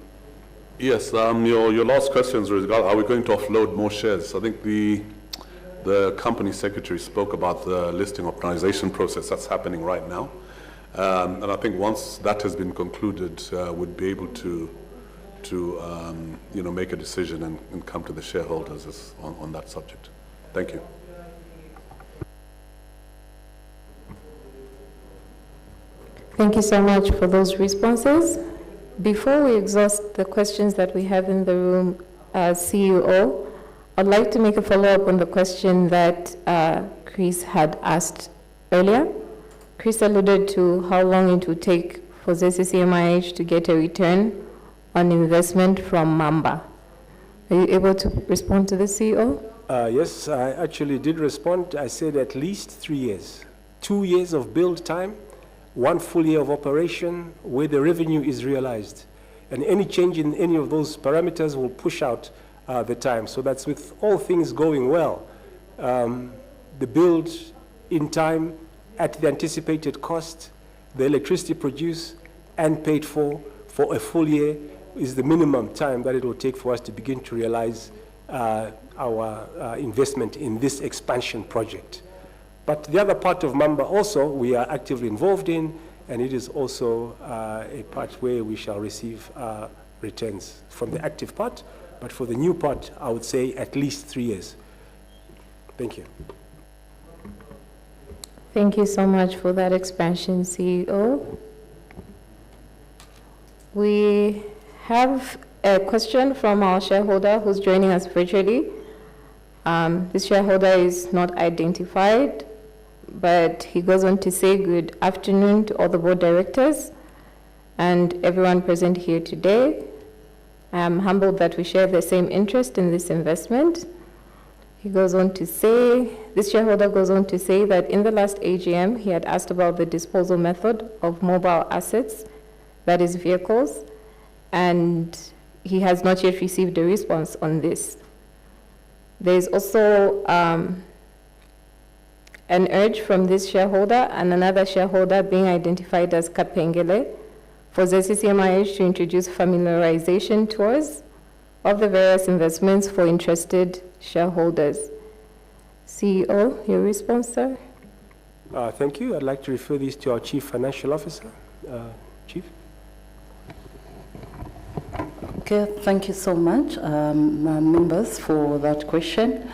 Yes, your last question is regarding, are we going to offload more shares? I think the company secretary spoke about the listing optimization process that's happening right now. And I think once that has been concluded, we'd be able to make a decision and come to the shareholders on that subject. Thank you. Thank you so much for those responses. Before we exhaust the questions that we have in the room, CEO, I'd like to make a follow-up on the question that Chris had asked earlier. Chris alluded to how long it would take for ZCCM-IH to get a return on investment from Mamba. Are you able to respond to the CEO? Yes, I actually did respond. I said at least 3 years. 2 years of build time, 1 full year of operation where the revenue is realized. And any change in any of those parameters will push out the time. So that's with all things going well. The build in time at the anticipated cost, the electricity produced and paid for a full year is the minimum time that it will take for us to begin to realize our investment in this expansion project. But the other part of Mamba also we are actively involved in, and it is also a part where we shall receive returns from the active part. But for the new part, I would say at least 3 years. Thank you. Thank you so much for that expansion, CEO. We have a question from our shareholder who's joining us virtually. This shareholder is not identified, but he goes on to say good afternoon to all the board directors and everyone present here today. I am humbled that we share the same interest in this investment. He goes on to say, this shareholder goes on to say that in the last AGM, he had asked about the disposal method of mobile assets, that is vehicles, and he has not yet received a response on this. There's also an urge from this shareholder and another shareholder being identified as Kapengele for ZCCM-IH to introduce familiarization tours of the various investments for interested shareholders. CEO, your response, sir? Thank you. I'd like to refer these to our Chief Financial Officer. Chief? Okay, thank you so much, members, for that question.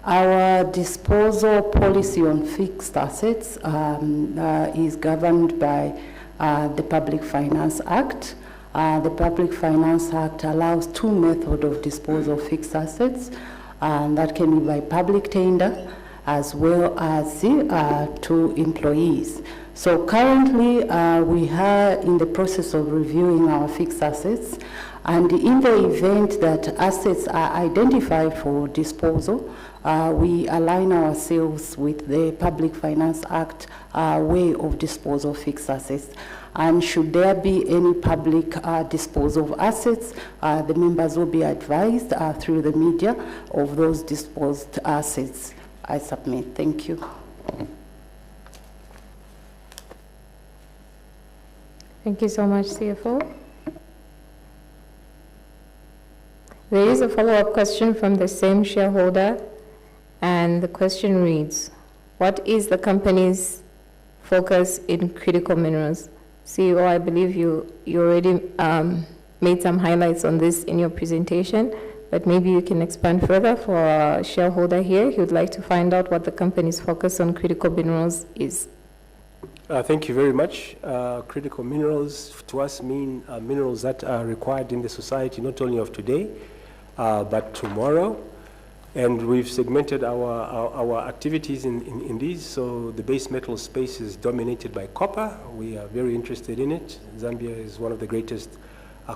Our disposal policy on fixed assets is governed by the Public Finance Act. The Public Finance Act allows 2 methods of disposal of fixed assets, and that can be by public tender as well as to employees. So currently, we are in the process of reviewing our fixed assets, and in the event that assets are identified for disposal, we align ourselves with the Public Finance Act way of disposal of fixed assets. And should there be any public disposal of assets, the members will be advised through the media of those disposed assets. I submit. Thank you. Thank you so much, CFO. There is a follow-up question from the same shareholder, and the question reads, what is the company's focus in critical minerals? CEO, I believe you already made some highlights on this in your presentation, but maybe you can expand further for our shareholder here. He would like to find out what the company's focus on critical minerals is. Thank you very much. Critical minerals to us mean minerals that are required in the society, not only of today, but tomorrow. And we've segmented our activities in these. So the base metal space is dominated by copper. We are very interested in it. Zambia is one of the greatest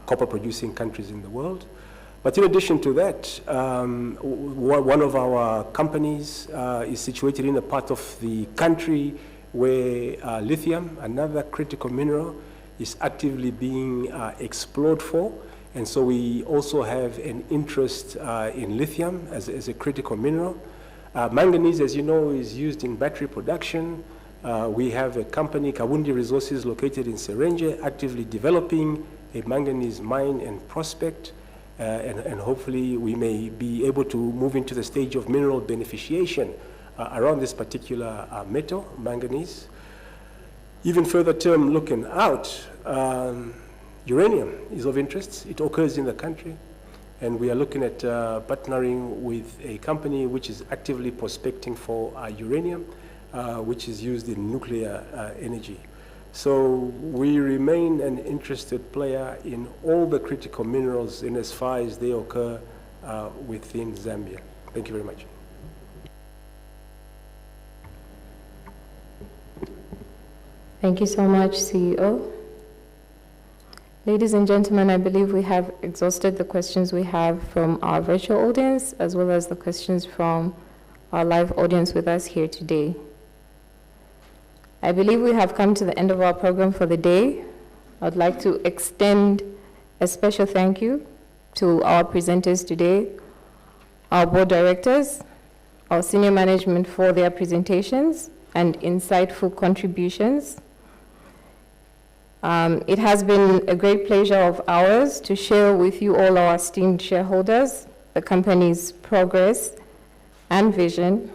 copper producing countries in the world. But in addition to that, one of our companies is situated in a part of the country where lithium, another critical mineral, is actively being explored for. And so we also have an interest in lithium as a critical mineral. Manganese, as you know, is used in battery production. We have a company, Kabundi Resources, located in Serenje, actively developing a manganese mine and prospect. And hopefully we may be able to move into the stage of mineral beneficiation around this particular metal, manganese. Even further term looking out, uranium is of interest. It occurs in the country. And we are looking at partnering with a company which is actively prospecting for uranium, which is used in nuclear energy. So we remain an interested player in all the critical minerals in as far as they occur within Zambia. Thank you very much. Thank you so much, CEO. Ladies and gentlemen, I believe we have exhausted the questions we have from our virtual audience, as well as the questions from our live audience with us here today. I believe we have come to the end of our program for the day. I'd like to extend a special thank you to our presenters today, our board directors, our senior management for their presentations and insightful contributions. It has been a great pleasure of ours to share with you all, our esteemed shareholders, the company's progress and vision